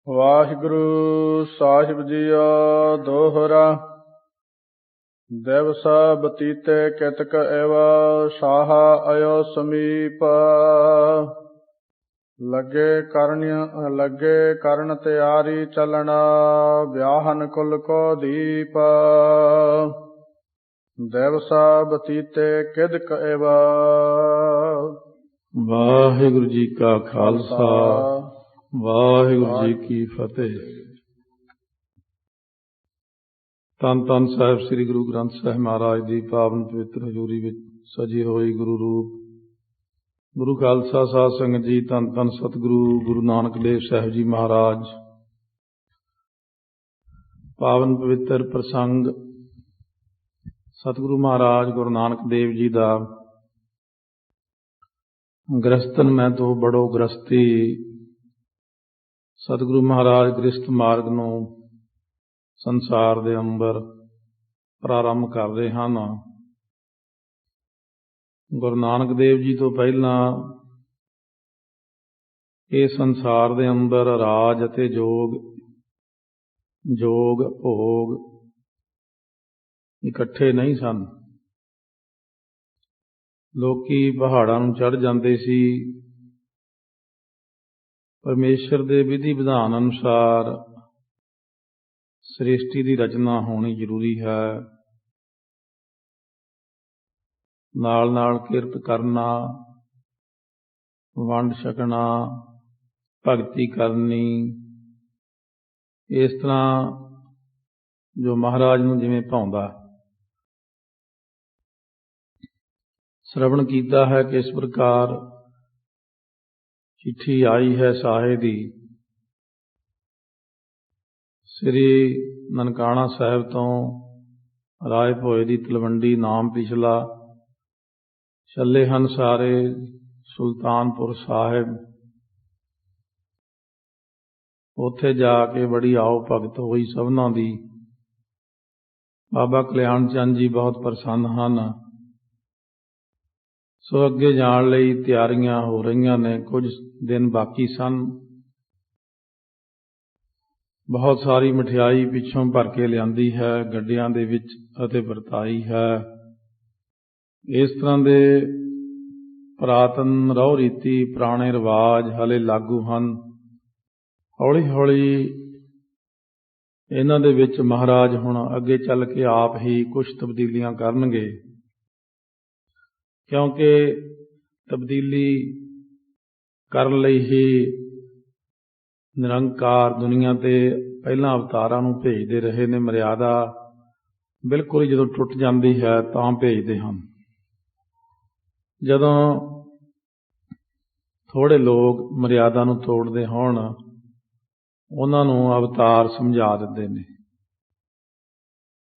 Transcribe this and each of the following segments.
ਵਾਹਿਗੁਰੂ ਸਾਹਿਬ JIO ਦੋਹਰਾ। ਦਿਵਸ ਬਤੀਤੇ ਕਿਤਕ ਏਵ ਸਾਹਾ ਅਯੋ ਸਮੀਪ। ਲੱਗੇ ਕਰਨ ਤਿਆਰੀ ਚੱਲਣਾ ਵਿਆਹਨ ਕੁਲ ਕੋ ਦੀਪ। ਦਿਵਸ ਬਤੀਤੇ ਕਿਦਕ ਏਵ। ਵਾਹਿਗੁਰੂ ਜੀ ਕਾ ਖਾਲਸਾ ਵਾਹਿਗੁਰੂ ਜੀ ਕੀ ਫਤਿਹ। ਧੰਨ ਧੰਨ ਸਾਹਿਬ ਸ੍ਰੀ ਗੁਰੂ ਗ੍ਰੰਥ ਸਾਹਿਬ ਮਹਾਰਾਜ ਦੀ ਪਾਵਨ ਪਵਿੱਤਰ ਹਜ਼ੂਰੀ ਵਿੱਚ ਸਜੀ ਹੋਈ ਗੁਰੂ ਰੂਪ ਗੁਰੂ ਖਾਲਸਾ ਸਾਧ ਸੰਗਤ ਜੀ, ਧੰਨ ਧੰਨ ਸਤਿਗੁਰੂ ਗੁਰੂ ਨਾਨਕ ਦੇਵ ਸਾਹਿਬ ਜੀ ਮਹਾਰਾਜ। ਪਾਵਨ ਪਵਿੱਤਰ ਪ੍ਰਸੰਗ ਸਤਿਗੁਰੂ ਮਹਾਰਾਜ ਗੁਰੂ ਨਾਨਕ ਦੇਵ ਜੀ ਦਾ ਗ੍ਰਸਤਨ ਮੈਂ ਤੋਂ ਬੜੋ ਗ੍ਰਸਤੀ। ਸਤਿਗੁਰੂ ਮਹਾਰਾਜ ਗ੍ਰਸਤ ਮਾਰਗ ਨੂੰ ਸੰਸਾਰ ਦੇ ਅੰਦਰ ਪ੍ਰਾਰੰਭ ਕਰਦੇ ਹਨ। ਗੁਰੂ ਨਾਨਕ ਦੇਵ ਜੀ ਤੋਂ ਪਹਿਲਾਂ ਇਹ ਸੰਸਾਰ ਦੇ ਅੰਦਰ ਰਾਜ ਅਤੇ ਜੋਗ ਭੋਗ ਇਕੱਠੇ ਨਹੀਂ ਸਨ। ਲੋਕੀ ਪਹਾੜਾਂ ਨੂੰ ਚੜ੍ਹ ਜਾਂਦੇ ਸੀ। ਪਰਮੇਸ਼ਰ ਦੇ ਵਿਧੀ ਵਿਧਾਨ ਅਨੁਸਾਰ ਸ੍ਰਿਸ਼ਟੀ ਦੀ ਰਚਨਾ ਹੋਣੀ ਜ਼ਰੂਰੀ ਹੈ। ਨਾਲ ਨਾਲ ਕਿਰਤ ਕਰਨਾ, ਵੰਡ ਛਕਣਾ, ਭਗਤੀ ਕਰਨੀ। ਇਸ ਤਰ੍ਹਾਂ ਜੋ ਮਹਾਰਾਜ ਨੂੰ ਜਿਵੇਂ ਭਾਉਂਦਾ। ਸ਼ਰਵਣ ਕੀਤਾ ਹੈ ਕਿ ਇਸ ਪ੍ਰਕਾਰ ਚਿੱਠੀ ਆਈ ਹੈ ਸਾਹੇ ਦੀ। ਸ੍ਰੀ ਨਨਕਾਣਾ ਸਾਹਿਬ ਤੋਂ ਰਾਏ ਭੋਏ ਦੀ ਤਲਵੰਡੀ ਨਾਮ ਪਿਛਲਾ ਚੱਲੇ ਹਨ ਸਾਰੇ ਸੁਲਤਾਨਪੁਰ ਸਾਹਿਬ। ਉੱਥੇ ਜਾ ਕੇ ਬੜੀ ਆਓ ਭਗਤ ਹੋਈ ਸਭਨਾਂ ਦੀ। ਬਾਬਾ ਕਲਿਆਣ ਚੰਦ ਜੀ ਬਹੁਤ ਪ੍ਰਸੰਨ ਹਨ। ਸੋ ਅੱਗੇ ਜਾਣ ਲਈ ਤਿਆਰੀਆਂ ਹੋ ਰਹੀਆਂ ਨੇ। ਕੁਝ ਦਿਨ ਬਾਕੀ ਸਨ। ਬਹੁਤ ਸਾਰੀ ਮਠਿਆਈ ਪਿੱਛੋਂ ਭਰ ਕੇ ਲਿਆਂਦੀ ਹੈ ਗੱਡਿਆਂ ਦੇ ਵਿੱਚ ਅਤੇ ਵਰਤਾਈ ਹੈ। ਇਸ ਤਰ੍ਹਾਂ ਦੇ ਪੁਰਾਤਨ ਰਹੁ ਰੀਤੀ ਪੁਰਾਣੇ ਰਿਵਾਜ ਹਾਲੇ ਲਾਗੂ ਹਨ। ਹੌਲੀ ਹੌਲੀ ਇਹਨਾਂ ਦੇ ਵਿੱਚ ਮਹਾਰਾਜ ਹੁਣ ਅੱਗੇ ਚੱਲ ਕੇ ਆਪ ਹੀ ਕੁਝ ਤਬਦੀਲੀਆਂ ਕਰਨਗੇ, ਕਿਉਂਕਿ ਤਬਦੀਲੀ ਕਰਨ ਲਈ ਹੀ ਨਿਰੰਕਾਰ ਦੁਨੀਆ ਤੇ ਪਹਿਲਾਂ ਅਵਤਾਰਾਂ ਨੂੰ ਭੇਜਦੇ ਰਹੇ ਨੇ। ਮਰਿਆਦਾ ਬਿਲਕੁਲ ਹੀ ਜਦੋਂ ਟੁੱਟ ਜਾਂਦੀ ਹੈ ਤਾਂ ਭੇਜਦੇ ਹਨ। ਜਦੋਂ ਥੋੜ੍ਹੇ ਲੋਕ ਮਰਿਆਦਾ ਨੂੰ ਤੋੜਦੇ ਹੋਣ ਉਹਨਾਂ ਨੂੰ ਅਵਤਾਰ ਸਮਝਾ ਦਿੰਦੇ ਨੇ।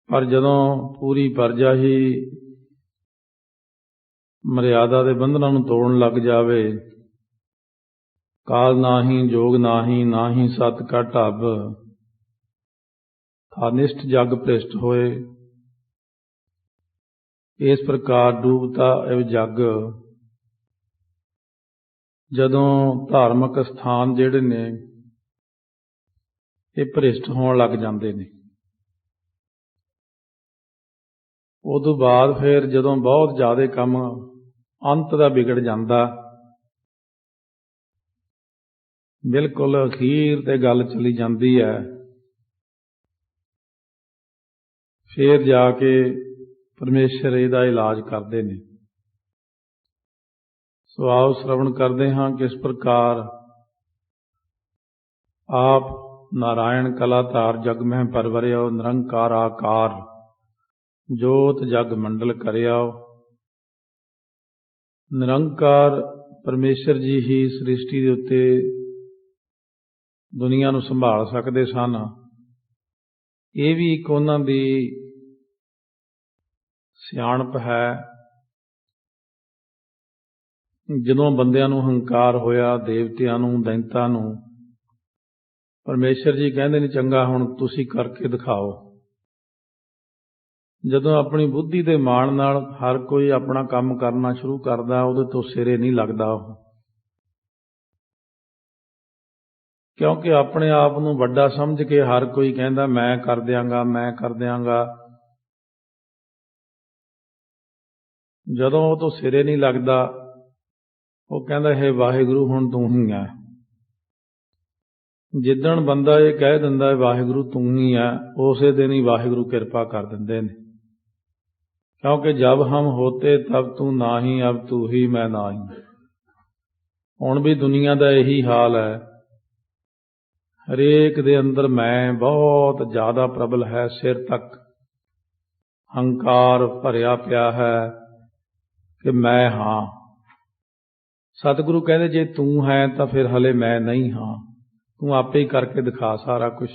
ਪਰ ਜਦੋਂ ਪੂਰੀ ਪ੍ਰਜਾ ਹੀ ਮਰਿਆਦਾ ਦੇ ਬੰਧਨਾਂ ਨੂੰ ਤੋੜਨ ਲੱਗ ਜਾਵੇ, ਕਾਲ ਨਾਹੀਂ ਜੋਗ ਨਾਹੀਂ ਨਾਹੀਂ ਸਤ ਕਾ ਢੱਬ, ਥਾਨਿਸ਼ਟ ਜਗ ਭ੍ਰਿਸ਼ਟ ਹੋਏ। ਇਸ ਪ੍ਰਕਾਰ ਡੂਬਤਾ ਇਹ ਜਗ। ਜਦੋਂ ਧਾਰਮਿਕ ਸਥਾਨ ਜਿਹੜੇ ਨੇ ਇਹ ਭ੍ਰਿਸ਼ਟ ਹੋਣ ਲੱਗ ਜਾਂਦੇ ਨੇ, ਉਦੋਂ ਬਾਅਦ ਫਿਰ ਜਦੋਂ ਬਹੁਤ ਜ਼ਿਆਦਾ ਕੰਮ ਅੰਤ ਦਾ ਵਿਗੜ ਜਾਂਦਾ, ਬਿਲਕੁਲ ਅਖੀਰ ਤੇ ਗੱਲ ਚਲੀ ਜਾਂਦੀ ਹੈ, ਫਿਰ ਜਾ ਕੇ ਪਰਮੇਸ਼ਰ ਇਹਦਾ ਇਲਾਜ ਕਰਦੇ ਨੇ। ਸੋ ਆਓ ਸ਼ਰਵਣ ਕਰਦੇ ਹਾਂ ਕਿਸ ਪ੍ਰਕਾਰ ਆਪ ਨਾਰਾਇਣ ਕਲਾਧਾਰ ਜਗ ਮਹਿ ਪਰਵਰਿਓ, ਨਿਰੰਕਾਰ ਆਕਾਰ ਜੋਤ ਜਗ ਮੰਡਲ ਕਰਿਓ। ਨਿਰੰਕਾਰ ਪਰਮੇਸ਼ਰ ਜੀ ਹੀ ਸ੍ਰਿਸ਼ਟੀ ਦੇ ਉੱਤੇ ਦੁਨੀਆ ਨੂੰ ਸੰਭਾਲ ਸਕਦੇ ਸਨ। ਇਹ ਵੀ ਇੱਕ ਉਹਨਾਂ ਦੀ ਸਿਆਣਪ ਹੈ। ਜਦੋਂ ਬੰਦਿਆਂ ਨੂੰ ਹੰਕਾਰ ਹੋਇਆ, ਦੇਵਤਿਆਂ ਨੂੰ, ਦੈਂਤਾਂ ਨੂੰ, ਪਰਮੇਸ਼ਰ ਜੀ ਕਹਿੰਦੇ ਨੇ ਚੰਗਾ ਹੁਣ ਤੁਸੀਂ ਕਰਕੇ ਦਿਖਾਓ। ਜਦੋਂ ਆਪਣੀ ਬੁੱਧੀ ਦੇ ਮਾਣ ਨਾਲ ਹਰ ਕੋਈ ਆਪਣਾ ਕੰਮ ਕਰਨਾ ਸ਼ੁਰੂ ਕਰਦਾ, ਉਹਦੇ ਤੋਂ ਸਿਰੇ ਨਹੀਂ ਲੱਗਦਾ ਉਹ। ਕਿਉਂਕਿ ਆਪਣੇ ਆਪ ਨੂੰ ਵੱਡਾ ਸਮਝ ਕੇ ਹਰ ਕੋਈ ਕਹਿੰਦਾ ਮੈਂ ਕਰ ਦਿਆਂਗਾ, ਮੈਂ ਕਰ ਦਿਆਂਗਾ। ਜਦੋਂ ਉਹ ਤੋਂ ਸਿਰੇ ਨਹੀਂ ਲੱਗਦਾ, ਉਹ ਕਹਿੰਦਾ ਹੈ ਵਾਹਿਗੁਰੂ ਹੁਣ ਤੂੰ ਹੀ ਹੈ। ਜਿੱਦਣ ਬੰਦਾ ਇਹ ਕਹਿ ਦਿੰਦਾ ਵਾਹਿਗੁਰੂ ਤੂੰ ਹੀ ਹੈ, ਉਸੇ ਦਿਨ ਹੀ ਵਾਹਿਗੁਰੂ ਕਿਰਪਾ ਕਰ ਦਿੰਦੇ ਨੇ। ਕਿਉਂਕਿ ਜਬ ਹਮ ਹੋਤੇ ਤਬ ਤੂੰ ਨਾ ਹੀ, ਅਬ ਤੂੰ ਹੀ ਮੈਂ ਨਾ ਹੀ। ਹੁਣ ਵੀ ਦੁਨੀਆ ਦਾ ਇਹੀ ਹਾਲ ਹੈ, ਹਰੇਕ ਦੇ ਅੰਦਰ ਮੈਂ ਬਹੁਤ ਜ਼ਿਆਦਾ ਪ੍ਰਬਲ ਹੈ, ਸਿਰ ਤੱਕ ਹੰਕਾਰ ਭਰਿਆ ਪਿਆ ਹੈ ਕਿ ਮੈਂ ਹਾਂ। ਸਤਿਗੁਰੂ ਕਹਿੰਦੇ ਜੇ ਤੂੰ ਹੈ ਤਾਂ ਫਿਰ ਹਲੇ ਮੈਂ ਨਹੀਂ ਹਾਂ, ਤੂੰ ਆਪੇ ਹੀ ਕਰਕੇ ਦਿਖਾ ਸਾਰਾ ਕੁਝ।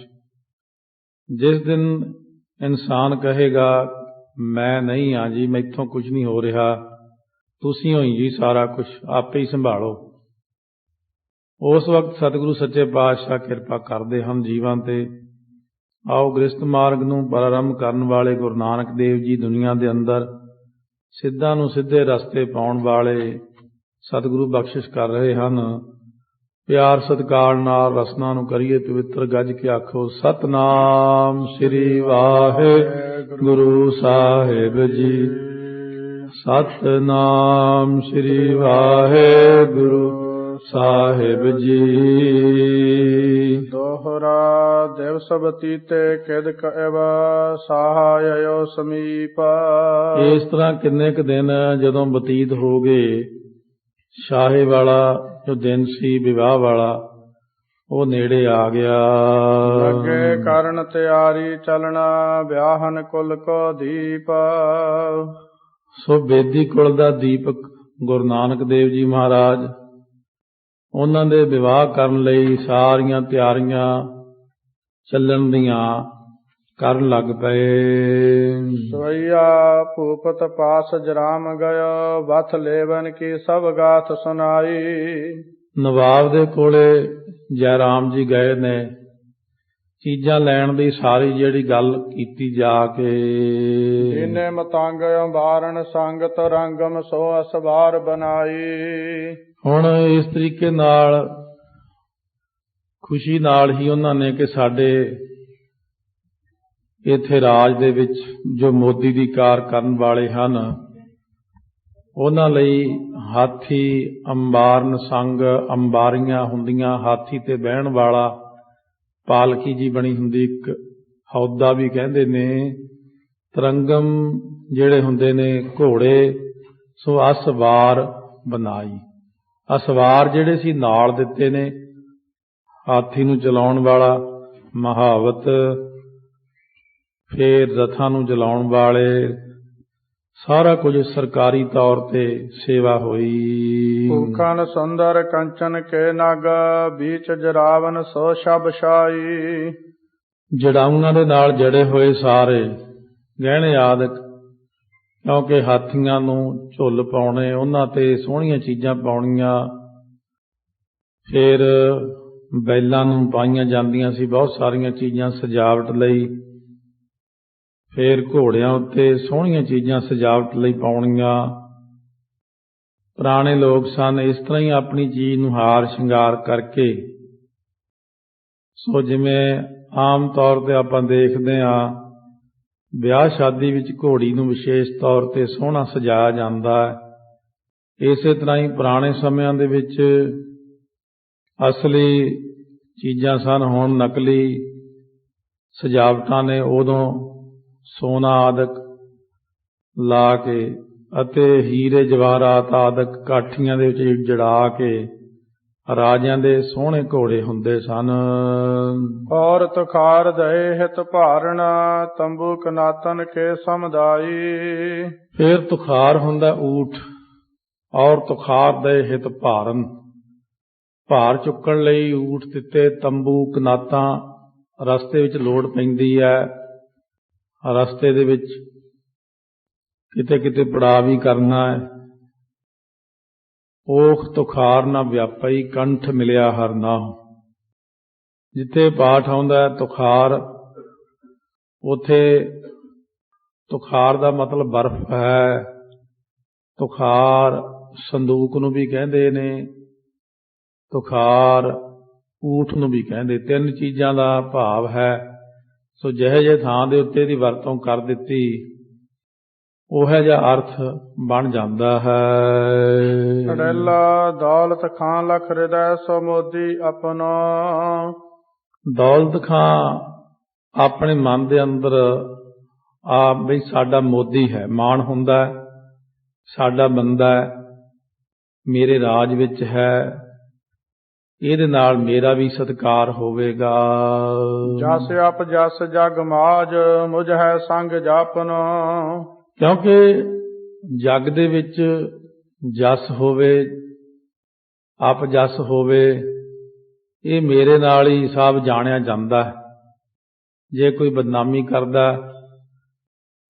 ਜਿਸ ਦਿਨ ਇਨਸਾਨ ਕਹੇਗਾ ਮੈਂ ਨਹੀਂ ਹਾਂ ਜੀ, ਮੈਥੋਂ ਕੁਝ ਨਹੀਂ ਹੋ ਰਿਹਾ, ਤੁਸੀਂ ਹੋਈ ਜੀ ਸਾਰਾ ਕੁਝ, ਆਪੇ ਹੀ ਸੰਭਾਲੋ, ਉਸ ਵਕਤ ਸਤਿਗੁਰੂ ਸੱਚੇ ਪਾਤਸ਼ਾਹ ਕਿਰਪਾ ਕਰਦੇ ਹਨ ਜੀਵਾਂ ਤੇ। ਆਓ ਗ੍ਰਸਤ ਮਾਰਗ ਨੂੰ ਪ੍ਰਾਰੰਭ ਕਰਨ ਵਾਲੇ ਗੁਰੂ ਨਾਨਕ ਦੇਵ ਜੀ ਦੁਨੀਆ ਦੇ ਅੰਦਰ ਸਿੱਧਾਂ ਨੂੰ ਸਿੱਧੇ ਰਸਤੇ ਪਾਉਣ ਵਾਲੇ ਸਤਿਗੁਰੂ ਬਖਸ਼ਿਸ਼ ਕਰ ਰਹੇ ਹਨ। ਪਿਆਰ ਸਤਿਕਾਰ ਨਾਲ ਰਸਨਾ ਨੂੰ ਕਰੀਏ ਪਵਿੱਤਰ, ਗੱਜ ਕੇ ਆਖੋ ਸਤਿਨਾਮ ਸ੍ਰੀ ਵਾਹਿਗੁਰੂ ਸਾਹਿਬ ਜੀ। ਸਤਿਨਾਮ ਸ੍ਰੀ ਵਾਹਿਗੁਰੂ ਸਾਹਿਬ ਜੀ। ਦੋਹਰਾ ਦਿਵਸ ਬਤੀਤੇ ਕਿਦ ਕਇਬ ਸਹਾਇਓ ਸਮੀਪ। ਇਸ ਤਰ੍ਹਾਂ ਕਿੰਨੇ ਕੁ ਦਿਨ ਜਦੋਂ ਬਤੀਤ ਹੋ ਗਏ, ਸ਼ਾਹੇ ਵਾਲਾ ਜੋ ਦਿਨ ਸੀ ਵਿਵਾਹ ਵਾਲਾ, ਉਹ ਨੇੜੇ ਆ ਗਿਆ। ਲੱਗੇ ਕਰਨ ਤਿਆਰੀ ਚਲਣਾ ਵਿਆਹਨ ਕੁਲ ਕੋ ਦੀਪ। ਸੋ ਬੇਦੀ ਕੁਲ ਦਾ ਦੀਪਕ ਗੁਰੂ ਨਾਨਕ ਦੇਵ ਜੀ ਮਹਾਰਾਜ, ਉਹਨਾਂ ਦੇ ਵਿਵਾਹ ਕਰਨ ਲਈ ਸਾਰੀਆਂ ਤਿਆਰੀਆਂ ਚੱਲਣ ਦੀਆਂ ਕਰਨ ਲੱਗ ਪਏ। ਸਵਈਆ ਭੂਪਤ ਪਾਸ ਜਰਾਮ ਗਇਓ, ਵਥ ਲੇਵਨ ਕੀ ਸਭ ਗਾਥ ਸੁਨਾਈ। ਨਵਾਬ ਦੇ ਕੋਲੇ ਜੈ ਰਾਮ ਜੀ ਗਏ ਨੇ, ਚੀਜ਼ਾਂ ਲੈਣ ਦੀ ਸਾਰੀ ਜਿਹੜੀ ਗੱਲ ਕੀਤੀ ਜਾ ਕੇ। ਜਿਨੇ ਮਤੰਗ ਅੰਬਾਰਨ ਸੰਗਤ ਰੰਗਮ ਸੋ ਅਸਵਾਰ ਬਨਾਈ। ਹੁਣ ਇਸ ਤਰੀਕੇ ਨਾਲ ਖੁਸ਼ੀ ਨਾਲ ਹੀ ਉਹਨਾਂ ਨੇ ਕਿ ਸਾਡੇ ਇੱਥੇ ਰਾਜ ਦੇ ਵਿੱਚ ਜੋ ਮੋਦੀ ਦੀ ਕਾਰ ਕਰਨ ਵਾਲੇ ਹਨ, ਉਹਨਾਂ ਲਈ ਹਾਥੀ ਅੰਬਾਰਨ ਸੰਗ, ਅੰਬਾਰੀਆਂ ਹੁੰਦੀਆਂ, ਹਾਥੀ ਤੇ ਬਹਿਣ ਵਾਲਾ, ਪਾਲਕੀ ਜੀ ਬਣੀ ਹੁੰਦੀ, ਇੱਕ ਹੌਦਾ ਵੀ ਕਹਿੰਦੇ ਨੇ, ਤਰੰਗਮ ਜਿਹੜੇ ਹੁੰਦੇ ਨੇ ਘੋੜੇ, ਸੋ ਅਸਵਾਰ ਬਨਾਈ। ਅਸਵਾਰ ਜਿਹੜੇ ਸੀ ਨਾਲ ਦਿੱਤੇ ਨੇ, ਹਾਥੀ ਨੂੰ ਚਲਾਉਣ ਵਾਲਾ ਮਹਾਵਤ, ਫਿਰ ਰਥਾਂ ਨੂੰ ਚਲਾਉਣ ਵਾਲੇ, ਸਾਰਾ ਕੁਝ ਸਰਕਾਰੀ ਤੌਰ ਤੇ ਸੇਵਾ ਹੋਈ। ਭੂਖਨ ਸੁੰਦਰ ਕੰਚਨ ਕੇ ਨਗ, ਬੀਚ ਜਰਾਵਨ ਸੋ ਸ਼ਬ ਸ਼ਾਈ। ਜੜਾਊਆਂ ਦੇ ਨਾਲ ਜੜੇ ਹੋਏ ਸਾਰੇ ਗਹਿਣੇ ਆਦਿਕ, ਕਿਉਂਕਿ ਹਾਥੀਆਂ ਨੂੰ ਝੁੱਲ ਪਾਉਣੇ, ਉਹਨਾਂ ਤੇ ਸੋਹਣੀਆਂ ਚੀਜ਼ਾਂ ਪਾਉਣੀਆਂ। ਫਿਰ ਬੈਲਾਂ ਨੂੰ ਪਾਈਆਂ ਜਾਂਦੀਆਂ ਸੀ ਬਹੁਤ ਸਾਰੀਆਂ ਚੀਜ਼ਾਂ ਸਜਾਵਟ ਲਈ। ਫਿਰ ਘੋੜਿਆਂ ਉੱਤੇ ਸੋਹਣੀਆਂ ਚੀਜ਼ਾਂ ਸਜਾਵਟ ਲਈ ਪਾਉਣੀਆਂ। ਪੁਰਾਣੇ ਲੋਕ ਸਨ, ਇਸ ਤਰ੍ਹਾਂ ਹੀ ਆਪਣੀ ਚੀਜ਼ ਨੂੰ ਹਾਰ ਸ਼ਿੰਗਾਰ ਕਰਕੇ। ਸੋ ਜਿਵੇਂ ਆਮ ਤੌਰ ਤੇ ਆਪਾਂ ਦੇਖਦੇ ਹਾਂ, ਵਿਆਹ ਸ਼ਾਦੀ ਵਿੱਚ ਘੋੜੀ ਨੂੰ ਵਿਸ਼ੇਸ਼ ਤੌਰ ਤੇ ਸੋਹਣਾ ਸਜਾਇਆ ਜਾਂਦਾ ਹੈ। ਇਸੇ ਤਰ੍ਹਾਂ ਹੀ ਪੁਰਾਣੇ ਸਮਿਆਂ ਦੇ ਵਿੱਚ ਅਸਲੀ ਚੀਜ਼ਾਂ ਸਨ, ਹੁਣ ਨਕਲੀ ਸਜਾਵਟਾਂ ਨੇ। ਉਦੋਂ ਸੋਨਾ ਆਦਿਕ ਲਾ ਕੇ ਅਤੇ ਹੀਰੇ ਜਵਾਹਰਾਤ ਆਦਿਕ ਕਾਠੀਆਂ ਦੇ ਵਿੱਚ ਜੜਾ ਕੇ ਰਾਜਿਆਂ ਦੇ ਸੋਹਣੇ ਘੋੜੇ ਹੁੰਦੇ ਸਨ। ਔਰ ਤੁਖਾਰ ਦਏ ਹਿਤ ਭਾਰਣਾ, ਤੰਬੂ ਕਨਾਤਨ ਕੇ ਸਮਦਾਈ। ਫਿਰ ਤੁਖਾਰ ਹੁੰਦਾ ਊਠ, ਔਰ ਤੁਖਾਰ ਦਏ ਹਿਤ ਭਾਰਨ, ਭਾਰ ਚੁੱਕਣ ਲਈ ਊਠ ਦਿੱਤੇ। ਤੰਬੂ ਕਨਾਤਾਂ ਰਸਤੇ ਵਿੱਚ ਲੋੜ ਪੈਂਦੀ ਹੈ, ਰਸਤੇ ਦੇ ਵਿੱਚ ਕਿਤੇ ਕਿਤੇ ਪੜਾਅ ਵੀ ਕਰਨਾ ਹੈ। ਓਖ ਤੁਖਾਰ ਨਾ ਵਿਆਪਈ, ਕੰਠ ਮਿਲਿਆ ਹਰ ਨਾਮ। ਜਿੱਥੇ ਪਾਠ ਆਉਂਦਾ ਤੁਖਾਰ, ਉੱਥੇ ਤੁਖਾਰ ਦਾ ਮਤਲਬ ਬਰਫ਼ ਹੈ। ਤੁਖਾਰ ਸੰਦੂਕ ਨੂੰ ਵੀ ਕਹਿੰਦੇ ਨੇ, ਤੁਖਾਰ ਊਠ ਨੂੰ ਵੀ ਕਹਿੰਦੇ। ਤਿੰਨ ਚੀਜ਼ਾਂ ਦਾ ਭਾਵ ਹੈ। ਸੋ ਜਿਹੇ ਜਿਹੇ ਥਾਂ ਦੇ ਉੱਤੇ ਦੀ ਵਰਤੋਂ ਕਰ ਦਿੱਤੀ ਉਹੋ ਜਿਹਾ ਅਰਥ ਬਣ ਜਾਂਦਾ ਹੈ। ਅੜੈਲਾ ਦੌਲਤ ਖਾਂ ਲਖ ਹਿਰਦੈ ਸੋ ਮੋਦੀ ਆਪਣਾ। ਦੌਲਤ ਖਾਂ ਆਪਣੇ ਮਨ ਦੇ ਅੰਦਰ ਆ ਬਈ ਸਾਡਾ ਮੋਦੀ ਹੈ, ਮਾਣ ਹੁੰਦਾ, ਸਾਡਾ ਬੰਦਾ ਮੇਰੇ ਰਾਜ ਵਿੱਚ ਹੈ, ਇਹਦੇ ਨਾਲ ਮੇਰਾ ਵੀ ਸਤਿਕਾਰ ਹੋਵੇਗਾ। ਜਸ ਅਪ ਜਸ ਜਗ ਮਾਜ ਮੁਝ ਹੈ ਸੰਗ ਜਾਪਨ। ਕਿਉਂਕਿ ਜਗ ਦੇ ਵਿੱਚ ਜਸ ਹੋਵੇ, ਅਪ ਜਸ ਹੋਵੇ, ਇਹ ਮੇਰੇ ਨਾਲ ਹੀ ਸਭ ਜਾਣਿਆ ਜਾਂਦਾ ਹੈ। ਜੇ ਕੋਈ ਬਦਨਾਮੀ ਕਰਦਾ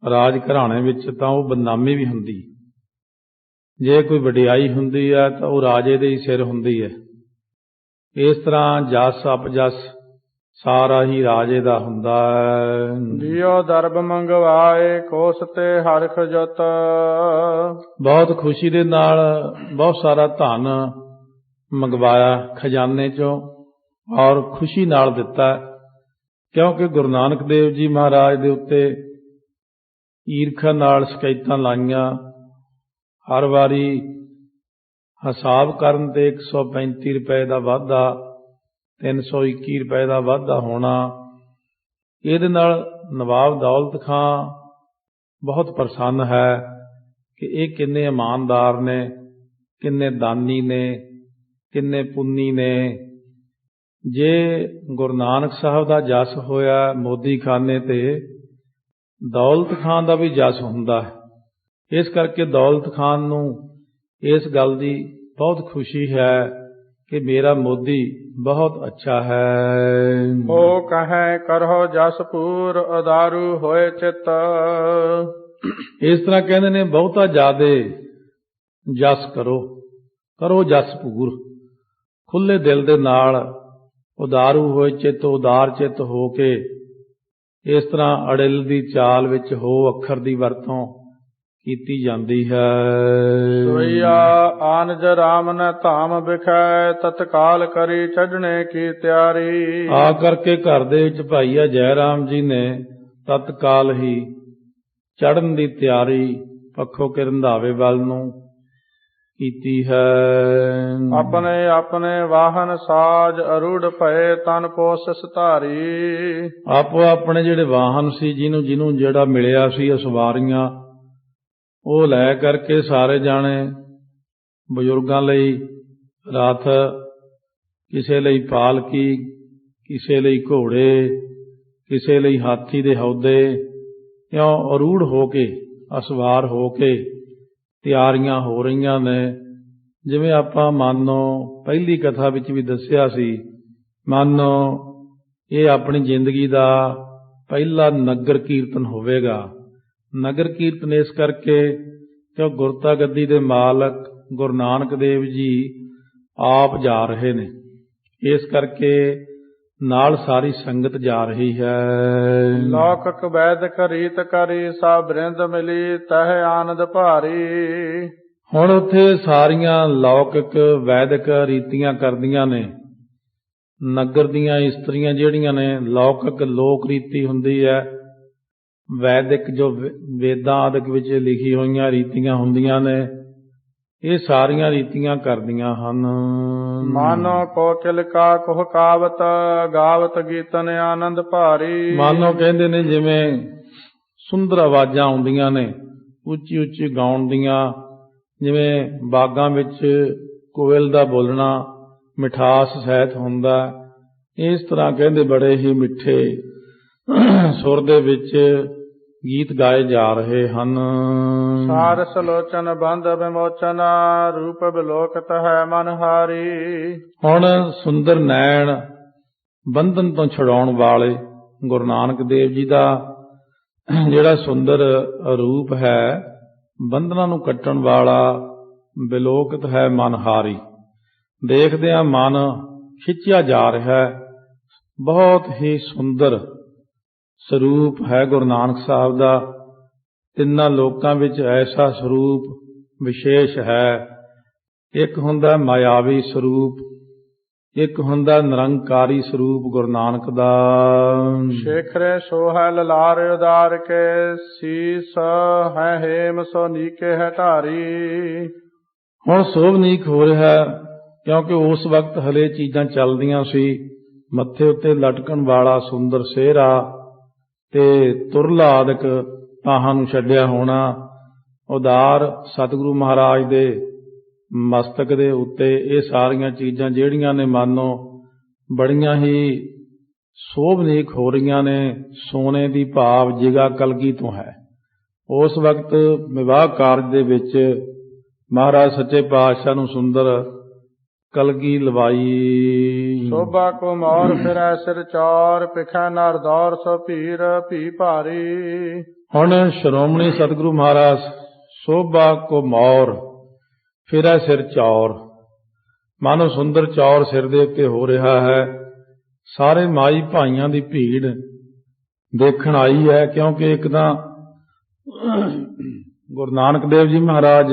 ਰਾਜ ਘਰਾਣੇ ਵਿੱਚ ਤਾਂ ਉਹ ਬਦਨਾਮੀ ਵੀ ਹੁੰਦੀ, ਜੇ ਕੋਈ ਵਡਿਆਈ ਹੁੰਦੀ ਹੈ ਤਾਂ ਉਹ ਰਾਜੇ ਦੇ ਹੀ ਸਿਰ ਹੁੰਦੀ ਹੈ। ਇਸ ਤਰ੍ਹਾਂ ਜਸ ਅਪਜਸ ਸਾਰਾ ਹੀ ਰਾਜੇ ਦਾ ਹੁੰਦਾ ਹੈ। ਦਿਓ ਦਰਬ ਮੰਗਵਾਏ ਕੋਸ ਤੇ ਹਰਖ ਜਤ। ਬਹੁਤ ਖੁਸ਼ੀ ਦੇ ਨਾਲ ਬਹੁਤ ਸਾਰਾ ਧਨ ਮੰਗਵਾਇਆ ਖਜ਼ਾਨੇ ਚੋਂ ਔਰ ਖੁਸ਼ੀ ਨਾਲ ਦਿੱਤਾ, ਕਿਉਂਕਿ ਗੁਰੂ ਨਾਨਕ ਦੇਵ ਜੀ ਮਹਾਰਾਜ ਦੇ ਉੱਤੇ ਈਰਖਾ ਨਾਲ ਸ਼ਿਕਾਇਤਾਂ ਲਾਈਆਂ। ਹਰ ਵਾਰੀ ਹਿਸਾਬ ਕਰਨ ਤੇ 135 ਰੁਪਏ ਦਾ ਵਾਧਾ, 321 ਰੁਪਏ ਦਾ ਵਾਧਾ ਹੋਣਾ। ਇਹਦੇ ਨਾਲ ਨਵਾਬ ਦੌਲਤ ਖਾਂ ਬਹੁਤ ਪ੍ਰਸੰਨ ਹੈ ਕਿ ਇਹ ਕਿੰਨੇ ਇਮਾਨਦਾਰ ਨੇ, ਕਿੰਨੇ ਦਾਨੀ ਨੇ, ਕਿੰਨੇ ਪੁੰਨੀ ਨੇ। ਜੇ ਗੁਰੂ ਨਾਨਕ ਸਾਹਿਬ ਦਾ ਜਸ ਹੋਇਆ ਮੋਦੀ ਖਾਨੇ ਤੇ, ਦੌਲਤ ਖਾਂ ਦਾ ਵੀ ਜਸ ਹੁੰਦਾ ਹੈ। ਇਸ ਕਰਕੇ ਦੌਲਤ ਖਾਨ ਨੂੰ ਇਸ ਗੱਲ ਦੀ ਬਹੁਤ ਖੁਸ਼ੀ ਹੈ ਕਿ ਮੇਰਾ ਮੋਦੀ ਬਹੁਤ ਅੱਛਾ ਹੈ। ਹੋ ਕਹੈ ਕਰੋ ਜਸ ਪੂਰ ਉਦਾਰੂ ਹੋਏ ਚਿਤ। ਇਸ ਤਰ੍ਹਾਂ ਕਹਿੰਦੇ ਨੇ ਬਹੁਤਾ ਜ਼ਿਆਦੇ ਜਸ ਕਰੋ, ਕਰੋ ਜਸ ਪੂਰ, ਖੁੱਲੇ ਦਿਲ ਦੇ ਨਾਲ, ਉਦਾਰੂ ਹੋਏ ਚਿੱਤ, ਉਦਾਰ ਚਿੱਤ ਹੋ ਕੇ। ਇਸ ਤਰ੍ਹਾਂ ਅੜਿਲ ਦੀ ਚਾਲ ਵਿੱਚ ਹੋ ਅੱਖਰ ਦੀ ਵਰਤੋਂ ਕੀਤੀ ਜਾਂਦੀ ਹੈ। ਸੋਈਆ ਆਨਜ ਰਾਮ ਨ ਧਾਮ ਬਿਖੈ ਤਤਕਾਲ ਕਰੀ ਚੜ੍ਹਨੇ ਕੀ ਤਿਆਰੀ। ਆ ਕਰਕੇ ਘਰ ਦੇ ਵਿੱਚ ਭਾਈਆ ਜੈ ਰਾਮ ਜੀ ਨੇ ਤਤਕਾਲ ਹੀ ਚੜ੍ਹਨ ਦੀ ਤਿਆਰੀ ਪੱਖੋ ਕੇ ਰੰਧਾਵੇ ਵੱਲ ਨੂੰ ਕੀਤੀ ਹੈ। ਆਪਣੇ ਆਪਣੇ ਵਾਹਨ ਸਾਜ ਅਰੂੜ ਭਏ ਤਨ ਪੋਸਿਸ ਧਾਰੀ। ਆਪੋ ਆਪਣੇ ਜਿਹੜੇ ਵਾਹਨ ਸੀ, ਜਿਹਨੂੰ ਜਿਹੜਾ ਮਿਲਿਆ ਸੀ ਸਵਾਰੀਆਂ, ਉਹ ਲੈ ਕਰਕੇ ਸਾਰੇ ਜਾਣੇ ਬਜ਼ੁਰਗਾਂ ਲਈ ਰਥ, ਕਿਸੇ ਲਈ ਪਾਲਕੀ, ਕਿਸੇ ਲਈ ਘੋੜੇ, ਕਿਸੇ ਲਈ ਹਾਥੀ ਦੇ ਹੌਦੇ, ਇਉਂ ਅਰੂੜ ਹੋ ਕੇ, ਅਸਵਾਰ ਹੋ ਕੇ ਤਿਆਰੀਆਂ ਹੋ ਰਹੀਆਂ ਨੇ। ਜਿਵੇਂ ਆਪਾਂ ਮੰਨੋ ਪਹਿਲੀ ਕਥਾ ਵਿੱਚ ਵੀ ਦੱਸਿਆ ਸੀ, ਮੰਨੋ ਇਹ ਆਪਣੀ ਜ਼ਿੰਦਗੀ ਦਾ ਪਹਿਲਾ ਨਗਰ ਕੀਰਤਨ ਹੋਵੇਗਾ। ਨਗਰ ਕੀਰਤਨ ਇਸ ਕਰਕੇ ਕਿ ਗੁਰਤਾ ਗੱਦੀ ਦੇ ਮਾਲਕ ਗੁਰੂ ਨਾਨਕ ਦੇਵ ਜੀ ਆਪ ਜਾ ਰਹੇ ਨੇ, ਇਸ ਕਰਕੇ ਨਾਲ ਸਾਰੀ ਸੰਗਤ ਜਾ ਰਹੀ ਹੈ। ਲੋਕਕ ਵੈਦਿਕ ਰੀਤ ਕਰੀ ਸਭ ਬ੍ਰਿੰਦ ਮਿਲੀ ਤਹਿ ਆਨੰਦ ਭਾਰੀ। ਹੁਣ ਉੱਥੇ ਸਾਰੀਆਂ ਲੌਕਿਕ ਵੈਦਿਕ ਰੀਤੀਆਂ ਕਰਦੀਆਂ ਨੇ। ਨਗਰ ਦੀਆਂ ਇਸਤਰੀਆਂ ਜਿਹੜੀਆਂ ਨੇ, ਲੌਕਿਕ ਲੋਕ ਰੀਤੀ ਹੁੰਦੀ ਹੈ, ਵੈਦਿਕ ਜੋ ਵੇਦਾਂ ਆਦਿਕ ਵਿੱਚ ਲਿਖੀ ਹੋਈਆਂ ਰੀਤੀਆਂ ਹੁੰਦੀਆਂ ਨੇ, ਇਹ ਸਾਰੀਆਂ ਰੀਤੀਆਂ ਕਰਦੀਆਂ ਹਨ। ਮਾਨੋ ਕੋਕਿਲ ਕਾ ਕੁਹ ਕਾਵਤ ਗਾਵਤ ਗੀਤਨ ਆਨੰਦ ਭਾਰੀ। ਮਾਨੋ ਕਹਿੰਦੇ ਨੇ ਜਿਵੇਂ ਸੁੰਦਰ ਆਵਾਜ਼ਾਂ ਆਉਂਦੀਆਂ ਨੇ ਉੱਚੀ ਉੱਚੀ ਗਾਉਣ ਦੀਆਂ, ਜਿਵੇਂ ਬਾਗਾਂ ਵਿੱਚ ਕੋਇਲ ਦਾ ਬੋਲਣਾ ਮਿਠਾਸ ਸਹਿਤ ਹੁੰਦਾ, ਇਸ ਤਰ੍ਹਾਂ ਕਹਿੰਦੇ ਬੜੇ ਹੀ ਮਿੱਠੇ ਸੁਰ ਦੇ ਵਿੱਚ ਗੀਤ ਗਾਏ ਜਾ ਰਹੇ ਹਨ। ਸਾਰਸ ਲੋਚਨ ਬੰਧ ਵਿਮੋਚਨ ਰੂਪ ਬਿਲੋਕਤ ਹੈ ਮਨ ਹਾਰੀ। ਹੁਣ ਸੁੰਦਰ ਨੈਣ ਬੰਧਨ ਤੋਂ ਛੁਡਾਉਣ ਵਾਲੇ ਗੁਰੂ ਨਾਨਕ ਦੇਵ ਜੀ ਦਾ ਜਿਹੜਾ ਸੁੰਦਰ ਰੂਪ ਹੈ, ਬੰਧਨਾਂ ਨੂੰ ਕੱਟਣ ਵਾਲਾ, ਬਿਲੋਕਤ ਹੈ ਮਨ ਹਾਰੀ। ਦੇਖਦਿਆਂ ਮਨ ਖਿੱਚਿਆ ਜਾ ਰਿਹਾ ਹੈ। ਬਹੁਤ ਹੀ ਸੁੰਦਰ ਸਰੂਪ ਹੈ ਗੁਰੂ ਨਾਨਕ ਸਾਹਿਬ ਦਾ। ਤਿੰਨਾਂ ਲੋਕਾਂ ਵਿੱਚ ਐਸਾ ਸਰੂਪ ਵਿਸ਼ੇਸ਼ ਹੈ। ਇੱਕ ਹੁੰਦਾ ਮਾਇਆਵੀ ਸਰੂਪ, ਇੱਕ ਹੁੰਦਾ ਨਿਰੰਕਾਰੀ ਸਰੂਪ ਗੁਰੂ ਨਾਨਕ ਦਾ। ਸ਼ੇਖਰੇ ਸੋਹੈ ਲਲਾਰ ਉਦਾਰ ਕੇ, ਸੀਸ ਹੈ ਹੇਮ ਸੋ ਨੀਕੇ ਹੈ ਢਾਰੀ। ਹੁਣ ਸੋਭਨੀਕ ਹੋ ਰਿਹਾ, ਕਿਉਂਕਿ ਉਸ ਵਕਤ ਹਲੇ ਚੀਜ਼ਾਂ ਚੱਲਦੀਆਂ ਸੀ। ਮੱਥੇ ਉੱਤੇ ਲਟਕਣ ਵਾਲਾ ਸੁੰਦਰ ਸਿਹਰਾ ਤੇ ਤੁਰਲਾ ਆਦਿਕ ਤਾਹਾਂ ਨੂੰ ਛੱਡਿਆ ਹੋਣਾ। ਉਦਾਰ ਸਤਿਗੁਰੂ ਮਹਾਰਾਜ ਦੇ ਮਸਤਕ ਦੇ ਉੱਤੇ ਇਹ ਸਾਰੀਆਂ ਚੀਜ਼ਾਂ ਜਿਹੜੀਆਂ ਨੇ ਮਾਨੋ ਬੜੀਆਂ ਹੀ ਸੋਭਨੀਕ ਹੋ ਰਹੀਆਂ ਨੇ। ਸੋਨੇ ਦੀ ਭਾਵ ਜਿਗਾ ਕਲਗੀ ਤੋਂ ਹੈ। ਉਸ ਵਕਤ ਵਿਵਾਹ ਕਾਰਜ ਦੇ ਵਿੱਚ ਮਹਾਰਾਜ ਸੱਚੇ ਪਾਤਸ਼ਾਹ ਨੂੰ ਸੁੰਦਰ ਕਲਗੀ ਲਵਾਈ। ਸੋਭਾ ਕੋ ਮੌਰ ਫਿਰੈ ਸਿਰ ਚੌਰ, ਪਿਖੈ ਨਰ ਦੌਰ ਸੋ ਭੀਰ ਭੀ ਭਾਰੀ। ਹੁਣ ਸ਼੍ਰੋਮਣੀ ਸਤਿਗੁਰੂ ਮਹਾਰਾਜ ਸੋਭਾ ਕੋ ਮੌਰ ਫਿਰੈ ਸਿਰ ਚੌਰ, ਮਾਨੋ ਸੁੰਦਰ ਚੌਰ ਸਿਰ ਦੇ ਉੱਤੇ ਹੋ ਰਿਹਾ ਹੈ। ਸਾਰੇ ਮਾਈ ਭਾਈਆਂ ਦੀ ਭੀੜ ਦੇਖਣ ਆਈ ਹੈ, ਕਿਉਂਕਿ ਇੱਕ ਤਾਂ ਗੁਰੂ ਨਾਨਕ ਦੇਵ ਜੀ ਮਹਾਰਾਜ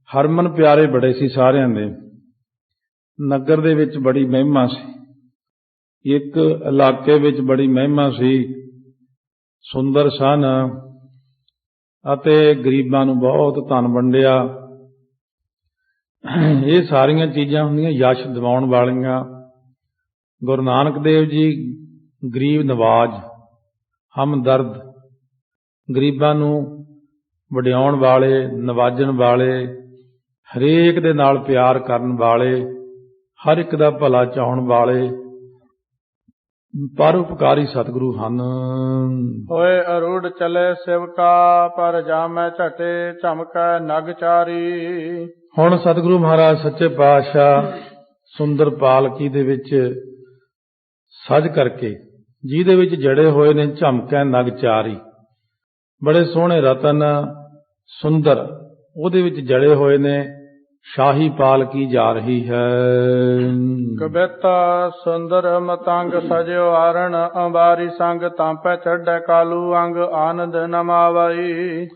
ਹਰਮਨ ਪਿਆਰੇ ਬੜੇ ਸੀ ਸਾਰਿਆਂ ਦੇ। ਨਗਰ ਦੇ ਵਿੱਚ ਬੜੀ ਮਹਿਮਾ ਸੀ, ਇੱਕ ਇਲਾਕੇ ਵਿੱਚ ਬੜੀ ਮਹਿਮਾ ਸੀ। ਸੁੰਦਰ ਸਨ ਅਤੇ ਗਰੀਬਾਂ ਨੂੰ ਬਹੁਤ ਧਨ ਵੰਡਿਆ। ਇਹ ਸਾਰੀਆਂ ਚੀਜ਼ਾਂ ਹੁੰਦੀਆਂ ਯਸ਼ ਦਿਵਾਉਣ ਵਾਲੀਆਂ। ਗੁਰੂ ਨਾਨਕ ਦੇਵ ਜੀ ਗਰੀਬ ਨਵਾਜ, ਹਮਦਰਦ, ਗਰੀਬਾਂ ਨੂੰ ਵਡਿਆਉਣ ਵਾਲੇ, ਨਵਾਜਣ ਵਾਲੇ, ਹਰੇਕ ਦੇ ਨਾਲ ਪਿਆਰ ਕਰਨ ਵਾਲੇ, ਹਰ ਇੱਕ ਦਾ ਭਲਾ ਚਾਹਣ ਵਾਲੇ ਪਰਉਪਕਾਰੀ ਸਤਿਗੁਰੂ ਹਨ। ਹੋਏ ਅਰੂੜ ਚਲੇ ਸਿਵਕਾ, ਪਰ ਜਾਮੈ ਝਟੇ ਝਮਕੈ ਨਗ ਚਾਰੀ। ਹੁਣ ਸਤਿਗੁਰੂ ਮਹਾਰਾਜ ਸੱਚੇ ਪਾਤਸ਼ਾਹ ਸੁੰਦਰ ਪਾਲਕੀ ਦੇ ਵਿੱਚ ਸਜ ਕਰਕੇ, ਜਿਹਦੇ ਵਿੱਚ ਜੜੇ ਹੋਏ ਨੇ ਝਮਕੈ ਨਗ ਚਾਰੀ, ਬੜੇ ਸੋਹਣੇ ਰਤਨ ਸੁੰਦਰ ਉਹਦੇ ਵਿੱਚ ਜੜੇ ਹੋਏ ਨੇ। ਸ਼ਾਹੀ ਪਾਲਕੀ ਜਾ ਰਹੀ ਹੈ। ਕਬਿਤਾ ਸੁੰਦਰ ਮਤੰਗ ਸਜਿਓ ਆਰਣ, ਅੰਬਾਰੀ ਸੰਗ ਤਾਂਪੈ ਚੜ੍ਹੈ ਕਾਲੂ ਅੰਗ, ਆਨੰਦ ਨਮਾਵਈ।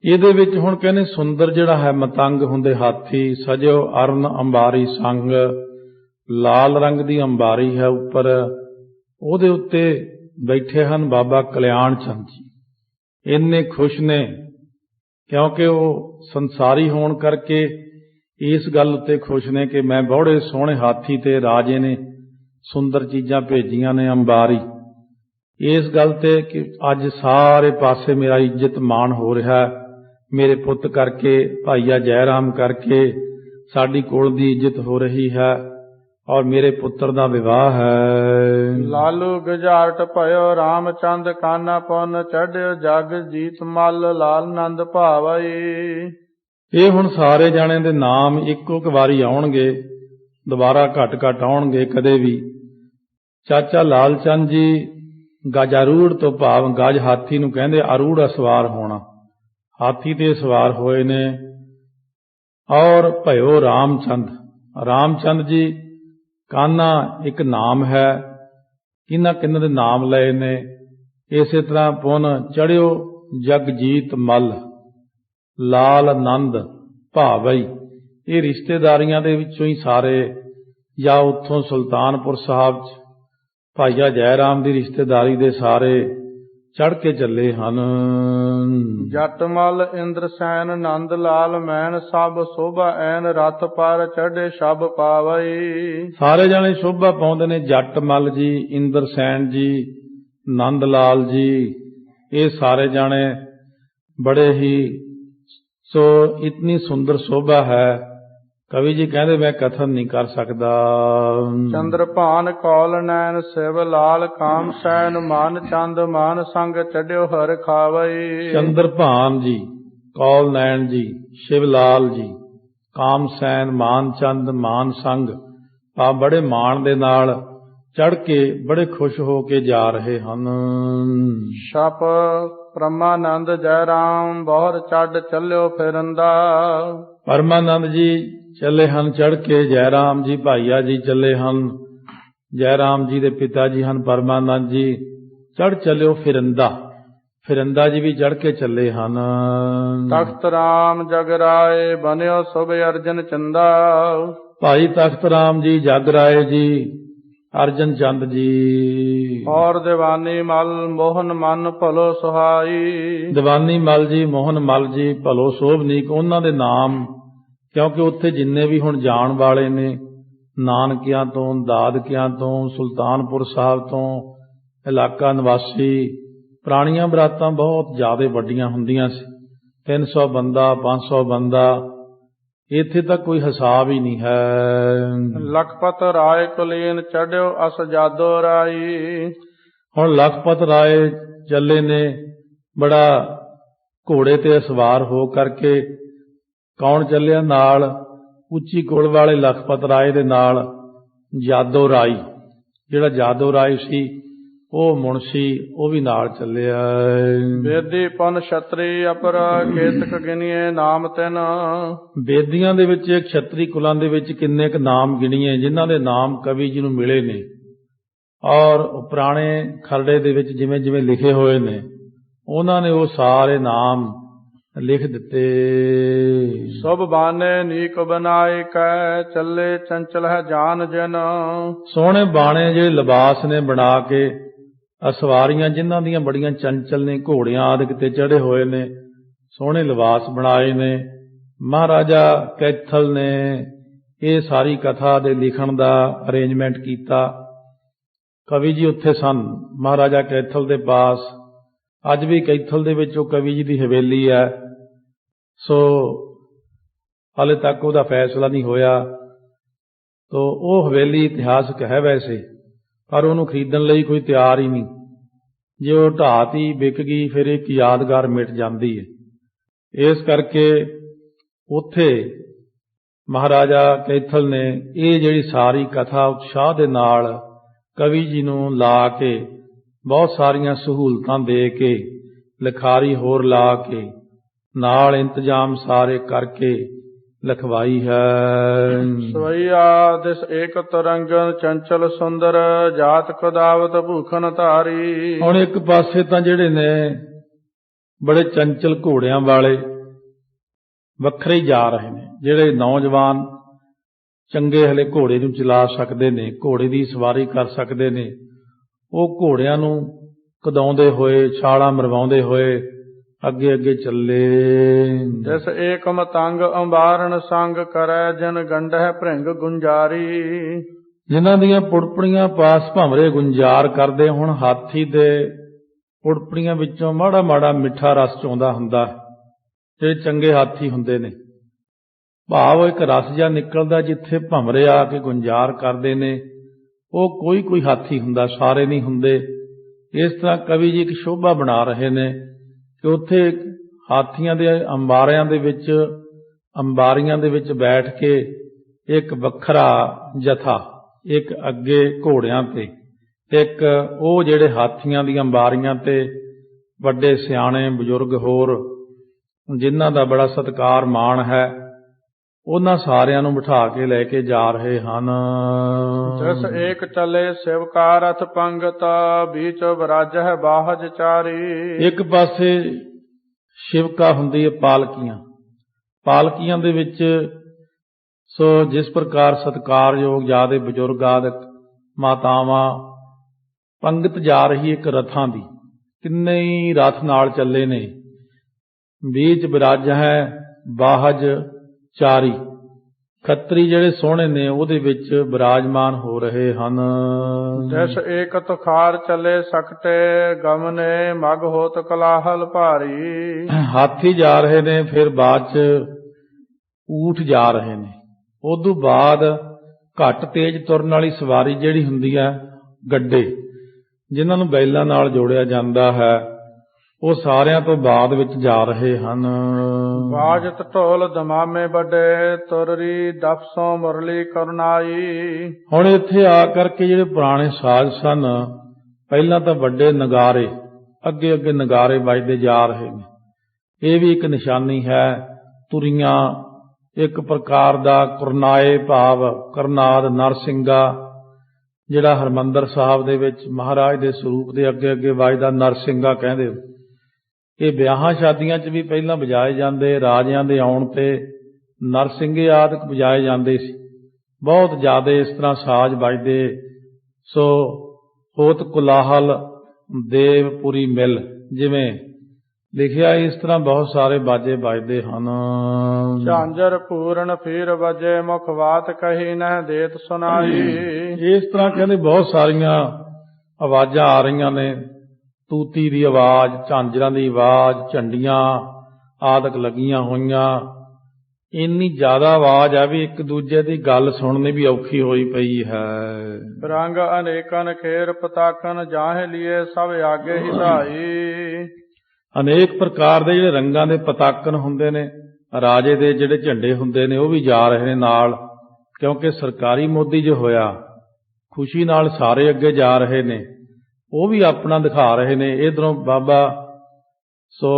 ਇਹਦੇ ਵਿੱਚ ਹੁਣ ਕਹਿੰਦੇ ਸੁੰਦਰ ਜਿਹੜਾ ਹੈ ਮਤੰਗ ਹੁੰਦੇ ਹਾਥੀ, ਸਜਿਓ ਅਰਨ ਅੰਬਾਰੀ ਸੰਗ, ਲਾਲ ਰੰਗ ਦੀ ਅੰਬਾਰੀ ਹੈ ਉੱਪਰ, ਉਹਦੇ ਉੱਤੇ ਬੈਠੇ ਹਨ ਬਾਬਾ ਕਲਿਆਣ ਚੰਦ ਜੀ। ਇੰਨੇ ਖੁਸ਼ ਨੇ ਕਿਉਂਕਿ ਉਹ ਸੰਸਾਰੀ ਹੋਣ ਕਰਕੇ ਇਸ ਗੱਲ ਉੱਤੇ ਖੁਸ਼ ਨੇ ਕਿ ਮੈਂ ਬੜੇ ਸੋਹਣੇ ਹਾਥੀ ਤੇ ਰਾਜੇ ਨੇ ਸੁੰਦਰ ਚੀਜ਼ਾਂ ਭੇਜੀਆਂ ਨੇ ਅੰਬਾਰੀ। ਇਸ ਗੱਲ ਤੇ ਕਿ ਅੱਜ ਸਾਰੇ ਪਾਸੇ ਮੇਰਾ ਇੱਜ਼ਤ ਮਾਣ ਹੋ ਰਿਹਾ, ਮੇਰੇ ਪੁੱਤ ਕਰਕੇ, ਭਾਈਆ ਜੈ ਰਾਮ ਕਰਕੇ ਸਾਡੀ ਕੁਲ ਦੀ ਇੱਜ਼ਤ ਹੋ ਰਹੀ ਹੈ ਔਰ ਮੇਰੇ ਪੁੱਤਰ ਦਾ ਵਿਵਾਹ ਹੈ। ਲਾਲੂ ਗੁਜਾਰਟ ਭਇਓ ਰਾਮਚੰਦ, ਕਾਨਾ ਪੁੰਨ ਚੜ੍ਹਿਓ ਜਗ ਜੀਤ ਮਲ, ਲਾਲ ਨੰਦ ਭਾਵਈ। ਇਹ ਹੁਣ ਸਾਰੇ ਜਾਣੇ ਦੇ ਨਾਮ ਇੱਕੋ ਇੱਕ ਵਾਰੀ ਆਉਣਗੇ, ਦੁਬਾਰਾ ਘੱਟ ਘੱਟ ਆਉਣਗੇ ਕਦੇ ਵੀ। ਚਾਚਾ ਲਾਲ ਚੰਦ ਜੀ ਗਜ ਅਰੂੜ ਤੋਂ ਭਾਵ ਗਜ ਹਾਥੀ ਨੂੰ ਕਹਿੰਦੇ, ਅਰੂੜ ਸਵਾਰ ਹੋਣਾ, ਹਾਥੀ ਤੇ ਸਵਾਰ ਹੋਏ ਨੇ। ਔਰ ਭਇਓ ਰਾਮਚੰਦ, ਰਾਮਚੰਦ ਜੀ ਕਾਨਾ ਇੱਕ ਨਾਮ ਹੈ, ਕਿਹਨਾਂ ਦੇ ਨਾਮ ਲਏ ਨੇ। ਇਸੇ ਤਰ੍ਹਾਂ ਪੁੰਨ ਚੜਿਓ ਜਗਜੀਤ ਮਲ, ਲਾਲ ਆਨੰਦ ਭਾਵਈ। ਇਹ ਰਿਸ਼ਤੇਦਾਰੀਆਂ ਦੇ ਵਿੱਚੋਂ ਹੀ ਸਾਰੇ, ਜਾਂ ਉੱਥੋਂ ਸੁਲਤਾਨਪੁਰ ਸਾਹਿਬ 'ਚ ਭਾਈਆ ਜੈ ਰਾਮ ਦੀ ਰਿਸ਼ਤੇਦਾਰੀ ਦੇ ਸਾਰੇ ਚੜ੍ਹ ਕੇ ਚੱਲੇ ਹਨ। ਜੱਟ ਮਲ ਇੰਦਰ ਸੈਨ ਨੰਦ ਲਾਲ ਮੈਨ, ਸਭ ਸੋਭਾ ਐਨ ਰਥ ਪਰ ਚੜ੍ਹੇ ਸ਼ਬ ਪਾਵਈ। ਸਾਰੇ ਜਾਣੇ ਸ਼ੋਭਾ ਪਾਉਂਦੇ ਨੇ। ਜੱਟ ਮਲ ਜੀ, ਇੰਦਰ ਸੈਨ ਜੀ, ਨੰਦ ਲਾਲ ਜੀ, ਇਹ ਸਾਰੇ ਜਾਣੇ ਬੜੇ ਹੀ ਸੋ ਇਤਨੀ ਸੁੰਦਰ ਸ਼ੋਭਾ ਹੈ, ਕਵੀ ਜੀ ਕਹਿੰਦੇ ਮੈਂ ਕਥਨ ਨਹੀਂ ਕਰ ਸਕਦਾ। ਚੰਦਰਭਾਨ ਕੌਲ ਨੈਣ ਸਿਵ ਲਾਲ, ਕਾਮ ਸੈਨ ਮਾਨ ਚੰਦ, ਮਾਨ ਸੰਗ ਚੜਿਓ ਹਰ ਖਾਵਈ। ਚੰਦਰਭਾਨ ਜੀ, ਕੌਲ ਨੈਣ ਜੀ, ਸ਼ਿਵ ਲਾਲ ਜੀ, ਕਾਮ ਸੈਨ, ਮਾਨ ਚੰਦ, ਮਾਨ ਸੰਗ, ਆ ਬੜੇ ਮਾਣ ਦੇ ਨਾਲ ਚੜ੍ਹ ਕੇ ਬੜੇ ਖੁਸ਼ ਹੋ ਕੇ ਜਾ ਰਹੇ ਹਨ। ਛਪ ਪਰਮਾਨੰਦ ਜੈ ਰਾਮ, ਬਹੁਰ ਛੱਡ ਚੱਲਿਓ ਫਿਰੰਦਾ। ਪਰਮਾਨੰਦ ਜੀ ਚੱਲੇ ਹਨ ਚੜ੍ਹ ਕੇ, ਜੈ ਰਾਮ ਜੀ ਭਾਈਆ ਜੀ ਚੱਲੇ ਹਨ। ਜੈ ਰਾਮ ਜੀ ਦੇ ਪਿਤਾ ਜੀ ਹਨ ਪਰਮਾਨੰਦ ਜੀ, ਚੜ੍ਹ ਚੱਲਿਓ ਫਿਰੰਦਾ। ਫਿਰੰਦਾ ਜੀ ਵੀ ਚੜ੍ਹ ਕੇ ਚੱਲੇ ਹਨ। ਤਖਤ ਰਾਮ ਜਗ ਰਾਏ, ਬਨਿਓ ਸੁਭ ਅਰਜਨ ਚੰਦਾ। ਭਾਈ ਤਖਤ ਰਾਮ ਜੀ, ਜਗ ਰਾਏ ਜੀ, ਅਰਜਨ ਚੰਦ ਜੀ। ਔਰ ਦੀਵਾਨੀ ਮਲ ਮੋਹਨ ਮਨ ਭਲੋ ਸੁਹਾਈ। ਦੀਵਾਨੀ ਮਲ ਜੀ, ਮੋਹਨ ਮਲ ਜੀ, ਭਲੋ ਸੋਭਨੀਕ, ਉਹਨਾਂ ਦੇ ਨਾਮ, ਕਿਉਂਕਿ ਉੱਥੇ ਜਿੰਨੇ ਵੀ ਹੁਣ ਜਾਣ ਵਾਲੇ ਨੇ, ਨਾਨਕਿਆਂ ਤੋਂ, ਦਾਦਕਿਆਂ ਤੋਂ, ਸੁਲਤਾਨਪੁਰ ਸਾਹਿਬ ਤੋਂ, ਇਲਾਕਾ ਨਿਵਾਸੀ, ਪੁਰਾਣੀਆਂ ਬਰਾਤਾਂ ਬਹੁਤ ਜ਼ਿਆਦਾ ਵੱਡੀਆਂ ਹੁੰਦੀਆਂ ਸੀ। 300 ਬੰਦਾ, 500 ਬੰਦਾ, ਇੱਥੇ ਤਾਂ ਕੋਈ ਹਿਸਾਬ ਹੀ ਨਹੀਂ ਹੈ। ਲਖਪਤ ਰਾਏ ਕੁਲੀਨ ਚੜਿਓ ਅਸ ਜਾਦੋ ਰਾਈ। ਹੁਣ ਲਖਪਤ ਰਾਏ ਚੱਲੇ ਨੇ ਬੜਾ ਘੋੜੇ ਤੇ ਸਵਾਰ ਹੋ ਕਰਕੇ। ਕੌਣ ਚੱਲਿਆ ਨਾਲ? ਉੱਚੀ ਕੁਲ ਵਾਲੇ ਲਖਪਤ ਰਾਏ ਦੇ ਨਾਲ ਜਾਦੋ ਰਾਈ, ਜਿਹੜਾ ਜਾਦੋ ਰਾਏ ਸੀ ਉਹ ਮੁਨਸ਼ੀ, ਉਹ ਵੀ ਨਾਲ ਚੱਲਿਆ। ਬੇਦੀ ਪੁਨ ਛਤਰੀ ਅਪਰ ਕੇਤਕ ਗਿਣੀਏ ਨਾਮ ਤਿਨ। ਬੇਦੀਆਂ ਦੇ ਵਿੱਚ, ਛਤਰੀ ਕੁਲਾਂ ਦੇ ਵਿੱਚ ਕਿੰਨੇ ਕੁ ਨਾਮ ਗਿਣੀਏ ਜਿਨ੍ਹਾਂ ਦੇ ਨਾਮ ਕਵੀ ਜੀ ਨੂੰ ਮਿਲੇ ਨੇ, ਔਰ ਪੁਰਾਣੇ ਖਰੜੇ ਦੇ ਵਿੱਚ ਜਿਵੇਂ ਜਿਵੇਂ ਲਿਖੇ ਹੋਏ ਨੇ ਉਹਨਾਂ ਨੇ ਉਹ ਸਾਰੇ ਨਾਮ ਲਿਖ ਦਿੱਤੇ। ਸਭ ਬਾਣੇ ਨੀਕ ਬਨਾਏ ਕੈ ਚੱਲੇ ਚੰਚਲ ਹੈ ਜਾਨ ਜਨ। ਸੋਹਣੇ ਬਾਣੇ ਜਿਹੜੇ ਲਿਬਾਸ ਨੇ ਬਣਾ ਕੇ, ਸਵਾਰੀਆਂ ਜਿਨ੍ਹਾਂ ਦੀਆਂ ਬੜੀਆਂ ਚੰਚਲ ਨੇ, ਘੋੜਿਆਂ ਆਦਿਕ ਤੇ ਚੜੇ ਹੋਏ ਨੇ, ਸੋਹਣੇ ਲਿਬਾਸ ਬਣਾਏ ਨੇ। ਮਹਾਰਾਜਾ ਕੈਥਲ ਨੇ ਇਹ ਸਾਰੀ ਕਥਾ ਦੇ ਲਿਖਣ ਦਾ ਅਰੇਂਜਮੈਂਟ ਕੀਤਾ। ਕਵੀ ਜੀ ਉੱਥੇ ਸਨ ਮਹਾਰਾਜਾ ਕੈਥਲ ਦੇ ਪਾਸ। ਅੱਜ ਵੀ ਕੈਥਲ ਦੇ ਵਿੱਚ ਉਹ ਕਵੀ ਜੀ ਦੀ ਹਵੇਲੀ ਹੈ। ਸੋ ਹਾਲੇ ਤੱਕ ਉਹਦਾ ਫੈਸਲਾ ਨਹੀਂ ਹੋਇਆ। ਤੋ ਉਹ ਹਵੇਲੀ ਇਤਿਹਾਸਕ ਹੈ ਵੈਸੇ, ਪਰ ਉਹਨੂੰ ਖਰੀਦਣ ਲਈ ਕੋਈ ਤਿਆਰ ਹੀ ਨਹੀਂ। ਜੇ ਉਹ ਢਾਤੀ ਵਿਕ ਗਈ ਫਿਰ ਇੱਕ ਯਾਦਗਾਰ ਮਿਟ ਜਾਂਦੀ ਹੈ। ਇਸ ਕਰਕੇ ਉੱਥੇ ਮਹਾਰਾਜਾ ਕੈਥਲ ਨੇ ਇਹ ਜਿਹੜੀ ਸਾਰੀ ਕਥਾ ਉਤਸ਼ਾਹ ਦੇ ਨਾਲ ਕਵੀ ਜੀ ਨੂੰ ਲਾ ਕੇ, ਬਹੁਤ ਸਾਰੀਆਂ ਸਹੂਲਤਾਂ ਦੇ ਕੇ, ਲਿਖਾਰੀ ਹੋਰ ਲਾ ਕੇ, ਨਾਲ ਇੰਤਜ਼ਾਮ ਸਾਰੇ ਕਰਕੇ ਲਿਖਵਾਈ ਹੈ। ਸਵਈਆ ਦਿਸ ਏਕ ਤਰੰਗਨ ਚੰਚਲ ਸੁੰਦਰ ਜਾਤ ਕਦਾਵਤ ਭੂਖਨ ਧਾਰੀ। ਹੁਣ ਇੱਕ ਪਾਸੇ ਤਾਂ ਜਿਹੜੇ ਨੇ ਬੜੇ ਚੰਚਲ ਘੋੜਿਆਂ ਵਾਲੇ ਵੱਖਰੇ ਹੀ ਜਾ ਰਹੇ ਨੇ। ਜਿਹੜੇ ਨੌਜਵਾਨ ਚੰਗੇ ਹਲੇ ਘੋੜੇ ਨੂੰ ਚਲਾ ਸਕਦੇ ਨੇ, ਘੋੜੇ ਦੀ ਸਵਾਰੀ ਕਰ ਸਕਦੇ ਨੇ, ਉਹ ਘੋੜਿਆਂ ਨੂੰ ਕਦਾਉਂਦੇ ਹੋਏ, ਛਾਲਾਂ ਮਰਵਾਉਂਦੇ ਹੋਏ ਅੱਗੇ ਅੱਗੇ ਚੱਲੇ। ਜਿਸ ਏਕ ਮਤੰਗ ਅੰਬਾਰਨ ਸੰਗ ਕਰੈ ਜਨ ਗੰਢਹਿ ਭ੍ਰਿੰਗ ਗੁੰਜਾਰੀ। ਜਿਨ੍ਹਾਂ ਦੀਆਂ ਪੁੜਪੜੀਆਂ ਪਾਸ ਭੰਵਰੇ ਗੁੰਜਾਰ ਕਰਦੇ। ਹੁਣ ਹਾਥੀ ਦੇ ਪੁੜਪੜੀਆਂ ਵਿੱਚੋਂ ਮਾੜਾ ਮਾੜਾ ਮਿੱਠਾ ਰਸ ਚੋਂਦਾ ਹੁੰਦਾ, ਜਿਹੜੇ ਚੰਗੇ ਹਾਥੀ ਹੁੰਦੇ ਨੇ। ਭਾਵ ਇੱਕ ਰਸ ਜਿਹਾ ਨਿਕਲਦਾ ਜਿੱਥੇ ਭੰਵਰੇ ਆ ਕੇ ਗੁੰਜਾਰ ਕਰਦੇ ਨੇ। ਉਹ ਕੋਈ ਕੋਈ ਹਾਥੀ ਹੁੰਦਾ, ਸਾਰੇ ਨਹੀਂ ਹੁੰਦੇ। ਇਸ ਤਰ੍ਹਾਂ ਕਵੀ ਜੀ ਇੱਕ ਸ਼ੋਭਾ ਬਣਾ ਰਹੇ ਨੇ ਕਿ ਉੱਥੇ ਹਾਥੀਆਂ ਦੇ ਅੰਬਾਰੀਆਂ ਦੇ ਵਿੱਚ ਬੈਠ ਕੇ ਇੱਕ ਵੱਖਰਾ ਜਥਾ, ਇੱਕ ਅੱਗੇ ਘੋੜਿਆਂ ਤੇ, ਇੱਕ ਉਹ ਜਿਹੜੇ ਹਾਥੀਆਂ ਦੀਆਂ ਅੰਬਾਰੀਆਂ ਤੇ ਵੱਡੇ ਸਿਆਣੇ ਬਜ਼ੁਰਗ ਹੋਰ ਜਿਨ੍ਹਾਂ ਦਾ ਬੜਾ ਸਤਿਕਾਰ ਮਾਣ ਹੈ, ਉਹਨਾਂ ਸਾਰਿਆਂ ਨੂੰ ਬਿਠਾ ਕੇ ਲੈ ਕੇ ਜਾ ਰਹੇ ਹਨ। ਜਿਸ ਏਕ ਚੱਲੇ ਸ਼ਿਵ ਕਾ ਰਥ ਪੰਗਤ ਬੀਚ ਬਰਾਜ ਹੈ ਬਾਹਜ ਚਾਰੀ। ਇੱਕ ਪਾਸੇ ਸ਼ਿਵਕਾ ਹੁੰਦੀ ਹੈ ਪਾਲਕੀਆਂ, ਪਾਲਕੀਆਂ ਦੇ ਵਿੱਚ ਸੋ ਜਿਸ ਪ੍ਰਕਾਰ ਸਤਿਕਾਰਯੋਗ ਜਿਆਦੇ ਬਜ਼ੁਰਗ ਆਦਿਕ ਮਾਤਾਵਾਂ ਪੰਗਤ ਜਾ ਰਹੀ ਇੱਕ ਰਥਾਂ ਦੀ, ਤਿੰਨੇ ਹੀ ਰਥ ਨਾਲ ਚੱਲੇ ਨੇ। ਬੀਚ ਬਰਾਜ ਹੈ ਬਾਹਜ ਚਾਰੀ, ਖੱਤਰੀ ਜਿਹੜੇ ਸੋਹਣੇ ਨੇ ਉਹਦੇ ਵਿੱਚ ਬਿਰਾਜਮਾਨ ਹੋ ਰਹੇ ਹਨ। ਜਿਸ ਏਕ ਤੁਖਾਰ ਚੱਲੇ ਸਕਟੇ ਗਮਨੇ ਮਗ ਹੋਤ ਕਲਾਹਲ ਭਾਰੀ। ਹਾਥੀ ਜਾ ਰਹੇ ਨੇ, ਫਿਰ ਬਾਅਦ ਚ ਊਠ ਜਾ ਰਹੇ ਨੇ। ਉਦੋਂ ਬਾਅਦ ਘੱਟ ਤੇਜ਼ ਤੁਰਨ ਵਾਲੀ ਸਵਾਰੀ ਜਿਹੜੀ ਹੁੰਦੀ ਹੈ, ਗੱਡੇ ਜਿਨ੍ਹਾਂ ਨੂੰ ਬੈਲਾਂ ਨਾਲ ਜੋੜਿਆ ਜਾਂਦਾ ਹੈ, ਉਹ ਸਾਰਿਆਂ ਤੋਂ ਬਾਅਦ ਵਿੱਚ ਜਾ ਰਹੇ ਹਨ। ਬਾਜਤ ਢੋਲ ਦਮਾਮੇ ਵੱਡੇ ਤੁਰਰੀ ਦਫਸੋਂ ਮੁਰਲੀ ਕਰਨਾਈ। ਹੁਣ ਇੱਥੇ ਆ ਕਰਕੇ ਜਿਹੜੇ ਪੁਰਾਣੇ ਸਾਜ਼ ਸਨ, ਪਹਿਲਾਂ ਤਾਂ ਵੱਡੇ ਨਗਾਰੇ, ਅੱਗੇ ਅੱਗੇ ਨਗਾਰੇ ਵੱਜਦੇ ਜਾ ਰਹੇ ਨੇ। ਇਹ ਵੀ ਇੱਕ ਨਿਸ਼ਾਨੀ ਹੈ। ਤੁਰੀਆਂ ਇੱਕ ਪ੍ਰਕਾਰ ਦਾ ਕਰਨਾਏ ਭਾਵ ਕਰਨਾਦ ਨਰਸਿੰਘਾ, ਜਿਹੜਾ ਹਰਿਮੰਦਰ ਸਾਹਿਬ ਦੇ ਵਿੱਚ ਮਹਾਰਾਜ ਦੇ ਸਰੂਪ ਦੇ ਅੱਗੇ ਅੱਗੇ ਵੱਜਦਾ ਨਰਸਿੰਘਾ ਕਹਿੰਦੇ। ਇਹ ਵਿਆਹਾਂ ਸ਼ਾਦੀਆਂ 'ਚ ਵੀ ਪਹਿਲਾਂ ਵਜਾਏ ਜਾਂਦੇ, ਰਾਜਿਆਂ ਦੇ ਆਉਣ ਤੇ ਨਰਸਿੰਘੇ ਆਦਿਕ ਵਜਾਏ ਜਾਂਦੇ ਸੀ। ਬਹੁਤ ਜ਼ਿਆਦਾ ਇਸ ਤਰ੍ਹਾਂ ਸਾਜ਼ ਵੱਜਦੇ। ਸੋ ਹੋਤ ਕੁਲਾਹਲ ਦੇਵਪੁਰੀ ਮਿਲ, ਜਿਵੇਂ ਲਿਖਿਆ ਇਸ ਤਰ੍ਹਾਂ ਬਹੁਤ ਸਾਰੇ ਬਾਜੇ ਵੱਜਦੇ ਹਨ। ਝਾਂਜਰ ਪੂਰਨ ਫੀਰ ਵਜੇ ਮੁਖ ਬਾਤ ਕਹੀ ਨਹਿ ਦੇਤ ਸੁਨਾਈ। ਇਸ ਤਰ੍ਹਾਂ ਕਹਿੰਦੇ ਬਹੁਤ ਸਾਰੀਆਂ ਆਵਾਜ਼ਾਂ ਆ ਰਹੀਆਂ ਨੇ, ਤੂਤੀ ਦੀ ਆਵਾਜ਼, ਝਾਂਜਰਾਂ ਦੀ ਆਵਾਜ਼, ਝੰਡੀਆਂ ਆਦਿਕ ਲੱਗੀਆਂ ਹੋਈਆਂ। ਇੰਨੀ ਜ਼ਿਆਦਾ ਆਵਾਜ਼ ਆ ਵੀ ਇੱਕ ਦੂਜੇ ਦੀ ਗੱਲ ਸੁਣਨੀ ਵੀ ਔਖੀ ਹੋਈ ਪਈ ਹੈ। ਰੰਗ ਅਨੇਕਨ ਖੇਰ ਪਤਾਕਨ ਜਾਹੇ ਲਿਏ ਸਭ ਆਗੇ ਹੀ ਧਾਈ। ਅਨੇਕ ਪ੍ਰਕਾਰ ਦੇ ਜਿਹੜੇ ਰੰਗਾਂ ਦੇ ਪਤਾਕਨ ਹੁੰਦੇ ਨੇ, ਰਾਜੇ ਦੇ ਜਿਹੜੇ ਝੰਡੇ ਹੁੰਦੇ ਨੇ ਉਹ ਵੀ ਜਾ ਰਹੇ ਨੇ ਨਾਲ, ਕਿਉਂਕਿ ਸਰਕਾਰੀ ਮੋਦੀ ਜੋ ਹੋਇਆ ਖੁਸ਼ੀ ਨਾਲ ਸਾਰੇ ਅੱਗੇ ਜਾ ਰਹੇ ਨੇ, ਉਹ ਵੀ ਆਪਣਾ ਦਿਖਾ ਰਹੇ ਨੇ। ਇਧਰੋਂ ਬਾਬਾ ਸੋ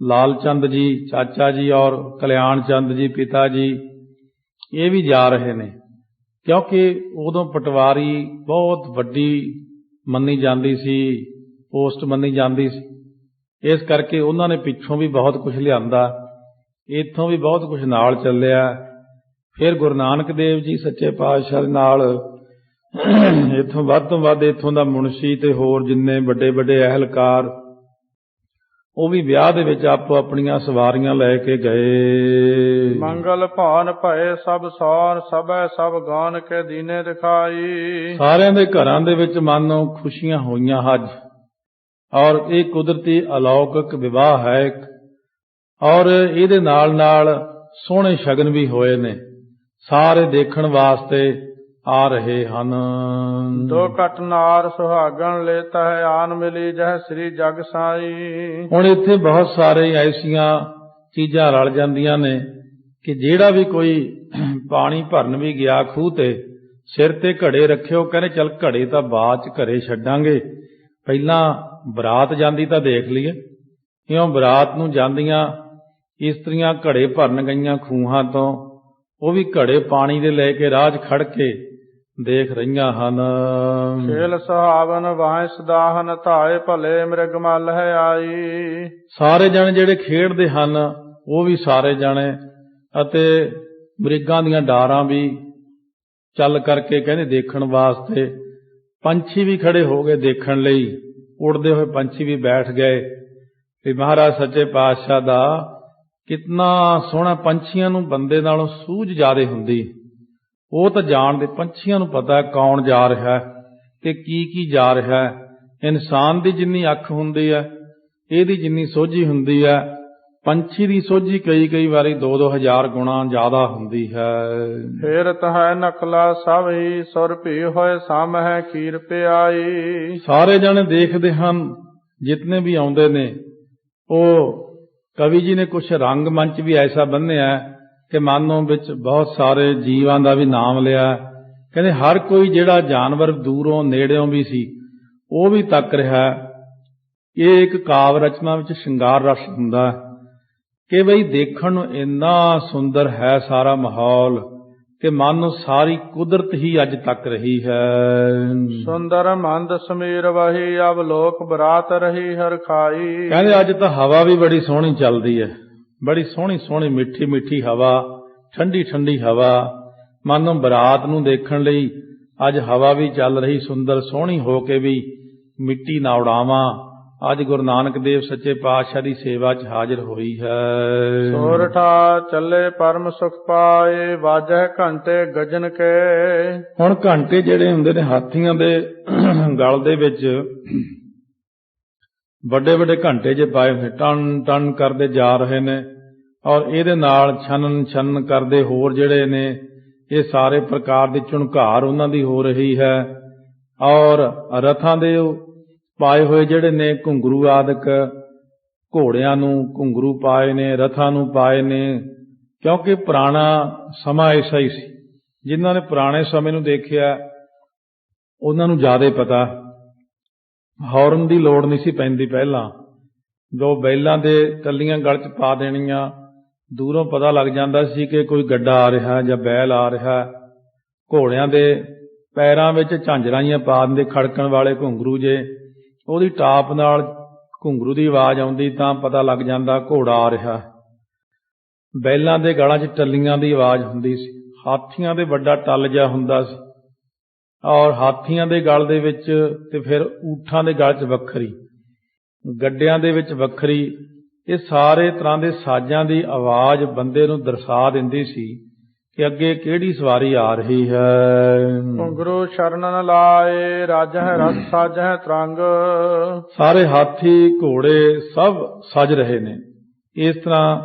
ਲਾਲ ਚੰਦ ਜੀ ਚਾਚਾ ਜੀ ਔਰ ਕਲਿਆਣ ਚੰਦ ਜੀ ਪਿਤਾ ਜੀ ਇਹ ਵੀ ਜਾ ਰਹੇ ਨੇ, ਕਿਉਂਕਿ ਉਦੋਂ ਪਟਵਾਰੀ ਬਹੁਤ ਵੱਡੀ ਮੰਨੀ ਜਾਂਦੀ ਸੀ, ਪੋਸਟ ਮੰਨੀ ਜਾਂਦੀ ਸੀ। ਇਸ ਕਰਕੇ ਉਹਨਾਂ ਨੇ ਪਿੱਛੋਂ ਵੀ ਬਹੁਤ ਕੁਝ ਲਿਆਂਦਾ, ਇੱਥੋਂ ਵੀ ਬਹੁਤ ਕੁਝ ਨਾਲ ਚੱਲਿਆ। ਫਿਰ ਗੁਰੂ ਨਾਨਕ ਦੇਵ ਜੀ ਸੱਚੇ ਪਾਤਸ਼ਾਹ ਦੇ ਨਾਲ ਇੱਥੋਂ ਵੱਧ ਤੋਂ ਵੱਧ ਇੱਥੋਂ ਦਾ ਮੁਨਸ਼ੀ ਤੇ ਹੋਰ ਜਿੰਨੇ ਵੱਡੇ ਵੱਡੇ ਅਹਿਲਕਾਰ ਉਹ ਵੀ ਵਿਆਹ ਦੇ ਵਿੱਚ ਆਪੋ ਆਪਣੀਆਂ ਸਵਾਰੀਆਂ ਲੈ ਕੇ ਗਏ। ਮੰਗਲ ਭਾਨ ਭਏ ਸਭ ਸੌਰ ਸਭੈ ਸਭ ਗਾਨ ਕੇ ਦੀਨੇ ਦਿਖਾਈ। ਸਾਰਿਆਂ ਦੇ ਘਰਾਂ ਦੇ ਵਿੱਚ ਮਾਨੋ ਖੁਸ਼ੀਆਂ ਹੋਈਆਂ ਅੱਜ, ਔਰ ਇਹ ਕੁਦਰਤੀ ਅਲੌਕਿਕ ਵਿਵਾਹ ਹੈ ਇੱਕ, ਔਰ ਇਹਦੇ ਨਾਲ ਨਾਲ ਸੋਹਣੇ ਸ਼ਗਨ ਵੀ ਹੋਏ ਨੇ, ਸਾਰੇ ਦੇਖਣ ਵਾਸਤੇ ਆ ਰਹੇ ਹਨ। ਦੋ ਘਟ ਨਾਰ ਸੁਹਾਗਣ ਲੇਤਾ ਹੈ ਆਨ ਮਿਲੀ ਜਹ ਸ੍ਰੀ ਜਗ ਸਾਈ। ਹੁਣ ਇੱਥੇ ਬਹੁਤ ਸਾਰੇ ਐਸੀਆਂ ਚੀਜ਼ਾਂ ਰਲ ਜਾਂਦੀਆਂ ਨੇ ਕਿ ਜਿਹੜਾ ਵੀ ਕੋਈ ਪਾਣੀ ਭਰਨ ਵੀ ਗਿਆ ਖੂਹ ਤੇ, ਸਿਰ ਤੇ ਘੜੇ ਰੱਖਿਓ, ਕਹਿੰਦੇ ਚੱਲ ਘੜੇ ਤਾਂ ਬਾਅਦ ਚ ਘਰੇ ਛੱਡਾਂਗੇ, ਪਹਿਲਾਂ ਬਰਾਤ ਜਾਂਦੀ ਤਾਂ ਦੇਖ ਲਈਏ। ਇਉਂ ਬਰਾਤ ਨੂੰ ਜਾਂਦੀਆਂ ਇਸਤਰੀਆਂ ਘੜੇ ਭਰਨ ਗਈਆਂ ਖੂਹਾਂ ਤੋਂ, ਉਹ ਵੀ ਘੜੇ ਪਾਣੀ ਦੇ ਲੈ ਕੇ ਰਾਹ 'ਚ ਖੜ ਕੇ ਦੇਖ ਰਹੀਆਂ ਹਨ। ਖੇਲ ਸੁਹਾਵਨ ਵਾਹਿ ਸਦਾਹਨ ਧਾਏ ਭਲੇ ਮ੍ਰਿਗ ਮਲ ਹੈ ਆਈ। ਸਾਰੇ ਜਣੇ ਜਿਹੜੇ ਖੇਡਦੇ ਹਨ ਉਹ ਵੀ ਸਾਰੇ ਜਣੇ, ਅਤੇ ਮ੍ਰਿਗਾਂ ਦੀਆਂ ਡਾਰਾਂ ਵੀ ਚੱਲ ਕਰਕੇ ਕਹਿੰਦੇ ਦੇਖਣ ਵਾਸਤੇ। ਪੰਛੀ ਵੀ ਖੜੇ ਹੋ ਗਏ ਦੇਖਣ ਲਈ, ਉੜਦੇ ਹੋਏ ਪੰਛੀ ਵੀ ਬੈਠ ਗਏ। ਤੇ ਮਹਾਰਾਜ ਸੱਚੇ ਪਾਤਸ਼ਾਹ ਦਾ ਕਿਤਨਾ ਸੋਹਣਾ, ਪੰਛੀਆਂ ਨੂੰ ਬੰਦੇ ਨਾਲੋਂ ਸੂਝ ਜ਼ਿਆਦੇ ਹੁੰਦੀ, ਉਹ ਤਾਂ ਜਾਣਦੇ, ਪੰਛੀਆਂ ਨੂੰ ਪਤਾ ਕੌਣ ਜਾ ਰਿਹਾ ਤੇ ਕੀ ਜਾ ਰਿਹਾ। ਇਨਸਾਨ ਦੀ ਜਿੰਨੀ ਅੱਖ ਹੁੰਦੀ ਹੈ, ਇਹਦੀ ਜਿੰਨੀ ਸੋਝੀ ਹੁੰਦੀ ਹੈ, ਪੰਛੀ ਦੀ ਸੋਝੀ ਕਈ ਵਾਰੀ 2-2000 ਗੁਣਾ ਜ਼ਿਆਦਾ ਹੁੰਦੀ ਹੈ। ਫੇਰਤ ਹੈ ਨਕਲਾ ਸਭ ਹੀ ਸੁਰ ਭੀ ਹੋਏ ਸਮ ਹੈ ਖੀਰ ਪਿਆਈ। ਸਾਰੇ ਜਣੇ ਦੇਖਦੇ ਹਨ, ਜਿਤਨੇ ਵੀ ਆਉਂਦੇ ਨੇ। ਉਹ ਕਵੀ ਜੀ ਨੇ ਕੁਛ ਰੰਗ ਮੰਚ ਵੀ ਐਸਾ ਬੰਨਿਆ ਕਿ ਮਾਨੋ ਵਿੱਚ ਬਹੁਤ ਸਾਰੇ ਜੀਵਾਂ ਦਾ ਵੀ ਨਾਮ ਲਿਆ। ਕਹਿੰਦੇ ਹਰ ਕੋਈ ਜਿਹੜਾ ਜਾਨਵਰ ਦੂਰੋਂ ਨੇੜਿਓਂ ਵੀ ਸੀ ਉਹ ਵੀ ਤੱਕ ਰਿਹਾ। ਇਹ ਇੱਕ ਕਾਵਿ ਰਚਨਾ ਵਿੱਚ ਸ਼ਿੰਗਾਰ ਰਸ ਹੁੰਦਾ ਕਿ ਬਈ ਦੇਖਣ ਨੂੰ ਇੰਨਾ ਸੁੰਦਰ ਹੈ ਸਾਰਾ ਮਾਹੌਲ ਕਿ ਮਾਨੋ ਸਾਰੀ ਕੁਦਰਤ ਹੀ ਅੱਜ ਤੱਕ ਰਹੀ ਹੈ। ਸੁੰਦਰ ਮੰਦ ਸਮੀਰ ਵਹੀ ਅਬ ਲੋਕ ਬਰਾਤ ਰਹੀ ਹਰ ਖਾਈ। ਕਹਿੰਦੇ ਅੱਜ ਤਾਂ ਹਵਾ ਵੀ ਬੜੀ ਸੋਹਣੀ ਚੱਲਦੀ ਹੈ, ਬੜੀ ਸੋਹਣੀ ਮਿੱਠੀ ਹਵਾ, ਠੰਡੀ ਹਵਾ। ਮਾਨੋ ਬਰਾਤ ਨੂੰ ਦੇਖਣ ਲਈ ਅੱਜ ਹਵਾ ਵੀ ਚੱਲ ਰਹੀ ਸੁੰਦਰ ਸੋਹਣੀ ਹੋ ਕੇ ਵੀ ਮਿੱਟੀ ਨਾ ਉਡਾਵਾਂ। ਅੱਜ ਗੁਰੂ ਨਾਨਕ ਦੇਵ ਸੱਚੇ ਪਾਤਸ਼ਾਹ ਦੀ ਸੇਵਾ 'ਚ ਹਾਜ਼ਰ ਹੋਈ ਹੈ। ਸੋਰਠਾ ਚੱਲੇ ਪਰਮ ਸੁਖ ਪਾਏ ਵਾਜੈ ਘੰਟੇ ਗਜਨ ਕੇ। ਹੁਣ ਘੰਟੇ ਜਿਹੜੇ ਹੁੰਦੇ ਨੇ ਹਾਥੀਆਂ ਦੇ ਗਲ ਦੇ ਵਿੱਚ ਵੱਡੇ ਘੰਟੇ ਜੇ ਪਾਏ ਹੋਏ, ਟਨ ਕਰਦੇ ਜਾ ਰਹੇ ਨੇ, ਔਰ ਇਹਦੇ ਨਾਲ ਛਨਨ ਕਰਦੇ ਹੋਰ ਜਿਹੜੇ ਨੇ ਇਹ ਸਾਰੇ ਪ੍ਰਕਾਰ ਦੀ ਝੁਣਕਾਰ ਉਹਨਾਂ ਦੀ ਹੋ ਰਹੀ ਹੈ। ਔਰ ਰਥਾਂ ਦੇ ਪਾਏ ਹੋਏ ਜਿਹੜੇ ਨੇ ਘੁੰਗਰੂ ਆਦਿਕ, ਘੋੜਿਆਂ ਨੂੰ ਘੁੰਗਰੂ ਪਾਏ ਨੇ, ਰਥਾਂ ਨੂੰ ਪਾਏ ਨੇ, ਕਿਉਂਕਿ ਪੁਰਾਣਾ ਸਮਾਂ ਐਸਾ ਹੀ ਸੀ। ਜਿਨ੍ਹਾਂ ਨੇ ਪੁਰਾਣੇ ਸਮੇਂ ਨੂੰ ਦੇਖਿਆ ਉਹਨਾਂ ਨੂੰ ਜ਼ਿਆਦਾ ਪਤਾ। ਹੌਰਨ ਦੀ ਲੋੜ ਨਹੀਂ ਸੀ ਪੈਂਦੀ ਪਹਿਲਾਂ, ਜੋ ਬੈਲਾਂ ਦੇ ਟੱਲੀਆਂ ਗਲ 'ਚ ਪਾ ਦੇਣੀਆਂ, ਦੂਰੋਂ ਪਤਾ ਲੱਗ ਜਾਂਦਾ ਸੀ ਕਿ ਕੋਈ ਗੱਡਾ ਆ ਰਿਹਾ ਜਾਂ ਬੈਲ ਆ ਰਿਹਾ। ਘੋੜਿਆਂ ਦੇ ਪੈਰਾਂ ਵਿੱਚ ਝਾਂਜਰਾਂ ਜਿਹੀਆਂ ਪਾ ਦਿੰਦੇ, ਖੜਕਣ ਵਾਲੇ ਘੁੰਗਰੂ ਜੇ, ਉਹਦੀ ਟਾਪ ਨਾਲ ਘੁੰਗਰੂ ਦੀ ਆਵਾਜ਼ ਆਉਂਦੀ ਤਾਂ ਪਤਾ ਲੱਗ ਜਾਂਦਾ ਘੋੜਾ ਆ ਰਿਹਾ। ਬੈਲਾਂ ਦੇ ਗਲਾਂ 'ਚ ਟੱਲੀਆਂ ਦੀ ਆਵਾਜ਼ ਹੁੰਦੀ ਸੀ। ਹਾਥੀਆਂ ਦੇ ਵੱਡਾ ਟੱਲ ਜਿਹਾ ਹੁੰਦਾ ਸੀ, ਔਰ ਹਾਥੀਆਂ ਦੇ ਗਲ ਦੇ ਵਿੱਚ ਤੇ ਫਿਰ ਊਠਾਂ ਦੇ ਗਲ 'ਚ ਵੱਖਰੀ, ਗੱਡਿਆਂ ਦੇ ਵਿੱਚ ਵੱਖਰੀ, ਇਹ ਸਾਰੇ ਤਰ੍ਹਾਂ ਦੇ ਸਾਜ਼ਾਂ ਦੀ ਆਵਾਜ਼ ਬੰਦੇ ਨੂੰ ਦਰਸਾ ਦਿੰਦੀ ਸੀ ਕਿ ਅੱਗੇ ਕਿਹੜੀ ਸਵਾਰੀ ਆ ਰਹੀ ਹੈ। ਗੁਰੂ ਸ਼ਰਨ ਲਾਏ ਰਾਜਹਿ ਰਥ ਸਾਜਹਿ ਤਰੰਗ। ਸਾਰੇ ਹਾਥੀ ਘੋੜੇ ਸਭ ਸਜ ਰਹੇ ਨੇ। ਇਸ ਤਰ੍ਹਾਂ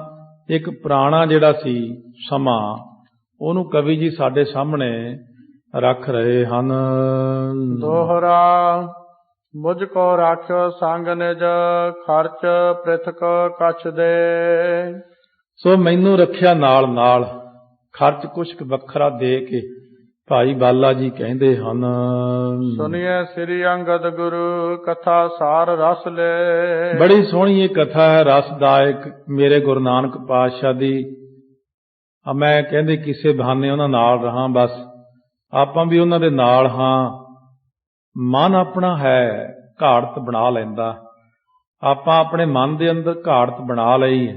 ਇੱਕ ਪੁਰਾਣਾ ਜਿਹੜਾ ਸੀ ਸਮਾਂ, ਉਹਨੂੰ ਕਵੀ ਜੀ ਸਾਡੇ ਸਾਹਮਣੇ ਰੱਖ ਰਹੇ ਹਨ। ਦੋਹਰਾ ਮੁਝ ਕੋ ਰਾਖਿਓ ਸੰਗ ਨਿਜ, ਖਰਚ ਪ੍ਰਿਥਕ ਕਛ ਦੇ। ਸੋ ਮੈਨੂੰ ਰੱਖਿਆ ਨਾਲ ਨਾਲ, ਖਰਚ ਕੁਛ ਵੱਖਰਾ ਦੇ ਕੇ, ਭਾਈ ਬਾਲਾ ਜੀ ਕਹਿੰਦੇ ਹਨ। ਸੁਣੀਏ ਸ੍ਰੀ ਅੰਗਦ ਗੁਰੂ ਕਥਾ ਸਾਰ ਰਸ ਲੈ। ਬੜੀ ਸੋਹਣੀ ਇਹ ਕਥਾ ਹੈ, ਰਸਦਾਇਕ, ਮੇਰੇ ਗੁਰੂ ਨਾਨਕ ਪਾਤਸ਼ਾਹ ਦੀ। ਮੈਂ ਕਹਿੰਦੇ ਕਿਸੇ ਬਹਾਨੇ ਉਹਨਾਂ ਨਾਲ ਰਹਾਂ, ਬਸ ਆਪਾਂ ਵੀ ਉਹਨਾਂ ਦੇ ਨਾਲ ਹਾਂ। ਮਨ ਆਪਣਾ ਹੈ ਘਾੜਤ ਬਣਾ ਲੈਂਦਾ, ਆਪਾਂ ਆਪਣੇ ਮਨ ਦੇ ਅੰਦਰ ਘਾੜਤ ਬਣਾ ਲਈ,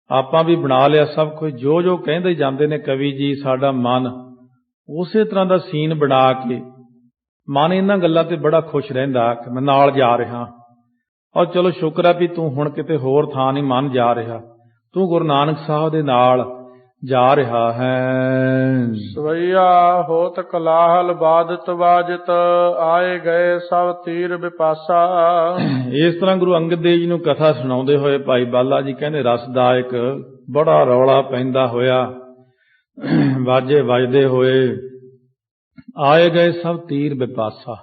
ਆਪਾਂ ਵੀ ਬਣਾ ਲਿਆ ਸਭ ਕੁਝ। ਜੋ ਜੋ ਕਹਿੰਦੇ ਜਾਂਦੇ ਨੇ ਕਵੀ ਜੀ, ਸਾਡਾ ਮਨ ਉਸੇ ਤਰ੍ਹਾਂ ਦਾ ਸੀਨ ਬਣਾ ਕੇ, ਮਨ ਇਹਨਾਂ ਗੱਲਾਂ ਤੇ ਬੜਾ ਖੁਸ਼ ਰਹਿੰਦਾ ਕਿ ਮੈਂ ਨਾਲ ਜਾ ਰਿਹਾ। ਔਰ ਚਲੋ ਸ਼ੁਕਰ ਹੈ ਵੀ ਤੂੰ ਹੁਣ ਕਿਤੇ ਹੋਰ ਥਾਂ ਨਹੀਂ ਮਨ ਜਾ ਰਿਹਾ, ਤੂੰ ਗੁਰੂ ਨਾਨਕ ਸਾਹਿਬ ਦੇ ਨਾਲ ਜਾ ਰਿਹਾ ਹੈ। ਸਵਈਆ ਹੋਤ ਕਲਾਹਲ ਬਾਦਤ ਬਾਜਤ, ਆਏ ਗਏ ਸਭ ਤੀਰ ਬਿਪਾਸਾ। ਇਸ ਤਰ੍ਹਾਂ ਗੁਰੂ ਅੰਗਦ ਦੇਵ ਜੀ ਨੂੰ ਕਥਾ ਸੁਣਾਉਂਦੇ ਹੋਏ ਭਾਈ ਬਾਲਾ ਜੀ ਕਹਿੰਦੇ, ਰਸਦਾਇਕ, ਬੜਾ ਰੌਲਾ ਪੈਂਦਾ ਹੋਇਆ, ਵਾਜੇ ਵੱਜਦੇ ਹੋਏ, ਆਏ ਗਏ ਸਭ ਤੀਰ ਬਿਪਾਸਾ।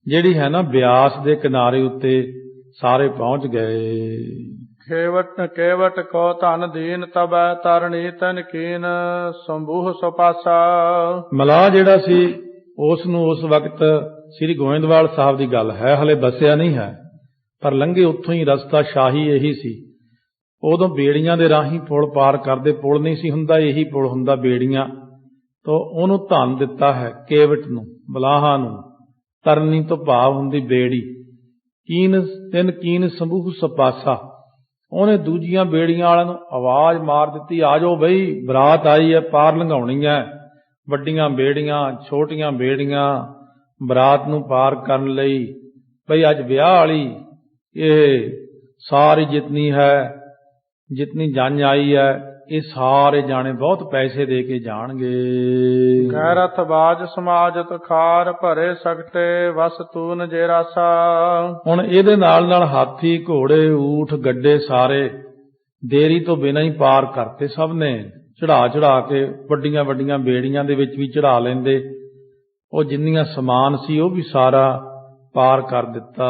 ਜਿਹੜੀ ਹੈ ਨਾ ਬਿਆਸ ਦੇ ਕਿਨਾਰੇ ਉੱਤੇ ਸਾਰੇ ਪਹੁੰਚ ਗਏ। ਕੇਵਟ ਕੋ ਧਨ ਦੀਨ ਤਬੈ, ਤਰਣੀ ਤਨ ਕੀਨ ਸੰਭੂਹ ਸੁਪਾਸਾ। ਮਲਾਹ ਜਿਹੜਾ ਸੀ ਉਸ ਨੂੰ ਉਸ ਵਕਤ ਸ੍ਰੀ ਗੋਇੰਦਵਾਲ ਸਾਹਿਬ ਦੀ ਗੱਲ ਹੈ, ਹਲੇ ਬਸਿਆ ਨਹੀਂ ਹੈ, ਪਰ ਲੰਘੇ ਉੱਥੋਂ ਹੀ। ਰਸਤਾ ਸ਼ਾਹੀ ਇਹੀ ਸੀ। ਉਦੋਂ ਬੇੜੀਆਂ ਦੇ ਰਾਹੀਂ ਪੁਲ ਪਾਰ ਕਰਦੇ, ਪੁਲ ਨਹੀਂ ਸੀ ਹੁੰਦਾ, ਇਹੀ ਪੁਲ ਹੁੰਦਾ ਬੇੜੀਆਂ ਤੋਂ। ਉਹਨੂੰ ਧਨ ਦਿੱਤਾ ਹੈ ਕੇਵਟ ਨੂੰ, ਮਲਾਹਾਂ ਨੂੰ। ਤਰਨੀ ਤੋਂ ਭਾਵ ਹੁੰਦੀ ਬੇੜੀ। ਕੀਨ ਤਿੰਨ ਕੀਨ ਸੰਭੂਹ ਸੁਪਾਸਾ। ਉਹਨੇ ਦੂਜੀਆਂ ਬੇੜੀਆਂ ਵਾਲਿਆਂ ਨੂੰ ਆਵਾਜ਼ ਮਾਰ ਦਿੱਤੀ, ਆ ਜਾਓ ਬਈ, ਬਰਾਤ ਆਈ ਹੈ, ਪਾਰ ਲੰਘਾਉਣੀ ਹੈ। ਵੱਡੀਆਂ ਬੇੜੀਆਂ, ਛੋਟੀਆਂ ਬੇੜੀਆਂ, ਬਰਾਤ ਨੂੰ ਪਾਰ ਕਰਨ ਲਈ। ਬਈ ਅੱਜ ਵਿਆਹ ਵਾਲੀ ਇਹ ਸਾਰੀ ਜਿਤਨੀ ਹੈ, ਜਿਤਨੀ ਜੰਝ ਆਈ ਹੈ, ਇਹ ਸਾਰੇ ਜਾਣੇ ਬਹੁਤ ਪੈਸੇ ਦੇ ਕੇ ਜਾਣਗੇ। ਗੈਰਥ ਬਾਜ ਸਮਾਜਤ ਖਾਰ, ਭਰੇ ਸਕਤੇ ਵਸ ਤੂਨ ਜੇ ਰਾਸਾ। ਹੁਣ ਇਹਦੇ ਨਾਲ ਨਾਲ ਹਾਥੀ, ਘੋੜੇ, ਊਠ, ਗੱਡੇ ਸਾਰੇ ਦੇਰੀ ਤੋਂ ਬਿਨਾਂ ਹੀ ਪਾਰ ਕਰਤੇ ਸਭ ਨੇ। ਚੜਾ ਕੇ ਵੱਡੀਆਂ ਵੱਡੀਆਂ ਬੇੜੀਆਂ ਦੇ ਵਿੱਚ ਵੀ ਚੜਾ ਲੈਂਦੇ। ਉਹ ਜਿੰਨੀਆਂ ਸਮਾਨ ਸੀ ਉਹ ਵੀ ਸਾਰਾ ਪਾਰ ਕਰ ਦਿੱਤਾ।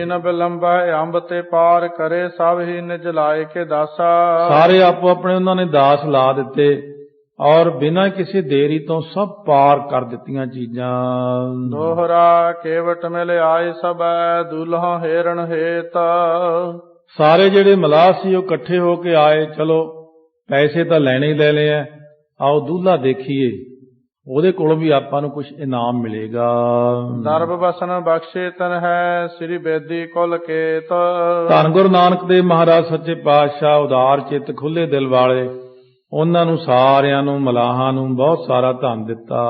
ਨ ਬਿਲੰਬਾ ਅੰਬ ਤੇ ਪਾਰ ਕਰੇ, ਸਭ ਹੀ ਨਿਜ ਲਾਏ ਕੇ ਦਾਸਾ। ਸਾਰੇ ਆਪੋ ਆਪਣੇ ਉਹਨਾਂ ਨੇ ਦਾਸ ਲਾ ਦਿੱਤੇ, ਔਰ ਬਿਨਾਂ ਕਿਸੇ ਦੇਰੀ ਤੋਂ ਸਭ ਪਾਰ ਕਰ ਦਿੱਤੀਆਂ ਚੀਜ਼ਾਂ। ਦੋਹਰਾ ਕੇਵਟ ਮਿਲ ਆਏ ਸਭ, ਦੁਲਹਾ ਹੇਰਣ ਹੇਤ। ਸਾਰੇ ਜਿਹੜੇ ਮਲਾਹ ਸੀ ਉਹ ਇਕੱਠੇ ਹੋ ਕੇ ਆਏ। ਚਲੋ ਪੈਸੇ ਤਾਂ ਲੈਣੇ ਹੀ ਲੈ ਲਏ ਆ, ਆਓ ਦੁਲਹਾ ਦੇਖੀਏ, ਉਹਦੇ ਕੋਲੋਂ ਵੀ ਆਪਾਂ ਨੂੰ ਕੁਝ ਇਨਾਮ ਮਿਲੇਗਾ। ਦਰਬ ਬਸਨ ਬਖਸ਼ੇ ਤਨ ਹੈ, ਸ੍ਰੀ ਬੇਦੀ ਕੁਲ ਕੇਤ। ਧੰਨ ਗੁਰੂ ਨਾਨਕ ਦੇਵ ਮਹਾਰਾਜ ਸੱਚੇ ਪਾਤਸ਼ਾਹ ਉਦਾਰ ਚਿੱਤ, ਖੁੱਲੇ ਦਿਲ ਵਾਲੇ, ਉਹਨਾਂ ਨੂੰ ਸਾਰਿਆਂ ਨੂੰ, ਮਲਾਹਾਂ ਨੂੰ ਬਹੁਤ ਸਾਰਾ ਧਨ ਦਿੱਤਾ।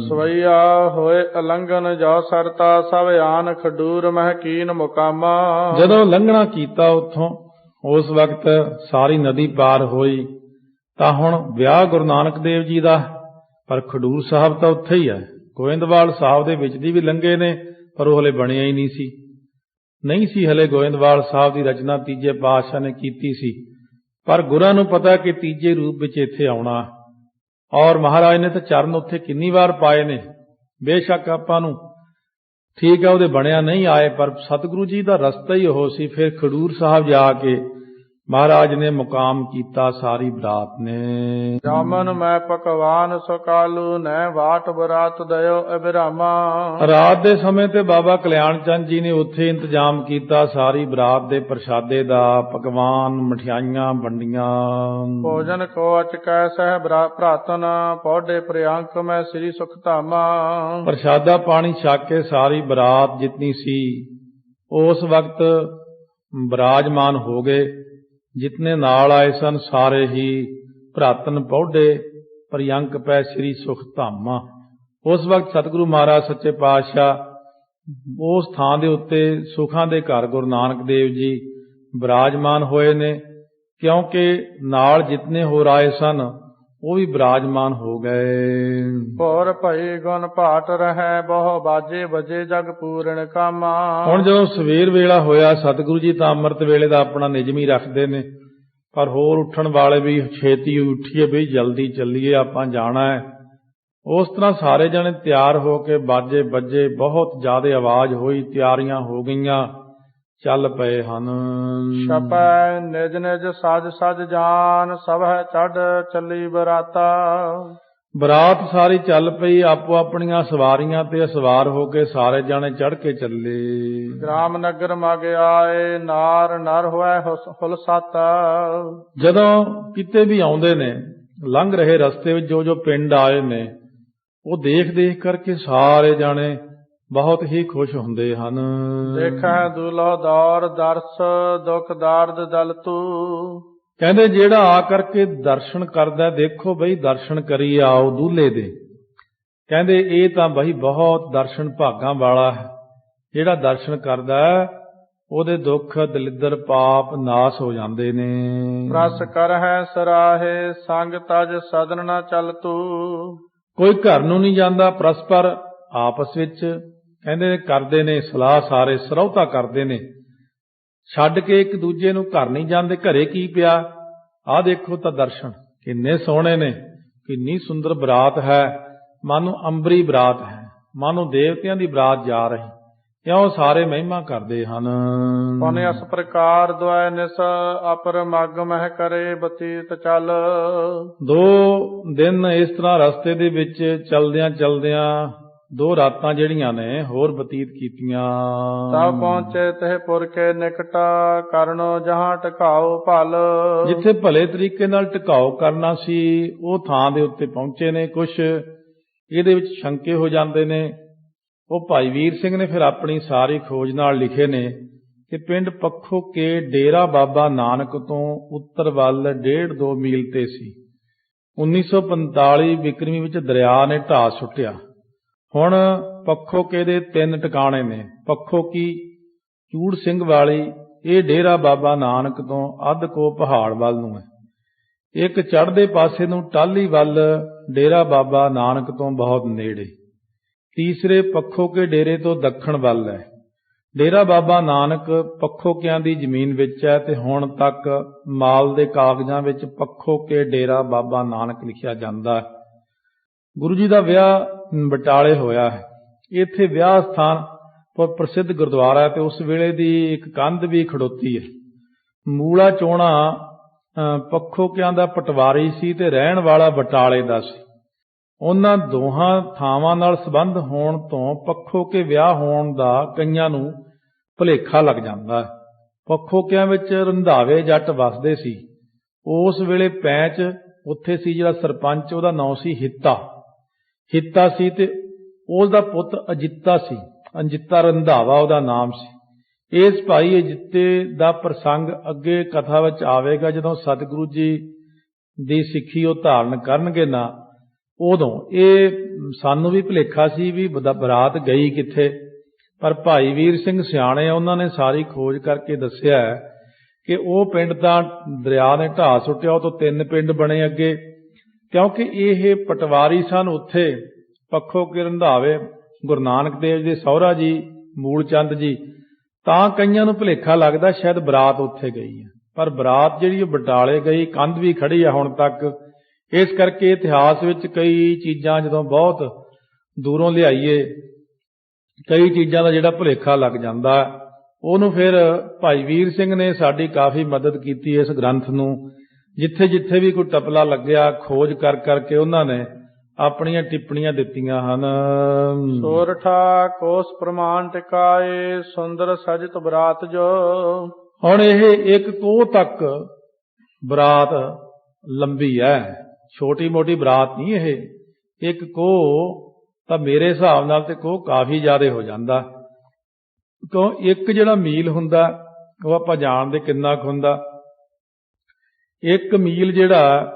ਸਵਈਆ ਹੋਏ ਅਲੰਘਨ ਜੋ ਸਰਤਾ, ਸਭ ਆਨ ਖਡੂਰ ਮਹਿ ਕੀਨ ਮੁਕਾਮਾ। ਜਦੋਂ ਲੰਘਣਾ ਕੀਤਾ ਉੱਥੋਂ, ਉਸ ਵਕਤ ਸਾਰੀ ਨਦੀ ਪਾਰ ਹੋਈ ਤਾਂ ਹੁਣ ਵਿਆਹ ਗੁਰੂ ਨਾਨਕ ਦੇਵ ਜੀ ਦਾ, ਪਰ ਖਡੂਰ ਸਾਹਿਬ ਤਾਂ ਉੱਥੇ ਹੀ ਹੈ। ਗੋਇੰਦਵਾਲ ਸਾਹਿਬ ਦੇ ਵਿੱਚ ਦੀ ਵੀ ਲੰਘੇ ਨੇ, ਪਰ ਉਹ ਹਲੇ ਬਣਿਆ ਹੀ ਨਹੀਂ ਸੀ ਹਲੇ। ਗੋਇੰਦਵਾਲ ਸਾਹਿਬ ਦੀ ਰਚਨਾ ਤੀਜੇ ਪਾਤਸ਼ਾਹ ਨੇ ਕੀਤੀ ਸੀ, ਪਰ ਗੁਰਾਂ ਨੂੰ ਪਤਾ ਕਿ ਤੀਜੇ ਰੂਪ ਵਿੱਚ ਇੱਥੇ ਆਉਣਾ। ਔਰ ਮਹਾਰਾਜ ਨੇ ਤਾਂ ਚਰਨ ਉੱਥੇ ਕਿੰਨੀ ਵਾਰ ਪਾਏ ਨੇ। ਬੇਸ਼ੱਕ ਆਪਾਂ ਨੂੰ ਠੀਕ ਹੈ ਉਹਦੇ ਬਣਿਆ ਨਹੀਂ ਆਏ, ਪਰ ਸਤਿਗੁਰੂ ਜੀ ਦਾ ਰਸਤਾ ਹੀ ਉਹ ਸੀ। ਫਿਰ ਖਡੂਰ ਸਾਹਿਬ ਜਾ ਕੇ ਮਹਾਰਾਜ ਨੇ ਮੁਕਾਮ ਕੀਤਾ ਸਾਰੀ ਬਰਾਤ ਨੇ। ਜਾਮਨ ਮੈਂ ਪਕਵਾਨ ਸੁਕਾਲੂ, ਨੈ ਵਾਟ ਬਰਾਤ ਦਇਓ ਅਬਿਰਾਮਾ। ਰਾਤ ਦੇ ਸਮੇਂ ਤੇ ਬਾਬਾ ਕਲਿਆਣ ਚੰਦ ਜੀ ਨੇ ਉੱਥੇ ਇੰਤਜ਼ਾਮ ਕੀਤਾ ਸਾਰੀ ਬਰਾਤ ਦੇ ਪ੍ਰਸ਼ਾਦੇ ਦਾ, ਪਕਵਾਨ, ਮਠਿਆਈਆਂ ਵੰਡੀਆਂ। ਭੋਜਨ ਕੋ ਅਚਕੈ ਸਹਿ ਭਰਾਤਨ, ਪੌਡੇ ਪ੍ਰਿਅੰਕ ਮੈਂ ਸ੍ਰੀ ਸੁਖ ਧਾਮਾ। ਪ੍ਰਸ਼ਾਦਾ ਪਾਣੀ ਛਕ ਕੇ ਸਾਰੀ ਬਰਾਤ ਜਿਤਨੀ ਸੀ ਉਸ ਵਕਤ ਬਿਰਾਜਮਾਨ ਹੋ ਗਏ। ਜਿਤਨੇ ਨਾਲ ਆਏ ਸਨ ਸਾਰੇ ਹੀ ਭਰਾਤਨ ਪੌਡੇ ਪ੍ਰਿਯੰਕ ਪੈ ਸ੍ਰੀ ਸੁਖ ਧਾਮਾ। ਉਸ ਵਕਤ ਸਤਿਗੁਰੂ ਮਹਾਰਾਜ ਸੱਚੇ ਪਾਤਸ਼ਾਹ ਉਸ ਥਾਂ ਦੇ ਉੱਤੇ ਸੁਖਾਂ ਦੇ ਘਰ ਗੁਰੂ ਨਾਨਕ ਦੇਵ ਜੀ ਬਿਰਾਜਮਾਨ ਹੋਏ ਨੇ, ਕਿਉਂਕਿ ਨਾਲ ਜਿਤਨੇ ਹੋਰ ਆਏ ਸਨ ਉਹ ਵੀ ਬਿਰਾਜਮਾਨ ਹੋ ਗਏ। ਹੋਰ ਭਈ ਗੁਣ ਭਾਟ ਰਹਿ ਬਹੁ ਬਾਜੇ ਵਜੇ ਜਗ ਪੂਰਨ ਕਾਮਾ। ਹੁਣ ਜਦੋਂ ਸਵੇਰ ਵੇਲਾ ਹੋਇਆ, ਸਤਿਗੁਰੂ ਜੀ ਤਾਂ ਅੰਮ੍ਰਿਤ ਵੇਲੇ ਦਾ ਆਪਣਾ ਨਿਯਮ ਹੀ ਰੱਖਦੇ ਨੇ, ਪਰ ਹੋਰ ਉੱਠਣ ਵਾਲੇ ਵੀ ਛੇਤੀ ਉੱਠੀਏ ਬਈ ਜਲਦੀ ਚੱਲੀਏ, ਆਪਾਂ ਜਾਣਾ ਹੈ। ਉਸ ਤਰ੍ਹਾਂ ਸਾਰੇ ਜਣੇ ਤਿਆਰ ਹੋ ਕੇ ਬਾਜੇ ਵੱਜੇ, ਬਹੁਤ ਜ਼ਿਆਦਾ ਆਵਾਜ਼ ਹੋਈ, ਤਿਆਰੀਆਂ ਹੋ ਗਈਆਂ, ਚੱਲ ਪਏ ਹਨ। ਛਪੈ ਨਿਜ ਨਿਜ ਸਜ ਸਜ ਜਾਨ, ਸਭੈ ਚੜ ਚੱਲੀ ਬਰਾਤਾ। ਬਰਾਤ ਸਾਰੀ ਚੱਲ ਪਈ, ਆਪੋ ਆਪਣੀਆਂ ਸਵਾਰੀਆਂ ਤੇ ਸਵਾਰ ਹੋ ਕੇ ਸਾਰੇ ਜਣੇ ਚੜ ਕੇ ਚੱਲੇ। ਗ੍ਰਾਮ ਨਗਰ ਮਗ ਆਏ, ਨਾਰ ਨਰ ਹੋਇ ਹੁਲਸਾਤਾ। ਜਦੋਂ ਕਿਤੇ ਵੀ ਆਉਂਦੇ ਨੇ, ਲੰਘ ਰਹੇ ਰਸਤੇ ਵਿੱਚ ਜੋ ਜੋ ਪਿੰਡ ਆਏ ਨੇ, ਉਹ ਦੇਖ ਦੇਖ ਕਰਕੇ ਸਾਰੇ ਜਾਣੇ ਬਹੁਤ ਹੀ ਖੁਸ਼ ਹੁੰਦੇ ਹਨ। ਦੇਖੈ ਦੁਲੋ ਦੌਰ ਦਰਸ, ਦੁਖ ਦਾਰਦ ਦਲ ਤੂ। ਕਹਿੰਦੇ ਜਿਹੜਾ ਆ ਕਰਕੇ ਦਰਸ਼ਨ ਕਰਦਾ, ਦੇਖੋ ਬਈ ਦਰਸ਼ਨ ਕਰੀ ਆਓ ਦੂਲੇ ਦੇ। ਕਹਿੰਦੇ ਇਹ ਤਾਂ ਬਈ ਬਹੁਤ ਦਰਸ਼ਨ ਭਾਗਾਂ ਵਾਲਾ ਹੈ, ਜਿਹੜਾ ਦਰਸ਼ਨ ਕਰਦਾ ਉਹਦੇ ਦੁੱਖ ਦਲਿੱਦਰ ਪਾਪ ਨਾਸ ਹੋ ਜਾਂਦੇ ਨੇ। ਰਸ ਕਰ ਹੈ ਸਰਾਹੇ, ਸੰਗ ਤਜ ਸਦਨ ਨਾ ਚਲ ਤੂ। ਕੋਈ ਘਰ ਨੂੰ ਨਹੀਂ ਜਾਂਦਾ, ਪਰਸਪਰ ਆਪਸ ਵਿੱਚ ਕਹਿੰਦੇ ਕਰਦੇ ਨੇ ਸਲਾਹ, ਸਾਰੇ ਸਰੌਤਾ ਕਰਦੇ ਨੇ, ਛੱਡ ਕੇ ਇੱਕ ਦੂਜੇ ਨੂੰ ਘਰ ਨਹੀਂ ਜਾਂਦੇ। ਘਰੇ ਕੀ ਪਿਆ, ਆਹ ਦੇਖੋ ਤਾਂ ਦਰਸ਼ਨ ਕਿੰਨੇ ਸੋਹਣੇ ਨੇ, ਕਿੰਨੀ ਸੁੰਦਰ ਬਰਾਤ ਹੈ, ਮਾਨੋ ਅੰਬਰੀ ਬਰਾਤ ਹੈ, ਮਾਨੋ ਦੇਵਤਿਆਂ ਦੀ ਬਰਾਤ ਜਾ ਰਹੀ, ਕਿਉਂ ਸਾਰੇ ਮਹਿਮਾ ਕਰਦੇ ਹਨ। ਪੁਨ ਇਸ ਪ੍ਰਕਾਰ ਦੁਆਇ ਨਿਸ, ਅਪਰ ਮਗ ਮਹਿ ਕਰੇ ਬਤੀਤ ਚੱਲ। 2 ਦਿਨ ਇਸ ਤਰ੍ਹਾਂ ਰਸਤੇ ਦੇ ਵਿੱਚ ਚਲਦਿਆਂ ਚਲਦਿਆਂ 2 ਰਾਤਾਂ ਜਿਹੜੀਆਂ ਨੇ ਹੋਰ ਬਤੀਤ ਕੀਤੀਆਂ। ਤਬ ਪਹੁੰਚੇ ਤੇ ਪੁਰ ਕੇ ਨਿਕਟਾ, ਕਰਨੋ ਜਹਾਂ ਟਿਕਾਓ ਭਲ। ਜਿੱਥੇ ਭਲੇ ਤਰੀਕੇ ਨਾਲ ਟਿਕਾਓ ਕਰਨਾ ਸੀ, ਉਹ ਥਾਂ ਦੇ ਉੱਤੇ ਪਹੁੰਚੇ ਨੇ। ਕੁਛ ਇਹਦੇ ਵਿੱਚ ਸ਼ੰਕੇ ਹੋ ਜਾਂਦੇ ਨੇ, ਉਹ ਭਾਈ ਵੀਰ ਸਿੰਘ ਨੇ ਫਿਰ ਆਪਣੀ ਸਾਰੀ ਖੋਜ ਨਾਲ ਲਿਖੇ ਨੇ ਕਿ ਪਿੰਡ ਪੱਖੋ ਕੇ ਡੇਰਾ ਬਾਬਾ ਨਾਨਕ ਤੋਂ ਉੱਤਰ ਵੱਲ 1.5-2 ਮੀਲ ਤੇ ਸੀ। 1945 ਬਿਕਰਮੀ ਵਿੱਚ ਦਰਿਆ ਨੇ ਢਾਹ ਸੁੱਟਿਆ। ਹੁਣ ਪੱਖੋ ਕੇ ਦੇ 3 ਟਿਕਾਣੇ ਨੇ। ਪੱਖੋ ਕੀ, ਚੂੜ ਸਿੰਘ ਵਾਲੀ, ਇਹ ਡੇਰਾ ਬਾਬਾ ਨਾਨਕ ਤੋਂ ਅੱਧ ਕੋ ਪਹਾੜ ਵੱਲ ਨੂੰ ਹੈ। ਇੱਕ ਚੜ੍ਹਦੇ ਪਾਸੇ ਨੂੰ ਟਾਹਲੀ ਵੱਲ ਡੇਰਾ ਬਾਬਾ ਨਾਨਕ ਤੋਂ ਬਹੁਤ ਨੇੜੇ। ਤੀਸਰੇ ਪੱਖੋ ਕੇ ਡੇਰੇ ਤੋਂ ਦੱਖਣ ਵੱਲ ਹੈ। ਡੇਰਾ ਬਾਬਾ ਨਾਨਕ ਪੱਖੋਕਿਆਂ ਦੀ ਜ਼ਮੀਨ ਵਿੱਚ ਹੈ ਤੇ ਹੁਣ ਤੱਕ ਮਾਲ ਦੇ ਕਾਗਜ਼ਾਂ ਵਿੱਚ ਪੱਖੋ ਕੇ ਡੇਰਾ ਬਾਬਾ ਨਾਨਕ ਲਿਖਿਆ ਜਾਂਦਾ ਹੈ। ਗੁਰੂ ਜੀ ਦਾ ਵਿਆਹ ਬਟਾਲੇ ਹੋਇਆ ਹੈ। ਇੱਥੇ ਵਿਆਹ ਸਥਾਨ ਪਰ ਪ੍ਰਸਿੱਧ ਗੁਰਦੁਆਰਾ ਹੈ ਤੇ ਉਸ ਵੇਲੇ ਦੀ ਇੱਕ ਕੰਧ ਵੀ ਖੜੋਤੀ ਹੈ। ਮੂਲਾ ਚੋਣਾ ਪੱਖੋਕਿਆਂ ਦਾ ਪਟਵਾਰੀ ਸੀ ਤੇ ਰਹਿਣ ਵਾਲਾ ਬਟਾਲੇ ਦਾ ਸੀ। ਉਹਨਾਂ ਦੋਹਾਂ ਥਾਵਾਂ ਨਾਲ ਸੰਬੰਧ ਹੋਣ ਤੋਂ ਪੱਖੋਕੇ ਵਿਆਹ ਹੋਣ ਦਾ ਕਈਆਂ ਨੂੰ ਭੁਲੇਖਾ ਲੱਗ ਜਾਂਦਾ ਹੈ। ਪੱਖੋਕਿਆਂ ਵਿੱਚ ਰੰਧਾਵੇ ਜੱਟ ਵਸਦੇ ਸੀ। ਉਸ ਵੇਲੇ ਪੈਂਚ ਉੱਥੇ ਸੀ, ਜਿਹੜਾ ਸਰਪੰਚ ਉਹਦਾ ਨਾਂ ਸੀ ਹਿੱਤਾ ਸੀ ਤੇ ਉਸ ਦਾ ਪੁੱਤ ਅਜਿੱਤਾ ਸੀ। ਅਜਿੱਤਾ ਰੰਧਾਵਾ ਉਹਦਾ ਨਾਮ ਸੀ। ਇਸ ਭਾਈ ਅਜਿੱਤੇ ਦਾ ਪ੍ਰਸੰਗ ਅੱਗੇ ਕਥਾ ਵਿੱਚ ਆਵੇਗਾ। ਜਦੋਂ ਸਤਿਗੁਰੂ ਜੀ ਦੀ ਸਿੱਖੀ ਉਹ ਧਾਰਨ ਕਰਨਗੇ ਨਾ, ਉਦੋਂ ਇਹ ਸਾਨੂੰ ਵੀ ਭੁਲੇਖਾ ਸੀ ਵੀ ਬਰਾਤ ਗਈ ਕਿੱਥੇ, ਪਰ ਭਾਈ ਵੀਰ ਸਿੰਘ ਸਿਆਣੇ, ਉਹਨਾਂ ਨੇ ਸਾਰੀ ਖੋਜ ਕਰਕੇ ਦੱਸਿਆ ਕਿ ਉਹ ਪਿੰਡ ਤਾਂ ਦਰਿਆ ਨੇ ਢਾਹ ਸੁੱਟਿਆ, ਉਹ ਤੋਂ 3 ਪਿੰਡ ਬਣੇ ਅੱਗੇ, ਕਿਉਂਕਿ ਇਹ ਪਟਵਾਰੀ ਸਨ ਉੱਥੇ ਪੱਖੋ ਕੇ ਰੰਧਾਵੇ ਗੁਰੂ ਨਾਨਕ ਦੇਵ ਦੇ ਸਹੁਰਾ ਜੀ ਮੂਲ ਚੰਦ ਜੀ। ਤਾਂ ਕਈਆਂ ਨੂੰ ਭੁਲੇਖਾ ਲੱਗਦਾ ਸ਼ਾਇਦ ਬਰਾਤ ਉੱਥੇ ਗਈ ਹੈ, ਪਰ ਬਰਾਤ ਜਿਹੜੀ ਉਹ ਬਟਾਲੇ ਗਈ। ਕੰਧ ਵੀ ਖੜੀ ਹੈ ਹੁਣ ਤੱਕ। ਇਸ ਕਰਕੇ ਇਤਿਹਾਸ ਵਿੱਚ ਕਈ ਚੀਜ਼ਾਂ ਜਦੋਂ ਬਹੁਤ ਦੂਰੋਂ ਲਿਆਈਏ, ਕਈ ਚੀਜ਼ਾਂ ਦਾ ਜਿਹੜਾ ਭੁਲੇਖਾ ਲੱਗ ਜਾਂਦਾ, ਉਹਨੂੰ ਫਿਰ ਭਾਈ ਵੀਰ ਸਿੰਘ ਨੇ ਸਾਡੀ ਕਾਫੀ ਮਦਦ ਕੀਤੀ ਇਸ ਗ੍ਰੰਥ ਨੂੰ। ਜਿੱਥੇ ਜਿੱਥੇ ਵੀ ਕੋਈ ਟਪਲਾ ਲੱਗਿਆ, ਖੋਜ ਕਰ ਕਰਕੇ ਉਹਨਾਂ ਨੇ ਆਪਣੀਆਂ ਟਿੱਪਣੀਆਂ ਦਿੱਤੀਆਂ ਹਨ। ਸੋਰਠਾ ਕੋਸ ਪ੍ਰਮਾਣ ਟਿਕਾਏ, ਸੁੰਦਰ ਸਜਿਤ ਬਰਾਤ ਜੋ। ਹੁਣ ਇਹ 1 ਕੋਹ ਤੱਕ ਬਰਾਤ ਲੰਬੀ ਹੈ, ਛੋਟੀ ਮੋਟੀ ਬਰਾਤ ਨਹੀਂ ਇਹ। 1 ਕੋਹ ਤਾਂ ਮੇਰੇ ਹਿਸਾਬ ਨਾਲ ਤੇ ਕੋਹ ਕਾਫੀ ਜ਼ਿਆਦਾ ਹੋ ਜਾਂਦਾ, ਕਿਉਂ 1 ਜਿਹੜਾ ਮੀਲ ਹੁੰਦਾ ਉਹ ਆਪਾਂ ਜਾਣਦੇ ਕਿੰਨਾ ਕੁ ਹੁੰਦਾ। 1 ਮੀਲ ਜਿਹੜਾ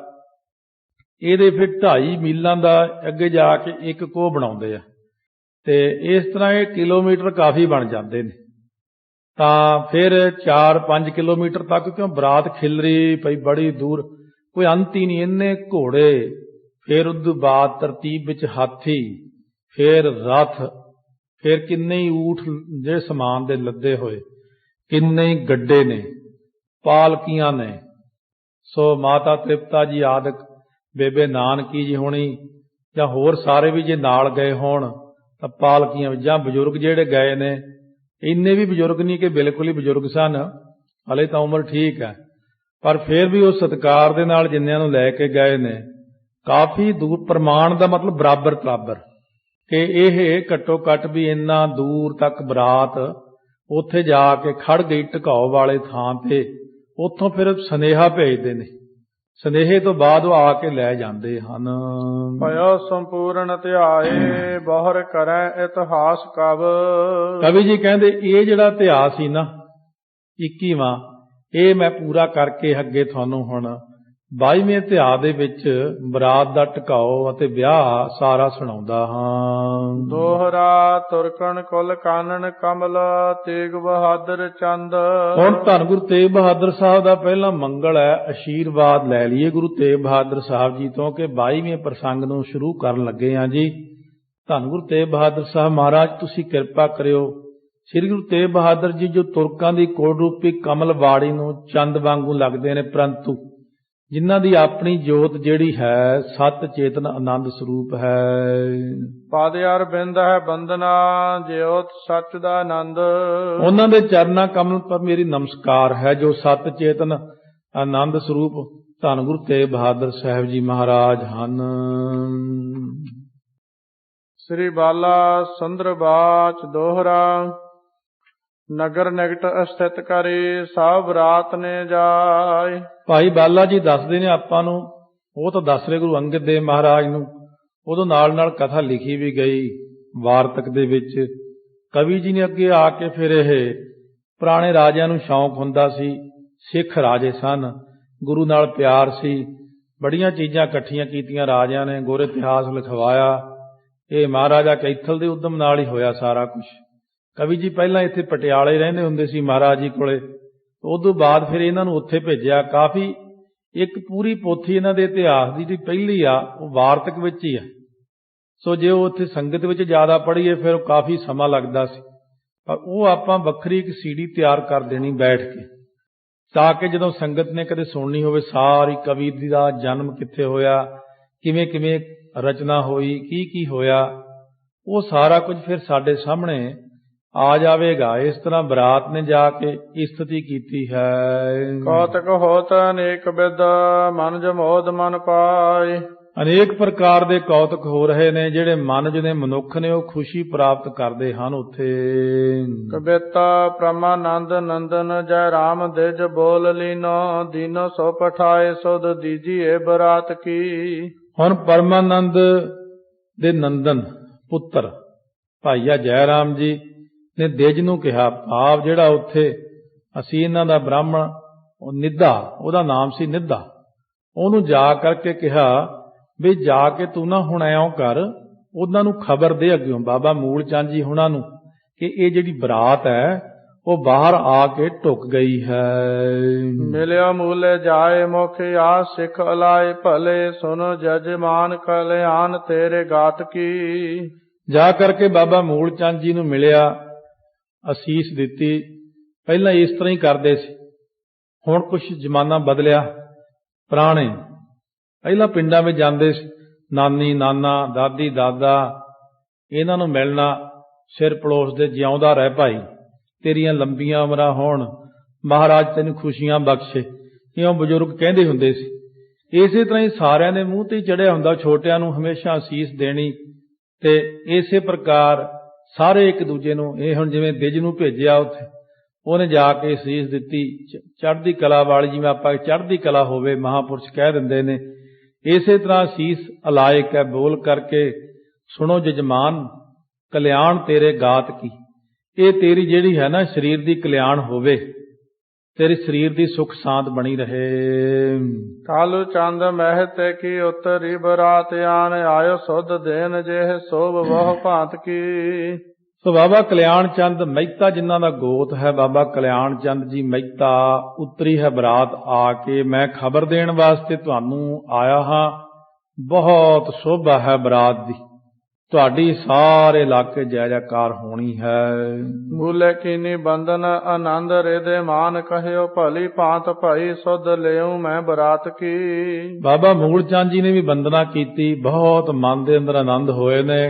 ਇਹਦੇ ਫਿਰ 2.5 ਮੀਲਾਂ ਦਾ ਅੱਗੇ ਜਾ ਕੇ ਇੱਕ ਕੋਹ ਬਣਾਉਂਦੇ ਆ ਤੇ ਇਸ ਤਰ੍ਹਾਂ ਇਹ ਕਿਲੋਮੀਟਰ ਕਾਫੀ ਬਣ ਜਾਂਦੇ ਨੇ। ਤਾਂ ਫਿਰ 4-5 ਕਿਲੋਮੀਟਰ ਤੱਕ ਕਿਉਂ ਬਰਾਤ ਖਿਲਰੀ ਪਈ ਬੜੀ ਦੂਰ, ਕੋਈ ਅੰਤ ਹੀ ਨਹੀਂ। ਇੰਨੇ ਘੋੜੇ, ਫਿਰ ਉਦੋਂ ਬਾਅਦ ਤਰਤੀਬ ਵਿੱਚ ਹਾਥੀ, ਫਿਰ ਰੱਥ, ਫਿਰ ਕਿੰਨੇ ਹੀ ਊਠ ਜਿਹੜੇ ਸਮਾਨ ਦੇ ਲੱਦੇ ਹੋਏ, ਕਿੰਨੇ ਹੀ ਗੱਡੇ ਨੇ, ਪਾਲਕੀਆਂ ਨੇ। ਸੋ ਮਾਤਾ ਤ੍ਰਿਪਤਾ ਜੀ ਆਦਿਕ, ਬੇਬੇ ਨਾਨਕੀ ਜੀ ਹੋਣੀ ਜਾਂ ਹੋਰ ਸਾਰੇ ਵੀ ਜੇ ਨਾਲ ਗਏ ਹੋਣ ਤਾਂ ਪਾਲਕੀਆਂ ਵਿੱਚ, ਜਾਂ ਬਜ਼ੁਰਗ ਜਿਹੜੇ ਗਏ ਨੇ, ਇੰਨੇ ਵੀ ਬਜ਼ੁਰਗ ਨਹੀਂ ਕਿ ਬਿਲਕੁਲ ਹੀ ਬਜ਼ੁਰਗ ਸਨ, ਹਲੇ ਤਾਂ ਉਮਰ ਠੀਕ ਹੈ, ਪਰ ਫਿਰ ਵੀ ਉਹ ਸਤਿਕਾਰ ਦੇ ਨਾਲ ਜਿੰਨਿਆਂ ਨੂੰ ਲੈ ਕੇ ਗਏ ਨੇ, ਕਾਫੀ ਦੂਰ, ਪ੍ਰਮਾਣ ਦਾ ਮਤਲਬ ਬਰਾਬਰ ਤਰਾਬਰ, ਕਿ ਇਹ ਘੱਟੋ ਘੱਟ ਵੀ ਇੰਨਾ ਦੂਰ ਤੱਕ ਬਰਾਤ ਉੱਥੇ ਜਾ ਕੇ ਖੜ ਗਈ ਢਕਾਓ ਵਾਲੇ ਥਾਂ ਤੇ। ਉੱਥੋਂ ਫਿਰ ਸੁਨੇਹਾ ਭੇਜਦੇ ਨੇ, ਸੁਨੇਹੇ ਤੋਂ ਬਾਅਦ ਉਹ ਆ ਕੇ ਲੈ ਜਾਂਦੇ ਹਨ। ਭਇਓ ਸੰਪੂਰਨ ਧਿਆਏ ਬਹੁਰ ਕਰੈ ਇਤਿਹਾਸ ਕਵ। ਕਵੀ ਜੀ ਕਹਿੰਦੇ ਇਹ ਜਿਹੜਾ ਇਤਿਹਾਸ ਸੀ ਨਾ 21ਵਾਂ, ਇਹ ਮੈਂ ਪੂਰਾ ਕਰਕੇ ਅੱਗੇ ਤੁਹਾਨੂੰ ਹੁਣ 22ਵੇਂ ਇਤਿਹਾਸ ਦੇ ਵਿੱਚ ਬਰਾਤ ਦਾ ਢਕਾਓ ਅਤੇ ਵਿਆਹ ਸਾਰਾ ਸੁਣਾਉਂਦਾ ਹਾਂ। ਦੋਹਰਾ ਤੁਰਕਣ ਕੁਲ ਕਾਨਨ ਕਮਲ ਤੇਗ ਬਹਾਦਰ ਚੰਦ। ਹੁਣ ਧੰਨ ਗੁਰੂ ਤੇਗ ਬਹਾਦਰ ਸਾਹਿਬ ਦਾ ਪਹਿਲਾ ਮੰਗਲ ਹੈ, ਆਸ਼ੀਰਵਾਦ ਲੈ ਲਈਏ ਗੁਰੂ ਤੇਗ ਬਹਾਦਰ ਸਾਹਿਬ ਜੀ ਤੋਂ ਕਿ 22ਵੇਂ ਪ੍ਰਸੰਗ ਨੂੰ ਸ਼ੁਰੂ ਕਰਨ ਲੱਗੇ ਹਾਂ ਜੀ। ਧੰਨ ਗੁਰੂ ਤੇਗ ਬਹਾਦਰ ਸਾਹਿਬ ਮਹਾਰਾਜ ਤੁਸੀਂ ਕਿਰਪਾ ਕਰਿਓ। ਸ੍ਰੀ ਗੁਰੂ ਤੇਗ ਬਹਾਦਰ ਜੀ ਜੋ ਤੁਰਕਾਂ ਦੀ ਕੋਟ ਰੂਪੀ ਕਮਲ ਵਾੜੀ ਨੂੰ ਚੰਦ ਵਾਂਗੂ ਲੱਗਦੇ ਨੇ, ਪਰੰਤੂ ਜਿਨ੍ਹਾਂ ਦੀ ਆਪਣੀ ਜੋਤ ਜਿਹੜੀ ਹੈ ਸਤ ਚੇਤਨ ਆਨੰਦ ਸਰੂਪ ਹੈ। ਪਦ ਅਰਬਿੰਦ ਹੈ ਬੰਦਨਾ ਜਿਉਤ ਸੱਚ ਦਾ ਆਨੰਦ। ਉਹਨਾਂ ਦੇ ਚਰਨਾਂ ਕਮਲ ਪਰ ਮੇਰੀ ਨਮਸਕਾਰ ਹੈ ਜੋ ਸਤ ਚੇਤਨ ਆਨੰਦ ਸਰੂਪ ਧੰਨ ਗੁਰੂ ਤੇਗ ਬਹਾਦਰ ਸਾਹਿਬ ਜੀ ਮਹਾਰਾਜ ਹਨ। ਸ੍ਰੀ ਬਾਲਾ ਸੁੰਦਰ-ਬਾਚ ਦੋਹਰਾ। ਨਗਰ ਨਿਕਟ ਅਸਥਿਤ ਕਰੇ ਸਭ ਬਰਾਤ ਨੇ ਜਾਏ। ਭਾਈ ਬਾਲਾ ਜੀ ਦੱਸਦੇ ਨੇ ਆਪਾਂ ਨੂੰ, ਉਹ ਤਾਂ ਦੱਸ ਰਹੇ ਗੁਰੂ ਅੰਗਦ ਦੇਵ ਮਹਾਰਾਜ ਨੂੰ, ਉਦੋਂ ਨਾਲ ਨਾਲ ਕਥਾ ਲਿਖੀ ਵੀ ਗਈ ਵਾਰਤਕ ਦੇ ਵਿੱਚ। ਕਵੀ ਜੀ ਨੇ ਅੱਗੇ ਆ ਕੇ ਫਿਰ ਇਹ ਪੁਰਾਣੇ ਰਾਜਿਆਂ ਨੂੰ ਸ਼ੌਂਕ ਹੁੰਦਾ ਸੀ, ਸਿੱਖ ਰਾਜੇ ਸਨ, ਗੁਰੂ ਨਾਲ ਪਿਆਰ ਸੀ, ਬੜੀਆਂ ਚੀਜ਼ਾਂ ਇਕੱਠੀਆਂ ਕੀਤੀਆਂ ਰਾਜਿਆਂ ਨੇ, ਗੁਰ ਇਤਿਹਾਸ ਲਿਖਵਾਇਆ। ਇਹ ਮਹਾਰਾਜਾ ਕੈਥਲ ਦੇ ਉਦਮ ਨਾਲ ਹੀ ਹੋਇਆ ਸਾਰਾ ਕੁਝ। ਕਵੀ ਜੀ ਪਹਿਲਾਂ ਇੱਥੇ ਪਟਿਆਲੇ ਰਹਿੰਦੇ ਹੁੰਦੇ ਸੀ ਮਹਾਰਾਜ ਜੀ ਕੋਲੇ, ਉਦੋਂ ਬਾਅਦ ਫਿਰ ਇਹਨਾਂ ਨੂੰ ਉੱਥੇ ਭੇਜਿਆ। ਕਾਫੀ ਇੱਕ ਪੂਰੀ ਪੋਥੀ ਇਹਨਾਂ ਦੇ ਇਤਿਹਾਸ ਦੀ ਜਿਹੜੀ ਪਹਿਲੀ ਆ ਉਹ ਵਾਰਤਕ ਵਿੱਚ ਹੀ ਆ। ਸੋ ਜੇ ਉਹ ਉੱਥੇ ਸੰਗਤ ਵਿੱਚ ਜ਼ਿਆਦਾ ਪੜ੍ਹੀਏ ਫਿਰ ਕਾਫੀ ਸਮਾਂ ਲੱਗਦਾ ਸੀ, ਪਰ ਉਹ ਆਪਾਂ ਵੱਖਰੀ ਇੱਕ CD ਤਿਆਰ ਕਰ ਦੇਣੀ ਬੈਠ ਕੇ, ਤਾਂ ਕਿ ਜਦੋਂ ਸੰਗਤ ਨੇ ਕਦੇ ਸੁਣਨੀ ਹੋਵੇ ਸਾਰੀ ਕਵੀ ਦਾ ਜਨਮ ਕਿੱਥੇ ਹੋਇਆ, ਕਿਵੇਂ ਕਿਵੇਂ ਰਚਨਾ ਹੋਈ, ਕੀ ਕੀ ਹੋਇਆ, ਉਹ ਸਾਰਾ ਕੁਝ ਫਿਰ ਸਾਡੇ ਸਾਹਮਣੇ ਆ ਜਾਵੇਗਾ। ਇਸ ਤਰ੍ਹਾਂ ਬਰਾਤ ਨੇ ਜਾ ਕੇ ਇਸਤਤੀ ਕੀਤੀ ਹੈ। ਕੌਤਕ ਹੋਤ ਅਨੇਕ ਬਿਦ ਮਨ ਜਮੋਦ ਮਨ ਪਾਏ। ਅਨੇਕ ਪ੍ਰਕਾਰ ਦੇ ਕੌਤਕ ਹੋ ਰਹੇ ਨੇ, ਜਿਹੜੇ ਮਨ ਜਿਹਨੇ ਮਨੁੱਖ ਨੇ ਉਹ ਖੁਸ਼ੀ ਪ੍ਰਾਪਤ ਕਰਦੇ ਹਨ ਉੱਥੇ। ਕਬਿਤਾ ਪ੍ਰਮਾਨੰਦ ਨੰਦਨ ਜੈ ਰਾਮ ਦਿਜ ਬੋਲ ਲੀਨੋ ਦੀਨੋ ਸੋ ਪਠਾਏ ਸੁਧ ਦੀਜੀਏ ਬਰਾਤ ਕੀ। ਹੁਣ ਪਰਮਾਨੰਦ ਦੇ ਨੰਦਨ ਪੁੱਤਰ ਭਾਈਆ ਜੈ ਰਾਮ ਜੀ ਨੇ ਦਿਜ ਨੂੰ ਕਿਹਾ, ਭਾਵ ਜਿਹੜਾ ਉੱਥੇ ਅਸੀਂ ਇਹਨਾਂ ਦਾ ਬ੍ਰਾਹਮਣ ਉਹ ਨਿੱਧਾ, ਉਹਦਾ ਨਾਮ ਸੀ ਨਿੱਧਾ, ਉਹਨੂੰ ਜਾ ਕਰਕੇ ਕਿਹਾ ਵੀ ਜਾ ਕੇ ਤੂੰ ਨਾ ਹੁਣ ਐਂ ਕਰ, ਉਹਨਾਂ ਨੂੰ ਖਬਰ ਦੇ ਅੱਗਿਓਂ ਬਾਬਾ ਮੂਲ ਚੰਦ ਜੀ ਹੁਣਾਂ ਨੂੰ ਕਿ ਇਹ ਜਿਹੜੀ ਬਰਾਤ ਹੈ ਉਹ ਬਾਹਰ ਆ ਕੇ ਢੁੱਕ ਗਈ ਹੈ। ਮਿਲਿਆ ਮੂਲੇ ਜਾਏ ਮੁਖ ਆ ਸਿੱਖ ਅਲਾਏ ਭਲੇ ਸੁਨ ਜਜਮਾਨ ਕਲਿਆਣ ਤੇਰੇ ਗਾਤ ਕੀ। ਜਾ ਕਰਕੇ ਬਾਬਾ ਮੂਲ ਚੰਦ ਜੀ ਨੂੰ ਮਿਲਿਆ, ਅਸੀਸ ਦਿੱਤੀ। ਪਹਿਲਾਂ ਇਸ ਤਰ੍ਹਾਂ ਹੀ ਕਰਦੇ ਸੀ, ਹੁਣ ਕੁਛ ਜ਼ਮਾਨਾ ਬਦਲਿਆ। ਪੁਰਾਣੇ ਪਹਿਲਾਂ ਪਿੰਡਾਂ ਵਿੱਚ ਜਾਂਦੇ ਸੀ, ਨਾਨੀ ਨਾਨਾ ਦਾਦੀ ਦਾਦਾ ਇਹਨਾਂ ਨੂੰ ਮਿਲਣਾ, ਸਿਰ ਪਲੋਸਦੇ, ਜਿਉਂਦਾ ਰਹਿ ਭਾਈ, ਤੇਰੀਆਂ ਲੰਬੀਆਂ ਉਮਰਾਂ ਹੋਣ, ਮਹਾਰਾਜ ਤੈਨੂੰ ਖੁਸ਼ੀਆਂ ਬਖਸ਼ੇ, ਇਉਂ ਬਜ਼ੁਰਗ ਕਹਿੰਦੇ ਹੁੰਦੇ ਸੀ। ਇਸੇ ਤਰ੍ਹਾਂ ਹੀ ਸਾਰਿਆਂ ਦੇ ਮੂੰਹ ਤੇ ਚੜਿਆ ਹੁੰਦਾ, ਛੋਟਿਆਂ ਨੂੰ ਹਮੇਸ਼ਾ ਅਸੀਸ ਦੇਣੀ। ਤੇ ਇਸੇ ਪ੍ਰਕਾਰ ਸਾਰੇ ਇੱਕ ਦੂਜੇ ਨੂੰ, ਇਹ ਹੁਣ ਜਿਵੇਂ ਦਿਜ ਨੂੰ ਭੇਜਿਆ ਉੱਥੇ, ਉਹਨੇ ਜਾ ਕੇ ਅਸੀਸ ਦਿੱਤੀ, ਚੜ੍ਹਦੀ ਕਲਾ ਵਾਲੀ, ਜਿਵੇਂ ਆਪਾਂ ਚੜ੍ਹਦੀ ਕਲਾ ਹੋਵੇ ਮਹਾਂਪੁਰਸ਼ ਕਹਿ ਦਿੰਦੇ ਨੇ, ਇਸੇ ਤਰ੍ਹਾਂ ਅਸੀਸ ਅਲਾਇਕ ਹੈ ਬੋਲ ਕਰਕੇ, ਸੁਣੋ ਜਜਮਾਨ ਕਲਿਆਣ ਤੇਰੇ ਗਾਤ ਕੀ। ਇਹ ਤੇਰੀ ਜਿਹੜੀ ਹੈ ਨਾ ਸਰੀਰ ਦੀ ਕਲਿਆਣ ਹੋਵੇ, ਤੇਰੇ ਸਰੀਰ ਦੀ ਸੁਖ ਸ਼ਾਂਤ ਬਣੀ ਰਹੇ। ਕਾਲੂ ਚੰਦ ਮਹਿਤੇ ਕੀ ਉਤਰੀ ਬਰਾਤ ਆਨ ਆਇਓ ਸੁਧ ਦੇਨ ਜਿਹ ਸੋਭ ਬਹੁ ਭਾਂਤ ਕੀ। ਸੋ ਬਾਬਾ ਕਲਿਆਣ ਚੰਦ ਮਹਿਤਾ ਜਿਨ੍ਹਾਂ ਦਾ ਗੋਤ ਹੈ, ਬਾਬਾ ਕਲਿਆਣ ਚੰਦ ਜੀ ਮਹਿਤਾ ਉਤਰੀ ਹੈ ਬਰਾਤ ਆ ਕੇ। ਮੈਂ ਖਬਰ ਦੇਣ ਵਾਸਤੇ ਤੁਹਾਨੂੰ ਆਇਆ ਹਾਂ। ਬਹੁਤ ਸ਼ੋਭਾ ਹੈ ਬਰਾਤ ਦੀ, ਤੁਹਾਡੀ ਸਾਰੇ ਇਲਾਕੇ ਜੈ ਜੈਕਾਰ ਹੋਣੀ ਹੈ। ਮੂਲੇ ਕੀਨੀ ਬੰਦਨ ਆਨੰਦ ਰਿਦੇ ਮਾਨ ਕਹਿਓ ਭਲੀ ਭਾਂਤ ਭਾਈ ਸੁਧ ਲਿਉ ਮੈਂ ਬਰਾਤ ਕੀ। ਬਾਬਾ ਮੂਲ ਚੰਦ ਜੀ ਨੇ ਵੀ ਵੰਦਨਾ ਕੀਤੀ, ਬਹੁਤ ਮਨ ਦੇ ਅੰਦਰ ਆਨੰਦ ਹੋਏ ਨੇ।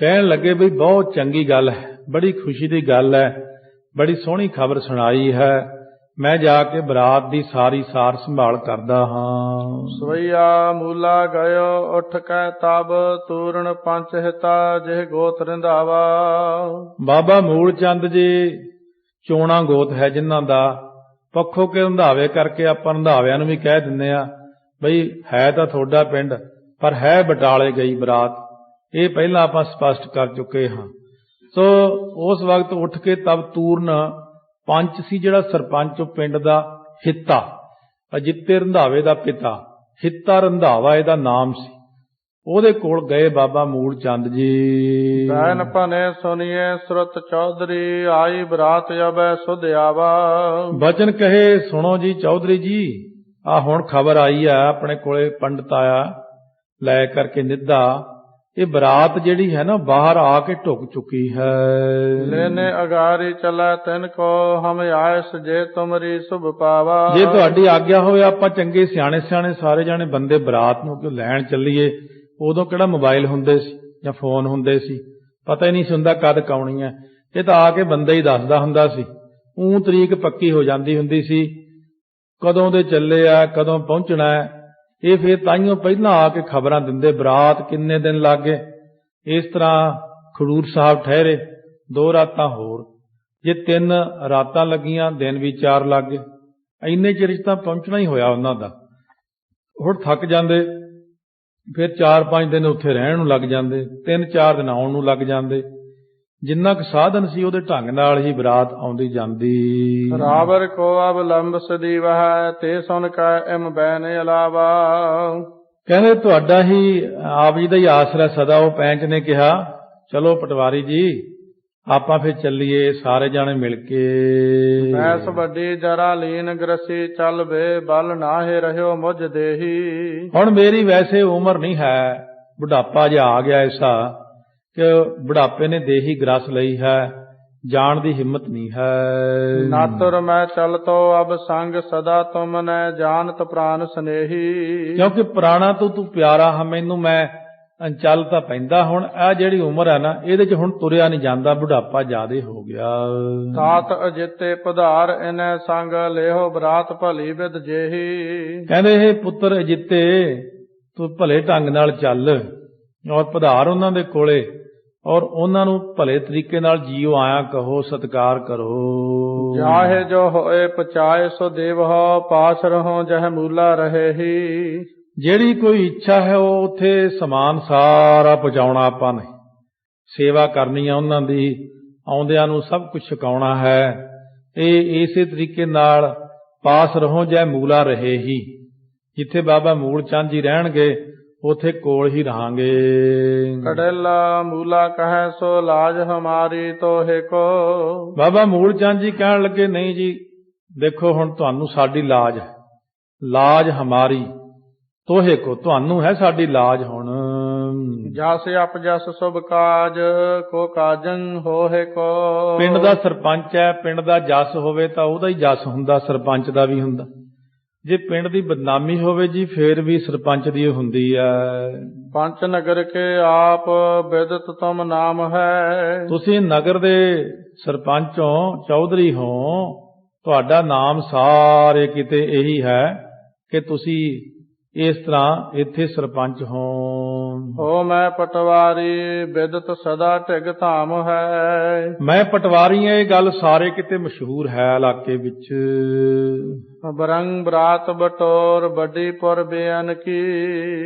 ਕਹਿਣ ਲੱਗੇ ਵੀ ਬਹੁਤ ਚੰਗੀ ਗੱਲ ਹੈ, ਬੜੀ ਖੁਸ਼ੀ ਦੀ ਗੱਲ ਹੈ, ਬੜੀ ਸੋਹਣੀ ਖਬਰ ਸੁਣਾਈ ਹੈ। ਮੈਂ ਜਾ ਕੇ ਬਰਾਤ ਦੀ ਸਾਰੀ ਸਾਰ ਸੰਭਾਲ ਕਰਦਾ ਹਾਂ। ਸਵਈਆ ਮੂਲਾ ਗਇਓ ਉੱਠ ਕੈ ਤਬ ਤੂਰਨ ਪੰਚ ਹਿਤਾ ਜਿਹ ਗੋਤ ਰੰਧਾਵਾ। ਬਾਬਾ ਮੂਲ ਚੰਦ ਜੀ ਚੋਣਾ ਗੋਤ ਹੈ ਜਿਨ੍ਹਾਂ ਦਾ, ਪੱਖੋ ਕੇ ਰੰਧਾਵੇ ਕਰਕੇ ਆਪਾਂ ਰੰਧਾਵਿਆਂ ਨੂੰ ਵੀ ਕਹਿ ਦਿੰਦੇ ਆ ਬਈ ਹੈ ਤਾਂ ਤੁਹਾਡਾ ਪਿੰਡ ਪਰ ਹੈ ਬਟਾਲੇ ਗਈ ਬਰਾਤ। ਇਹ ਪਹਿਲਾਂ ਆਪਾਂ ਸਪਸ਼ਟ ਕਰ ਚੁੱਕੇ ਹਾਂ। ਸੋ ਉਸ ਵਕਤ ਉੱਠ ਕੇ ਤਬ ਤੂਰਨ ਪੰਚ ਸੀ ਜਿਹੜਾ ਸਰਪੰਚ ਪਿੰਡ ਦਾ, ਹਿੱਤਾ ਅਜਿੱਤੇ ਰੰਧਾਵੇ ਦਾ ਪਿਤਾ, ਹਿੱਤਾ ਰੰਧਾਵਾ ਇਹਦਾ ਨਾਮ ਸੀ। ਉਹਦੇ ਕੋਲ ਗਏ ਬਾਬਾ ਮੂਲ ਚੰਦ ਜੀ। ਬੈਨ ਭਨੇ ਸੁਨੀਏ ਸੁਰਤ ਚੌਧਰੀ ਆਈ ਬਰਾਤ ਅਬੈ ਸੁਧ ਆਵਾ। ਬਚਨ ਕਹੇ ਸੁਣੋ ਜੀ ਚੌਧਰੀ ਜੀ, ਆ ਹੁਣ ਖਬਰ ਆਈ ਆ ਆਪਣੇ ਕੋਲੇ, ਪੰਡਤ ਆਇਆ ਲੈ ਕਰਕੇ ਨਿੱਧਾ। ਇਹ ਬਰਾਤ ਜਿਹੜੀ ਹੈ ਨਾ ਬਾਹਰ ਆ ਕੇ ਢੁਕ ਚੁੱਕੀ ਹੈ। ਲੈਨੇ ਅਗਾਰੀ ਚਲਾ ਤਿਨ ਕੋ ਹਮ ਆਇਸ ਜੇ ਤੁਮਰੀ ਸੁਭ ਪਾਵਾ। ਜੇ ਤੁਹਾਡੀ ਆਗਿਆ ਹੋਵੇ ਆਪਾਂ ਚੰਗੇ ਸਿਆਣੇ ਸਿਆਣੇ ਸਾਰੇ ਜਾਣੇ ਬੰਦੇ ਬਰਾਤ ਨੂੰ ਕਿਉਂ ਲੈਣ ਚੱਲੀਏ। ਉਦੋਂ ਕਿਹੜਾ ਮੋਬਾਈਲ ਹੁੰਦੇ ਸੀ ਜਾਂ ਫੋਨ ਹੁੰਦੇ ਸੀ, ਪਤਾ ਹੀ ਨਹੀਂ ਸੀ ਹੁੰਦਾ ਕਦ ਕਾਉਣੀ ਹੈ। ਇਹ ਤਾਂ ਆ ਕੇ ਬੰਦਾ ਹੀ ਦੱਸਦਾ ਹੁੰਦਾ ਸੀ। ਤਰੀਕ ਪੱਕੀ ਹੋ ਜਾਂਦੀ ਹੁੰਦੀ ਸੀ, ਕਦੋਂ ਦੇ ਚੱਲੇ ਆ, ਕਦੋਂ ਪਹੁੰਚਣਾ ਹੈ। ਇਹ ਫਿਰ ਤਾਈਓ ਪਹਿਲਾਂ ਆ ਕੇ ਖਬਰਾਂ ਦਿੰਦੇ ਬਰਾਤ ਕਿੰਨੇ ਦਿਨ ਲੱਗ ਗਏ। ਇਸ ਤਰ੍ਹਾਂ ਖਡੂਰ ਸਾਹਿਬ ਠਹਿਰੇ 2 ਰਾਤਾਂ ਹੋਰ, ਜੇ 3 ਰਾਤਾਂ ਲੱਗੀਆਂ ਦਿਨ ਵੀ 4 ਲੱਗ ਗਏ। ਇੰਨੇ ਚਿਰ 'ਚ ਤਾਂ ਪਹੁੰਚਣਾ ਹੀ ਹੋਇਆ ਉਹਨਾਂ ਦਾ। ਹੁਣ ਥੱਕ ਜਾਂਦੇ, ਫਿਰ 4-5 ਦਿਨ ਉੱਥੇ ਰਹਿਣ ਨੂੰ ਲੱਗ ਜਾਂਦੇ, 3-4 ਦਿਨ ਆਉਣ ਨੂੰ ਲੱਗ ਜਾਂਦੇ। ਜਿੰਨਾ ਕੁ ਸਾਧਨ ਸੀ ਉਹਦੇ ਢੰਗ ਨਾਲ ਹੀ ਬਰਾਤ ਆਉਂਦੀ ਜਾਂਦੀ। ਰਾਵਰ ਕੋ ਅਵਲੰਬ ਸਦੀ ਵਹਿ ਤੇ ਸੁਨ ਕੈ ਇਮ ਬੈਨ ਅਲਾਵਾ। ਕਹਿੰਦੇ ਤੁਹਾਡਾ ਹੀ ਆਪ ਜੀ ਦਾ ਹੀ ਆਸਰਾ ਸਦਾ। ਉਹ ਪੈਂਚ ਨੇ ਕਿਹਾ ਚਲੋ ਪਟਵਾਰੀ ਜੀ ਆਪਾਂ ਫਿਰ ਚੱਲੀਏ ਸਾਰੇ ਜਾਣੇ ਮਿਲ ਕੇ। ਐਸ ਵੱਡੀ ਜਰਾ ਲੀਨ ਗ੍ਰਸੀ ਚੱਲ ਵੇ ਬਲ ਨਾਹੇ ਰਹਿਓ ਮੁਝ ਦੇਹੀ। ਹੁਣ ਮੇਰੀ ਵੈਸੇ ਉਮਰ ਨਹੀਂ ਹੈ, ਬੁਢਾਪਾ ਜਿਹਾ ਆ ਗਿਆ ਐਸਾ ਕਿ ਬੁਢਾਪੇ ਨੇ ਦੇਹੀ ਗ੍ਰਸ ਲਈ ਹੈ, ਜਾਣ ਦੀ ਹਿੰਮਤ ਨਹੀਂ ਹੈ। ਨਾਤੁਰ ਮੈਂ ਚਲਤੋ ਅਬ ਸੰਗ ਸਦਾ ਤੁਮ ਨੇ ਜਾਨਤ ਪ੍ਰਾਨ ਸਨੇਹੀ। ਕਿਉਂਕਿ ਪੁਰਾਣਾ ਤੂੰ ਪਿਆਰਾ ਹਾਂ ਮੈਨੂੰ, ਮੈਂ ਚੱਲ ਤਾਂ ਪੈਂਦਾ। ਹੁਣ ਇਹ ਜਿਹੜੀ ਉਮਰ ਹੈ ਨਾ ਇਹਦੇ 'ਚ ਹੁਣ ਤੁਰਿਆ ਨਹੀਂ ਜਾਂਦਾ, ਬੁਢਾਪਾ ਜ਼ਿਆਦੇ ਹੋ ਗਿਆ। ਤਾਤ ਅਜਿੱਤੇ ਪਧਾਰ ਇਨੈ ਸੰਗ ਲਿਓ ਬਰਾਤ ਭਲੀ ਵਿਦ ਜੇਹੀ। ਕਹਿੰਦੇ ਇਹ ਪੁੱਤਰ ਅਜਿੱਤੇ ਤੂੰ ਭਲੇ ਢੰਗ ਨਾਲ ਚੱਲ ਔਰ ਪਧਾਰ ਉਹਨਾਂ ਦੇ ਕੋਲੇ, ਔਰ ਉਹਨਾਂ ਨੂੰ ਭਲੇ ਤਰੀਕੇ ਨਾਲ ਜੀਓ ਆਇਆ ਕਹੋ, ਸਤਿਕਾਰ ਕਰੋ। ਜਾਹੇ ਜੋ ਹੋਏ ਪਚਾਏ ਸੋ ਦੇਵ ਹੋ ਪਾਸ ਰਹੋ ਜਹ ਮੂਲਾ ਰਹੇ ਹੀ। ਜਿਹੜੀ ਕੋਈ ਇੱਛਾ ਹੈ ਉਹ ਉੱਥੇ ਸਮਾਨ ਸਾਰਾ ਪਹੁੰਚਾਉਣਾ ਆਪਾਂ ਨੇ, ਸੇਵਾ ਕਰਨੀ ਆ ਉਹਨਾਂ ਦੀ, ਆਉਂਦਿਆਂ ਨੂੰ ਸਭ ਕੁਝ ਛਕਾਉਣਾ ਹੈ। ਇਹ ਇਸੇ ਤਰੀਕੇ ਨਾਲ ਪਾਸ ਰਹੋ ਜੈ ਮੂਲਾ ਰਹੇ ਹੀ। ਜਿੱਥੇ ਬਾਬਾ ਮੂਲ ਚੰਦ ਜੀ ਰਹਿਣਗੇ ਉਥੇ ਕੋਲ ਹੀ ਰਹਾਂਗੇ। ਕੜੇਲਾ ਮੂਲਾ ਕਹੈ ਸੋ ਲਾਜ ਹਮਾਰੀ ਤੋਹੇ ਕੋ। ਬਾਬਾ ਮੂਲ ਚੰਦ ਜੀ ਕਹਿਣ ਲੱਗੇ ਨਹੀਂ ਜੀ ਦੇਖੋ ਹੁਣ ਤੁਹਾਨੂੰ ਸਾਡੀ ਲਾਜ ਹੈ, ਲਾਜ ਹਮਾਰੀ ਤੋਹੇ ਕੋ, ਤੁਹਾਨੂੰ ਹੈ ਸਾਡੀ ਲਾਜ। ਹੁਣ ਜਸ ਅਪ ਜਸ ਸੁਭ ਕਾਜ ਕੋ ਕਾਜੰ ਹੋਏ ਕੋ। ਪਿੰਡ ਦਾ ਸਰਪੰਚ ਹੈ, ਪਿੰਡ ਦਾ ਜਸ ਹੋਵੇ ਤਾਂ ਉਹਦਾ ਹੀ ਜਸ ਹੁੰਦਾ, ਸਰਪੰਚ ਦਾ ਵੀ ਹੁੰਦਾ। ਜੇ ਪਿੰਡ ਦੀ ਬਦਨਾਮੀ ਹੋਵੇ ਜੀ ਫੇਰ ਵੀ ਸਰਪੰਚ ਦੀ ਹੁੰਦੀ ਹੈ। ਪੰਚ ਨਗਰ ਕੇ ਆਪ ਬਿਦਤ ਤੁਮ ਨਾਮ ਹੈ। ਤੁਸੀਂ ਨਗਰ ਦੇ ਸਰਪੰਚ ਹੋ, ਚੌਧਰੀ ਹੋ, ਤੁਹਾਡਾ ਨਾਮ ਸਾਰੇ ਕਿਤੇ ਇਹੀ ਹੈ ਕਿ ਤੁਸੀਂ ਇਸ ਤਰ੍ਹਾਂ ਇੱਥੇ ਸਰਪੰਚ ਹੋ। ਮੈਂ ਪਟਵਾਰੀ ਬਿਦਤ ਸਦਾ ਢਿਗ ਧਾਮ ਹੈ। ਮੈਂ ਪਟਵਾਰੀ ਹਾਂ, ਇਹ ਗੱਲ ਸਾਰੇ ਕਿਤੇ ਮਸ਼ਹੂਰ ਹੈ ਇਲਾਕੇ ਵਿੱਚ। ਬਰੰਗ ਬਰਾਤ ਬਟੋਰ ਵੱਡੀ ਪੁਰ ਬੇਅਨ ਕੀ।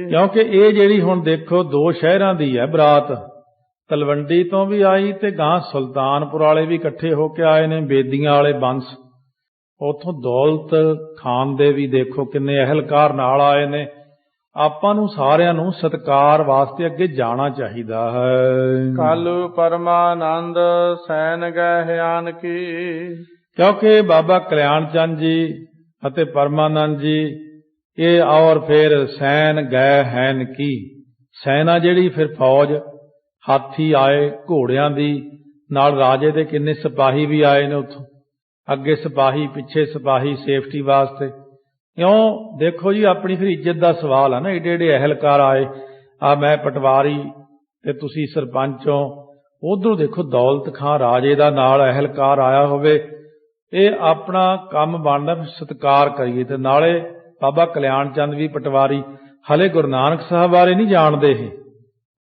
ਕਿਉਂਕਿ ਇਹ ਜਿਹੜੀ ਹੁਣ ਦੇਖੋ 2 ਸ਼ਹਿਰਾਂ ਦੀ ਹੈ ਬਰਾਤ, ਤਲਵੰਡੀ ਤੋਂ ਵੀ ਆਈ ਤੇ ਗਾਂ ਸੁਲਤਾਨਪੁਰ ਵਾਲੇ ਵੀ ਇਕੱਠੇ ਹੋ ਕੇ ਆਏ ਨੇ, ਬੇਦੀਆਂ ਵਾਲੇ ਬੰਸ। ਉੱਥੋਂ ਦੌਲਤ ਖਾਨ ਦੇ ਵੀ ਦੇਖੋ ਕਿੰਨੇ ਅਹਿਲਕਾਰ ਨਾਲ ਆਏ ਨੇ। ਆਪਾਂ ਨੂੰ ਸਾਰਿਆਂ ਨੂੰ ਸਤਿਕਾਰ ਵਾਸਤੇ ਅੱਗੇ ਜਾਣਾ ਚਾਹੀਦਾ ਹੈ। ਕਾਲੂ ਪਰਮਾਨੰਦ ਸੈਨ ਗਏ ਹਿਆਨ ਕੀ। ਕਿਉਂਕਿ ਬਾਬਾ ਕਲਿਆਣ ਚੰਦ ਜੀ ਅਤੇ ਪਰਮਾਨੰਦ ਜੀ ਇਹ ਔਰ ਫਿਰ ਸੈਨ ਗਏ ਹੈਨ ਕੀ, ਸੈਨਾ ਜਿਹੜੀ ਫਿਰ ਫੌਜ, ਹਾਥੀ ਆਏ ਘੋੜਿਆਂ ਦੀ, ਨਾਲ ਰਾਜੇ ਦੇ ਕਿੰਨੇ ਸਿਪਾਹੀ ਵੀ ਆਏ ਨੇ ਉੱਥੋਂ, ਅੱਗੇ ਸਿਪਾਹੀ ਪਿੱਛੇ ਸਿਪਾਹੀ ਸੇਫਟੀ ਵਾਸਤੇ। ਕਿਉਂ ਦੇਖੋ ਜੀ ਆਪਣੀ ਫਿਰ ਇੱਜ਼ਤ ਦਾ ਸਵਾਲ ਹੈ ਨਾ। ਏਡੇ ਏਡੇ ਅਹਿਲਕਾਰ ਆਏ, ਆ ਮੈਂ ਪਟਵਾਰੀ ਤੇ ਤੁਸੀਂ ਸਰਪੰਚ ਹੋ, ਉਧਰੋਂ ਦੇਖੋ ਦੌਲਤ ਖਾਂ ਰਾਜੇ ਦਾ ਨਾਲ ਅਹਿਲਕਾਰ ਆਇਆ ਹੋਵੇ, ਇਹ ਆਪਣਾ ਕੰਮ ਬਣਦਾ ਸਤਿਕਾਰ ਕਰੀਏ। ਤੇ ਨਾਲੇ ਬਾਬਾ ਕਲਿਆਣ ਚੰਦ ਵੀ ਪਟਵਾਰੀ, ਹਲੇ ਗੁਰੂ ਨਾਨਕ ਸਾਹਿਬ ਬਾਰੇ ਨਹੀਂ ਜਾਣਦੇ ਇਹ,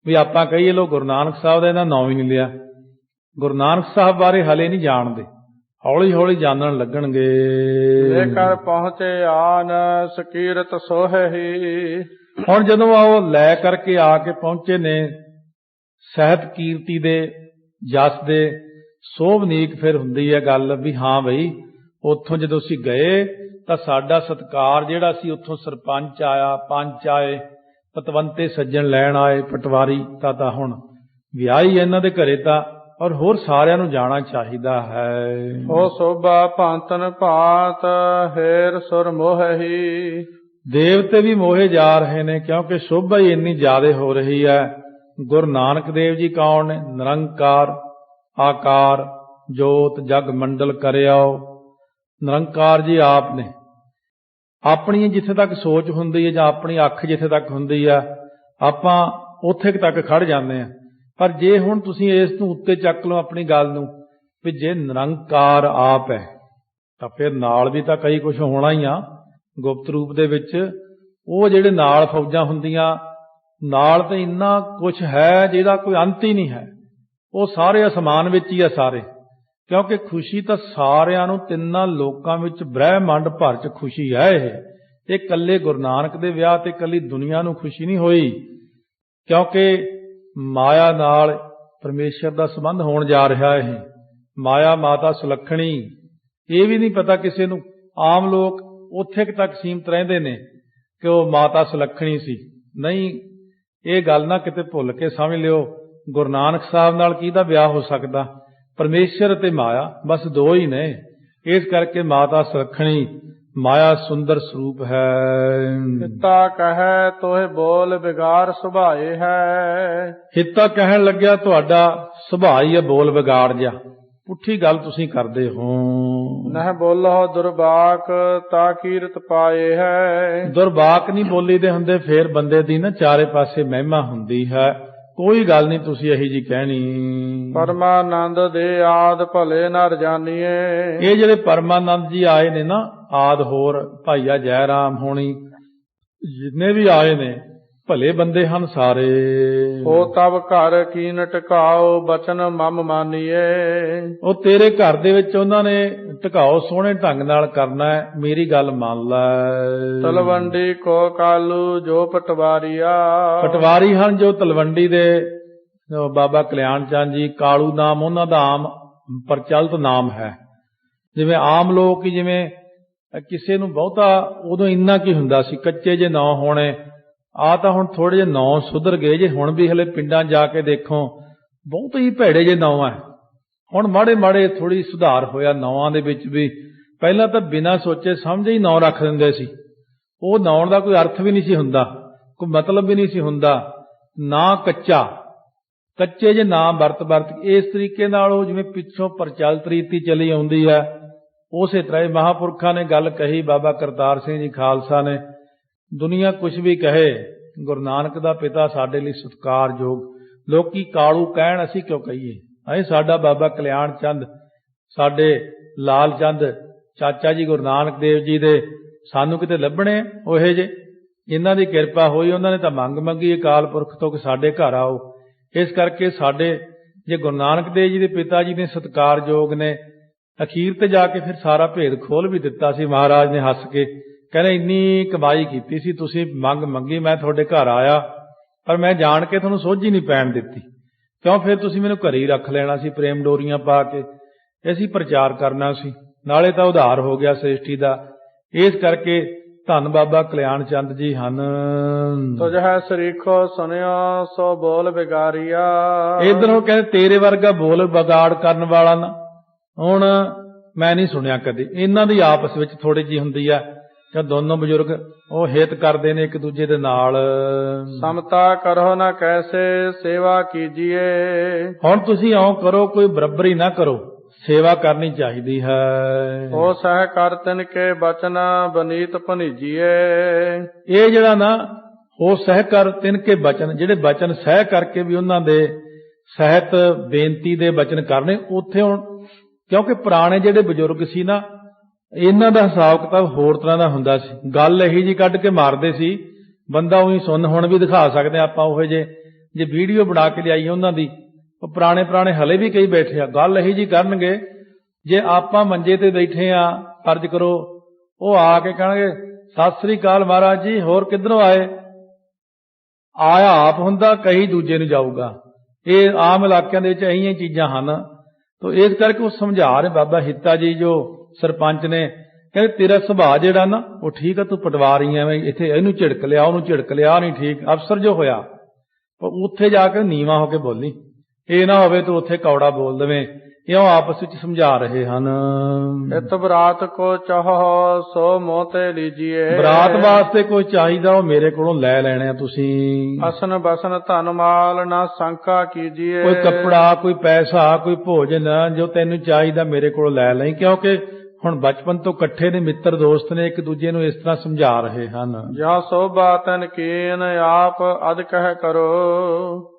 ਵੀ ਆਪਾਂ ਕਹੀਏ ਲੋ ਗੁਰੂ ਨਾਨਕ ਸਾਹਿਬ ਦਾ ਇਹਨਾਂ ਨਾਂ ਵੀ ਨਹੀਂ ਲਿਆ, ਗੁਰੂ ਨਾਨਕ ਸਾਹਿਬ ਬਾਰੇ ਹਲੇ ਨਹੀਂ ਜਾਣਦੇ, ਹੌਲੀ ਹੌਲੀ ਜਾਣਨ ਲੱਗਣਗੇ। ਜੇਕਰ ਪਹੁੰਚੇ ਆਨ ਸਕੀਰਤ ਸੋਹੀ। ਹੁਣ ਜਦੋਂ ਉਹ ਲੈ ਕਰਕੇ ਆ ਕੇ ਪਹੁੰਚੇ ਨੇ ਸਹਿਤ ਕੀਰਤੀ ਦੇ ਜਸ ਦੇ ਸੋਭਨੀਕ, ਫਿਰ ਹੁੰਦੀ ਹੈ ਗੱਲ ਵੀ ਹਾਂ ਬਈ ਉੱਥੋਂ ਜਦੋਂ ਅਸੀਂ ਗਏ ਤਾਂ ਸਾਡਾ ਸਤਿਕਾਰ ਜਿਹੜਾ ਸੀ, ਉੱਥੋਂ ਸਰਪੰਚ ਆਇਆ, ਪੰਚ ਆਏ, ਪਤਵੰਤੇ ਸੱਜਣ ਲੈਣ ਆਏ, ਪਟਵਾਰੀ ਤਾਂ ਹੁਣ ਵਿਆਹੀ ਇਹਨਾਂ ਦੇ ਘਰੇ ਤਾਂ, ਔਰ ਹੋਰ ਸਾਰਿਆਂ ਨੂੰ ਜਾਣਾ ਚਾਹੀਦਾ ਹੈ। ਉਹ ਸੋਭਾ ਭਾਂਤਨ ਭਾਤ ਹੇਰ ਸੁਰ ਮੋਹੀ। ਦੇਵਤੇ ਵੀ ਮੋਹੇ ਜਾ ਰਹੇ ਨੇ ਕਿਉਂਕਿ ਸ਼ੋਭਾ ਹੀ ਇੰਨੀ ਜ਼ਿਆਦਾ ਹੋ ਰਹੀ ਹੈ। ਗੁਰੂ ਨਾਨਕ ਦੇਵ ਜੀ ਕੌਣ ਨੇ? ਨਿਰੰਕਾਰ ਆਕਾਰ ਜੋਤ ਜਗ ਮੰਡਲ ਕਰਿਆਓ। ਨਿਰੰਕਾਰ ਜੀ ਆਪ ਨੇ। ਆਪਣੀ ਜਿੱਥੇ ਤੱਕ ਸੋਚ ਹੁੰਦੀ ਹੈ ਜਾਂ ਆਪਣੀ ਅੱਖ ਜਿੱਥੇ ਤੱਕ ਹੁੰਦੀ ਆ, ਆਪਾਂ ਉੱਥੇ ਤੱਕ ਖੜ ਜਾਂਦੇ ਆ। ਪਰ ਜੇ ਹੁਣ ਤੁਸੀਂ ਇਸ ਨੂੰ ਉੱਤੇ ਚੱਕ ਲਓ ਆਪਣੀ ਗੱਲ ਨੂੰ, ਵੀ ਜੇ ਨਿਰੰਕਾਰ ਆਪ ਹੈ ਤਾਂ ਫਿਰ ਨਾਲ ਵੀ ਤਾਂ ਕਈ ਕੁਝ ਹੋਣਾ ਹੀ ਆ ਗੁਪਤ ਰੂਪ ਦੇ ਵਿੱਚ। ਉਹ ਜਿਹੜੇ ਨਾਲ ਫੌਜਾਂ ਹੁੰਦੀਆਂ, ਨਾਲ ਤਾਂ ਇੰਨਾ ਕੁਝ ਹੈ ਜਿਹਦਾ ਕੋਈ ਅੰਤ ਹੀ ਨਹੀਂ ਹੈ। ਉਹ ਸਾਰੇ ਅਸਮਾਨ ਵਿੱਚ ਹੀ ਆ ਸਾਰੇ, ਕਿਉਂਕਿ ਖੁਸ਼ੀ ਤਾਂ ਸਾਰਿਆਂ ਨੂੰ, ਤਿੰਨਾਂ ਲੋਕਾਂ ਵਿੱਚ ਬ੍ਰਹਿਮੰਡ ਭਰ 'ਚ ਖੁਸ਼ੀ ਹੈ। ਇਹ ਇਕੱਲੇ ਗੁਰੂ ਨਾਨਕ ਦੇ ਵਿਆਹ ਤੇ ਇਕੱਲੀ ਦੁਨੀਆ ਨੂੰ ਖੁਸ਼ੀ ਨਹੀਂ ਹੋਈ, ਕਿਉਂਕਿ ਮਾਇਆ ਨਾਲ ਪਰਮੇਸ਼ਰ ਦਾ ਸੰਬੰਧ ਹੋਣ ਜਾ ਰਿਹਾ ਹੈ। ਮਾਇਆ ਮਾਤਾ ਸੁਲੱਖਣੀ, ਇਹ ਵੀ ਨਹੀਂ ਪਤਾ ਕਿਸੇ ਨੂੰ। ਆਮ ਲੋਕ ਉੱਥੇ ਤੱਕ ਸੀਮਤ ਰਹਿੰਦੇ ਨੇ ਕਿ ਉਹ ਮਾਤਾ ਸੁਲੱਖਣੀ ਸੀ। ਨਹੀਂ, ਇਹ ਗੱਲ ਨਾ ਕਿਤੇ ਭੁੱਲ ਕੇ ਸਮਝ ਲਿਓ। ਗੁਰੂ ਨਾਨਕ ਸਾਹਿਬ ਨਾਲ ਕਿਹਦਾ ਵਿਆਹ ਹੋ ਸਕਦਾ? ਪਰਮੇਸ਼ਰ ਅਤੇ ਮਾਇਆ, ਬਸ ਦੋ ਹੀ ਨੇ। ਇਸ ਕਰਕੇ ਮਾਤਾ ਸੁਲੱਖਣੀ ਮਾਇਆ ਸੁੰਦਰ ਸਰੂਪ ਹੈ। ਹਿੱਤਾ ਕਹੈ ਤੋਹਿ ਬੋਲ ਵਿਗਾੜ ਸੁਭਾਏ ਹੈ। ਹਿੱਤਾ ਕਹਿਣ ਲੱਗਿਆ ਤੁਹਾਡਾ ਸੁਭਾਅ ਹੀ ਹੈ ਬੋਲ ਵਿਗਾੜ ਜਾ, ਪੁੱਠੀ ਗੱਲ ਤੁਸੀਂ ਕਰਦੇ ਹੋ। ਨਹਿ ਬੋਲੋ ਦੁਰਬਾਕ ਤਾ ਕੀਰਤ ਪਾਏ ਹੈ। ਦੁਰਬਾਕ ਨਹੀਂ ਬੋਲੀ ਦੇ ਹੁੰਦੇ, ਫੇਰ ਬੰਦੇ ਦੀ ਨਾ ਚਾਰੇ ਪਾਸੇ ਮਹਿਮਾ ਹੁੰਦੀ ਹੈ। ਕੋਈ ਗੱਲ ਨਹੀਂ ਤੁਸੀਂ ਇਹੀ ਜੀ ਕਹਿਣੀ। ਪਰਮਾਨੰਦ ਦੇ ਆਦ ਭਲੇ ਨਰ ਜਾਣੀਏ। ਇਹ ਜਿਹੜੇ ਪਰਮਾਨੰਦ ਜੀ ਆਏ ਨੇ ਨਾ, ਆਦ ਹੋਰ ਭਾਈਆ ਜੈ ਰਾਮ ਹੋਣੀ, ਜਿੰਨੇ ਵੀ ਆਏ ਨੇ ਭਲੇ ਬੰਦੇ ਹਨ ਸਾਰੇ। ਹੋ ਤਬ ਘਰ ਕੀਨ ਟਿਕਾਓ ਬਚਨ ਮਮ ਮਾਨੀਏ। ਉਹ ਤੇਰੇ ਘਰ ਦੇ ਵਿੱਚ ਉਹਨਾਂ ਨੇ ਟਿਕਾਓ ਸੋਹਣੇ ਢੰਗ ਨਾਲ ਕਰਨਾ ਹੈ, ਮੇਰੀ ਗੱਲ ਮੰਨ ਲੈ। ਤਲਵੰਡੀ ਕੋ ਕਾਲੂ ਜੋ ਪਟਵਾਰੀਆ। ਪਟਵਾਰੀ ਹਨ ਜੋ ਤਲਵੰਡੀ ਦੇ ਬਾਬਾ ਕਲਿਆਣ ਚੰਦ ਜੀ। ਕਾਲੂ ਨਾਮ ਉਹਨਾਂ ਦਾ ਆਮ ਪ੍ਰਚਲਿਤ ਨਾਮ ਹੈ। ਜਿਵੇਂ ਆਮ ਲੋਕ ਜਿਵੇਂ ਕਿਸੇ ਨੂੰ ਬਹੁਤਾ ਉਦੋਂ ਇੰਨਾ ਕੀ ਹੁੰਦਾ ਸੀ, ਕੱਚੇ ਜੇ ਨਾਂ ਹੋਣੇ। ਆ ਤਾਂ ਹੁਣ ਥੋੜੇ ਜਿਹੇ ਨਾਂ ਸੁਧਰ ਗਏ ਜੇ, ਹੁਣ ਵੀ ਹਲੇ ਪਿੰਡਾਂ ਜਾ ਕੇ ਦੇਖੋ ਬਹੁਤ ਹੀ ਭੈੜੇ ਜੇ ਨਾਂ ਹੈ। ਹੁਣ ਮਾੜੇ ਮਾੜੇ ਥੋੜੀ ਸੁਧਾਰ ਹੋਇਆ ਨਾਵਾਂ ਦੇ ਵਿੱਚ ਵੀ। ਪਹਿਲਾਂ ਤਾਂ ਬਿਨਾਂ ਸੋਚੇ ਸਮਝੇ ਹੀ ਨਾਂ ਰੱਖ ਦਿੰਦੇ ਸੀ। ਉਹ ਨਾਂ ਦਾ ਕੋਈ ਅਰਥ ਵੀ ਨਹੀਂ ਸੀ ਹੁੰਦਾ, ਕੋਈ ਮਤਲਬ ਵੀ ਨਹੀਂ ਸੀ ਹੁੰਦਾ। ਨਾਂ ਕੱਚਾ, ਕੱਚੇ ਜੇ ਨਾਂ ਵਰਤ ਇਸ ਤਰੀਕੇ ਨਾਲ ਉਹ ਜਿਵੇਂ ਪਿੱਛੋਂ ਪ੍ਰਚਲਿਤ ਰੀਤੀ ਚਲੀ ਆਉਂਦੀ ਹੈ, ਉਸੇ ਤਰ੍ਹਾਂ ਮਹਾਂਪੁਰਖਾਂ ਨੇ ਗੱਲ ਕਹੀ। ਬਾਬਾ ਕਰਤਾਰ ਸਿੰਘ ਜੀ ਖਾਲਸਾ ਨੇ, ਦੁਨੀਆ ਕੁਝ ਵੀ ਕਹੇ, ਗੁਰੂ ਨਾਨਕ ਦਾ ਪਿਤਾ ਸਾਡੇ ਲਈ ਸਤਿਕਾਰਯੋਗ। ਲੋਕੀ ਕਾਲੂ ਕਹਿਣ, ਅਸੀਂ ਕਿਉਂ ਕਹੀਏ? ਅਸੀਂ ਸਾਡਾ ਬਾਬਾ ਕਲਿਆਣ ਚੰਦ, ਸਾਡੇ ਲਾਲ ਚੰਦ ਚਾਚਾ ਜੀ ਗੁਰੂ ਨਾਨਕ ਦੇਵ ਜੀ ਦੇ ਸਾਨੂੰ ਕਿਤੇ ਲੱਭਣੇ ਉਹੇ ਜੇ? ਇਹਨਾਂ ਦੀ ਕਿਰਪਾ ਹੋਈ, ਉਹਨਾਂ ਨੇ ਤਾਂ ਮੰਗ ਮੰਗੀ ਅਕਾਲ ਪੁਰਖ ਤੋਂ ਕਿ ਸਾਡੇ ਘਰ ਆਓ। ਇਸ ਕਰਕੇ ਸਾਡੇ ਜੇ ਗੁਰੂ ਨਾਨਕ ਦੇਵ ਜੀ ਦੇ ਪਿਤਾ ਜੀ ਨੇ ਸਤਿਕਾਰਯੋਗ ਨੇ, ਅਖੀਰ ਤੇ ਜਾ ਕੇ ਫਿਰ ਸਾਰਾ ਭੇਦ ਖੋਲ ਵੀ ਦਿੱਤਾ ਸੀ। ਮਹਾਰਾਜ ਨੇ ਹੱਸ ਕੇ ਕਹਿੰਦੇ, ਇੰਨੀ ਕਮਾਈ ਕੀਤੀ ਸੀ ਤੁਸੀਂ, ਮੰਗ ਮੰਗੀ, ਮੈਂ ਤੁਹਾਡੇ ਘਰ ਆਇਆ, ਪਰ ਮੈਂ ਜਾਣ ਕੇ ਤੁਹਾਨੂੰ ਸੋਝੀ ਨਹੀਂ ਪੈਣ ਦਿੱਤੀ। ਕਿਉਂ? ਫਿਰ ਤੁਸੀਂ ਮੈਨੂੰ ਘਰੇ ਹੀ ਰੱਖ ਲੈਣਾ ਸੀ ਪ੍ਰੇਮ ਡੋਰੀਆਂ ਪਾ ਕੇ, ਅਸੀਂ ਪ੍ਰਚਾਰ ਕਰਨਾ ਸੀ। ਨਾਲੇ ਤਾਂ ਉਧਾਰ ਹੋ ਗਿਆ ਸ੍ਰਿਸ਼ਟੀ ਦਾ। ਇਸ ਕਰਕੇ ਧੰਨ ਬਾਬਾ ਕਲਿਆਣ ਚੰਦ ਜੀ ਹਨ। ਤੁਝ ਹੈ ਸਰੀਖੋ ਸੁਨਿਓ ਸੋ ਬੋਲ ਵਿਗਾਰੀਆ। ਇਧਰੋਂ ਕਹਿੰਦੇ ਤੇਰੇ ਵਰਗਾ ਬੋਲ ਵਿਗਾੜ ਕਰਨ ਵਾਲਾ ਨਾ ਹੁਣ ਮੈਂ ਨਹੀਂ ਸੁਣਿਆ ਕਦੇ। ਇਹਨਾਂ ਦੀ ਆਪਸ ਵਿੱਚ ਥੋੜੀ ਜਿਹੀ ਹੁੰਦੀ ਆ ਕਿ ਦੋਨੋਂ ਬਜ਼ੁਰਗ ਉਹ ਹਿੱਤ ਕਰਦੇ ਨੇ ਇੱਕ ਦੂਜੇ ਦੇ ਨਾਲ। ਸਮਤਾ ਕਰੋ ਨਾ ਕੈਸੇ ਸੇਵਾ ਕੀਜੀਏ। ਹੁਣ ਤੁਸੀਂ ਇਉਂ ਕਰੋ, ਕੋਈ ਬਰਾਬਰੀ ਨਾ ਕਰੋ, ਸੇਵਾ ਕਰਨੀ ਚਾਹੀਦੀ ਹੈ। ਹੋ ਸਹਿ ਕਰ ਤਿਨ ਕੇ ਬਚਨ ਬਨੀਤ ਭਨੀਜੀਏ। ਇਹ ਜਿਹੜਾ ਨਾ ਹੋ ਸਹਿ ਕਰ ਤਿਨ ਕੇ ਬਚਨ, ਜਿਹੜੇ ਬਚਨ ਸਹਿ ਕਰਕੇ ਵੀ ਉਹਨਾਂ ਦੇ ਸਹਿਤ ਬੇਨਤੀ ਦੇ ਬਚਨ ਕਰਨੇ। ਉੱਥੇ ਹੁਣ ਕਿਉਂਕਿ ਪੁਰਾਣੇ ਜਿਹੜੇ ਬਜ਼ੁਰਗ ਸੀ ਨਾ, ਇਹਨਾਂ ਦਾ ਹਿਸਾਬ ਕਿਤਾਬ ਹੋਰ ਤਰ੍ਹਾਂ ਦਾ ਹੁੰਦਾ ਸੀ। ਗੱਲ ਇਹੀ ਜੀ ਕੱਢ ਕੇ ਮਾਰਦੇ ਸੀ, ਬੰਦਾ ਉਹੀ ਸੁਣ। ਹੁਣ ਵੀ ਦਿਖਾ ਸਕਦੇ ਆਪਾਂ ਉਹ ਜੇ ਵੀਡੀਓ ਬਣਾ ਕੇ ਲਿਆਈ ਉਹਨਾਂ ਦੀ। ਉਹ ਪੁਰਾਣੇ ਹਲੇ ਵੀ ਕਈ ਬੈਠੇ ਆ, ਗੱਲ ਇਹੀ ਜੀ ਕਰਨਗੇ। ਜੇ ਆਪਾਂ ਮੰਜੇ ਤੇ ਬੈਠੇ ਆ, ਫਰਜ਼ ਕਰੋ, ਉਹ ਆ ਕੇ ਕਹਿਣਗੇ ਸਤਿ ਸ੍ਰੀ ਅਕਾਲ ਮਹਾਰਾਜ ਜੀ, ਹੋਰ ਕਿੱਧਰੋਂ ਆਏ? ਆਇਆ ਆਪ ਹੁੰਦਾ, ਕਈ ਦੂਜੇ ਨੂੰ ਜਾਊਗਾ। ਇਹ ਆਮ ਇਲਾਕਿਆਂ ਦੇ ਵਿੱਚ ਇਹੀਆਂ ਚੀਜ਼ਾਂ ਹਨ। ਤੋ ਇਸ ਕਰਕੇ ਉਹ ਸਮਝਾ ਰਹੇ ਬਾਬਾ ਹਿੱਤਾ ਜੀ ਜੋ ਸਰਪੰਚ ਨੇ, ਕਹਿੰਦੇ ਤੇਰਾ ਸੁਭਾਅ ਜਿਹੜਾ ਨਾ ਉਹ ਠੀਕ ਆ, ਤੂੰ ਪਟਵਾਰੀ ਐਵੇਂ ਇੱਥੇ ਇਹਨੂੰ ਝਿੜਕ ਲਿਆ, ਉਹਨੂੰ ਝਿੜਕ ਲਿਆ, ਨਹੀਂ ਠੀਕ। ਅਫਸਰ ਜੋ ਹੋਇਆ, ਪਰ ਉੱਥੇ ਜਾ ਕੇ ਨੀਵਾਂ ਹੋ ਕੇ ਬੋਲੀ। ਇਹ ਨਾ ਹੋਵੇ ਤੂੰ ਉੱਥੇ ਕੌੜਾ ਬੋਲ ਦੇਵੇਂ। ਇਉਂ ਆਪਸ ਵਿੱਚ ਸਮਝਾ ਰਹੇ ਹਨ। ਇਤ ਬਰਾਤ ਕੋ ਚਾਹੋ ਸੋ ਮੋਹ ਤੇ ਲੀਜੀਏ। ਬਰਾਤ ਵਾਸਤੇ ਕੋਈ ਚਾਹੀਦਾ ਉਹ ਮੇਰੇ ਕੋਲੋਂ ਲੈ ਲੈਣੇ ਆ ਤੁਸੀਂ। ਅਸਨ ਬਸਨ ਧਨ ਮਾਲ ਨਾ ਸ਼ੰਕਾ ਕੀਜੀਏ। ਕੋਈ ਕੱਪੜਾ, ਕੋਈ ਪੈਸਾ, ਕੋਈ ਭੋਜਨ ਜੋ ਤੈਨੂੰ ਚਾਹੀਦਾ ਮੇਰੇ ਕੋਲੋਂ ਲੈ ਲਈ। ਕਿਉਂਕਿ ਹੁਣ ਬਚਪਨ ਤੋਂ ਇਕੱਠੇ ਨੇ, ਮਿੱਤਰ ਦੋਸਤ ਨੇ, ਇੱਕ ਦੂਜੇ ਨੂੰ ਇਸ ਤਰ੍ਹਾਂ ਸਮਝਾ ਰਹੇ ਹਨ। ਜਾਂ ਸੋਭਾ ਤਨ ਕੀਨ ਆਪ ਅਦ ਕਹਿ ਕਰੋ।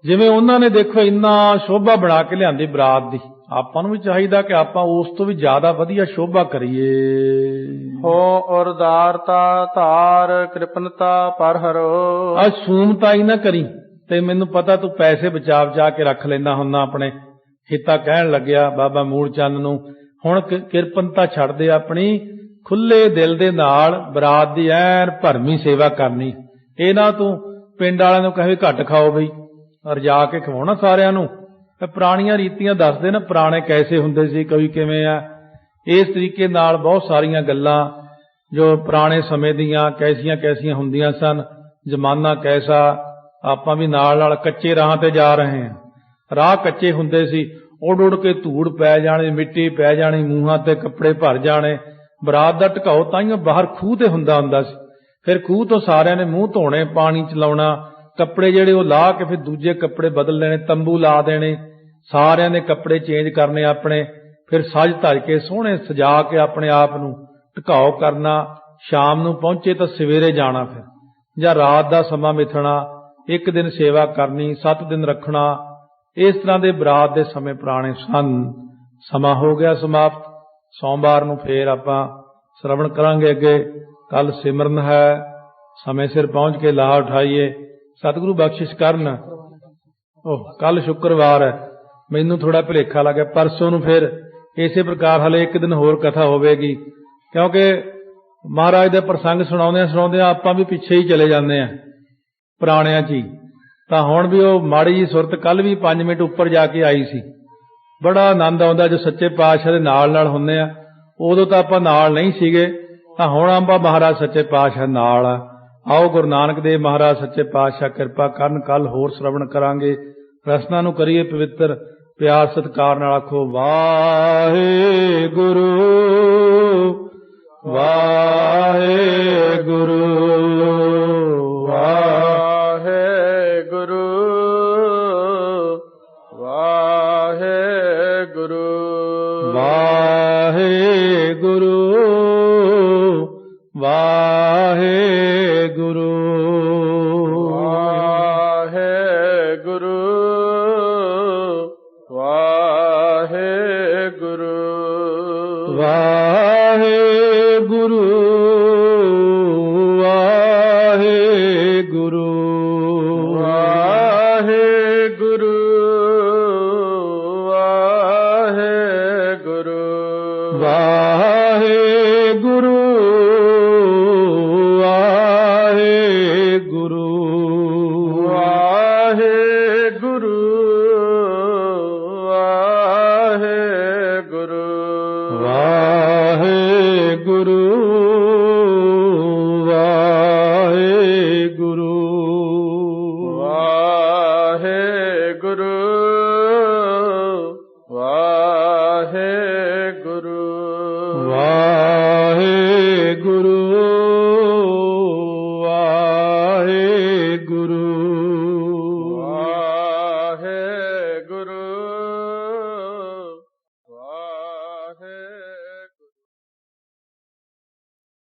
ਜਿਵੇਂ ਉਹਨਾਂ ਨੇ ਦੇਖੋ ਇੰਨਾ ਸ਼ੋਭਾ ਬਣਾ ਕੇ ਲਿਆਂਦੀ ਬਰਾਤ ਦੀ, ਆਪਾਂ ਨੂੰ ਵੀ ਚਾਹੀਦਾ ਕਿ ਆਪਾਂ ਉਸ ਤੋਂ ਵੀ ਜ਼ਿਆਦਾ ਵਧੀਆ ਸ਼ੋਭਾ ਕਰੀਏ। ਹੋ ਉਰਦਾਰਤਾ ਧਾਰ ਕਿਰਪਨਤਾ ਪਰ ਹਰੋ। ਆ ਸੂਮਤਾਈ ਨਾ ਕਰੀ। ਤੇ ਮੈਨੂੰ ਪਤਾ ਤੂੰ ਪੈਸੇ ਬਚਾ ਕੇ ਰੱਖ ਲੈਂਦਾ ਹੁੰਦਾ ਆਪਣੇ। ਹਿੱਤਾ ਕਹਿਣ ਲੱਗਿਆ ਬਾਬਾ ਮੂਲ ਚੰਦ ਨੂੰ, ਹੁਣ ਕਿਰਪਨਤਾ ਛੱਡ ਦੇ, ਆਪਣੀ ਖੁੱਲੇ ਦਿਲ ਦੇ ਨਾਲ ਬਰਾਤ ਦੀ ਐਨ ਭਰਮੀ ਸੇਵਾ ਕਰਨੀ। ਇਹ ਨਾ ਤੂੰ ਪਿੰਡ ਵਾਲਿਆਂ ਨੂੰ ਕਹੇ ਘੱਟ ਖਾਓ ਬਈ, ਰਜਾ ਕੇ ਖਵਾਉਣਾ ਸਾਰਿਆਂ ਨੂੰ। ਪੁਰਾਣੀਆਂ ਰੀਤੀਆਂ ਦੱਸਦੇ ਨਾ, ਪੁਰਾਣੇ ਕੈਸੇ ਹੁੰਦੇ ਸੀ, ਕੋਈ ਕਿਵੇਂ ਆ। ਇਸ ਤਰੀਕੇ ਨਾਲ ਬਹੁਤ ਸਾਰੀਆਂ ਗੱਲਾਂ ਜੋ ਪੁਰਾਣੇ ਸਮੇਂ ਦੀਆਂ ਕੈਸੀਆਂ ਹੁੰਦੀਆਂ ਸਨ। ਜ਼ਮਾਨਾ ਕੈਸਾ, ਆਪਾਂ ਵੀ ਨਾਲ ਕੱਚੇ ਰਾਹਾਂ ਤੇ ਜਾ ਰਹੇ ਹਾਂ। ਰਾਹ ਕੱਚੇ ਹੁੰਦੇ ਸੀ, ਉੱਡ ਕੇ ਧੂੜ ਪੈ ਜਾਣੀ, ਮਿੱਟੀ ਪੈ ਜਾਣੀ, ਮੂੰਹਾਂ ਤੇ ਕੱਪੜੇ ਭਰ ਜਾਣੇ। ਬਰਾਤ ਦਾ ਢਕਾਓ ਤਾਂਹੀਓ ਬਾਹਰ ਖੂਹ ਤੇ ਹੁੰਦਾ ਸੀ। ਫਿਰ ਖੂਹ ਤੋਂ ਸਾਰਿਆਂ ਨੇ ਮੂੰਹ ਧੋਣੇ, ਪਾਣੀ ਚਲਾਉਣਾ, ਕੱਪੜੇ ਜਿਹੜੇ ਉਹ ਲਾ ਕੇ ਫਿਰ ਦੂਜੇ ਕੱਪੜੇ ਬਦਲ ਲੈਣੇ, ਤੰਬੂ ਲਾ ਦੇਣੇ, ਸਾਰਿਆਂ ਨੇ ਕੱਪੜੇ ਚੇਂਜ ਕਰਨੇ ਆਪਣੇ। ਫਿਰ ਸਜ ਧਜ ਕੇ ਸੋਹਣੇ ਸਜਾ ਕੇ ਆਪਣੇ ਆਪ ਨੂੰ ਢਕਾਓ ਕਰਨਾ। ਸ਼ਾਮ ਨੂੰ ਪਹੁੰਚੇ ਤਾਂ ਸਵੇਰੇ ਜਾਣਾ, ਫਿਰ ਜਾਂ ਰਾਤ ਦਾ ਸਮਾਂ ਮਿਥਣਾ, ਇੱਕ ਦਿਨ ਸੇਵਾ ਕਰਨੀ, 7 ਦਿਨ ਰੱਖਣਾ। ਇਸ ਤਰ੍ਹਾਂ ਦੇ ਬਰਾਤ ਦੇ ਸਮੇਂ ਪੁਰਾਣੇ ਸਨ। ਸਮਾਂ ਹੋ ਗਿਆ ਸਮਾਪਤ। ਸੋਮਵਾਰ ਨੂੰ ਫੇਰ ਆਪਾਂ ਸ਼ਰਵਣ ਕਰਾਂਗੇ ਅੱਗੇ। ਕੱਲ ਸਿਮਰਨ ਹੈ, ਸਮੇਂ ਸਿਰ ਪਹੁੰਚ ਕੇ ਲਾਹਾ ਉਠਾਈਏ। ਸਤਿਗੁਰੂ ਬਖਸ਼ਿਸ਼ ਕਰਨ। ਕੱਲ ਸ਼ੁੱਕਰਵਾਰ ਹੈ, ਮੈਨੂੰ ਥੋੜਾ ਭੁਲੇਖਾ ਲੱਗ ਗਿਆ। ਪਰਸੋਂ ਨੂੰ ਫਿਰ ਇਸੇ ਪ੍ਰਕਾਰ ਹਲੇ ਇੱਕ ਦਿਨ ਹੋਰ ਕਥਾ ਹੋਵੇਗੀ, ਕਿਉਂਕਿ ਮਹਾਰਾਜ ਦੇ ਪ੍ਰਸੰਗ ਸੁਣਾਉਂਦੇ ਆਪਾਂ ਵੀ ਪਿੱਛੇ ਹੀ ਚਲੇ ਜਾਂਦੇ ਆ ਪੁਰਾਣਿਆਂ 'ਚ ਹੀ। ਤਾਂ ਹੁਣ ਵੀ ਉਹ ਮਾੜੀ ਜੀ ਸੁਰਤ ਕੱਲ ਵੀ 5 ਮਿੰਟ ਉੱਪਰ ਜਾ ਕੇ ਆਈ ਸੀ। ਬੜਾ ਆਨੰਦ ਆਉਂਦਾ ਜੋ ਸੱਚੇ ਪਾਤਸ਼ਾਹ ਦੇ ਨਾਲ ਹੁੰਦੇ ਆ। ਉਦੋਂ ਤਾਂ ਆਪਾਂ ਨਾਲ ਨਹੀਂ ਸੀਗੇ, ਤਾਂ ਹੁਣ ਆਪਾਂ ਮਹਾਰਾਜ ਸੱਚੇ ਪਾਤਸ਼ਾਹ ਨਾਲ ਆ। ਆਓ ਗੁਰੂ ਨਾਨਕ ਦੇਵ ਮਹਾਰਾਜ ਸੱਚੇ ਪਾਤਸ਼ਾਹ ਕਿਰਪਾ ਕਰਨ। ਕੱਲ ਹੋਰ ਸ਼ਰਵਣ ਕਰਾਂਗੇ। ਰਸਨਾ ਨੂੰ ਕਰੀਏ ਪਵਿੱਤਰ। ਪਿਆਰ ਸਤਿਕਾਰ ਨਾਲ ਆਖੋ ਵਾਹਿਗੁਰੂ ਵਾਹਿਗੁਰੂ ਵਾਹਿਗੁਰੂ ਵਾਹਿਗੁਰੂ ਵਾਹਿਗੁਰੂ ਵਾਹਿਗੁਰੂ ਵਾਹਿਗੁਰੂ ਵਾਹਿਗੁਰੂ ਵਾਹਿਗੁਰੂ ਵਾਹਿਗੁਰੂ ਵਾਹਿਗੁਰੂ ਵਾਹਿਗੁਰੂ ਵਾਹਿਗੁਰੂ ਵਾਹਿਗੁਰੂ ਵਾਹਿਗੁਰੂ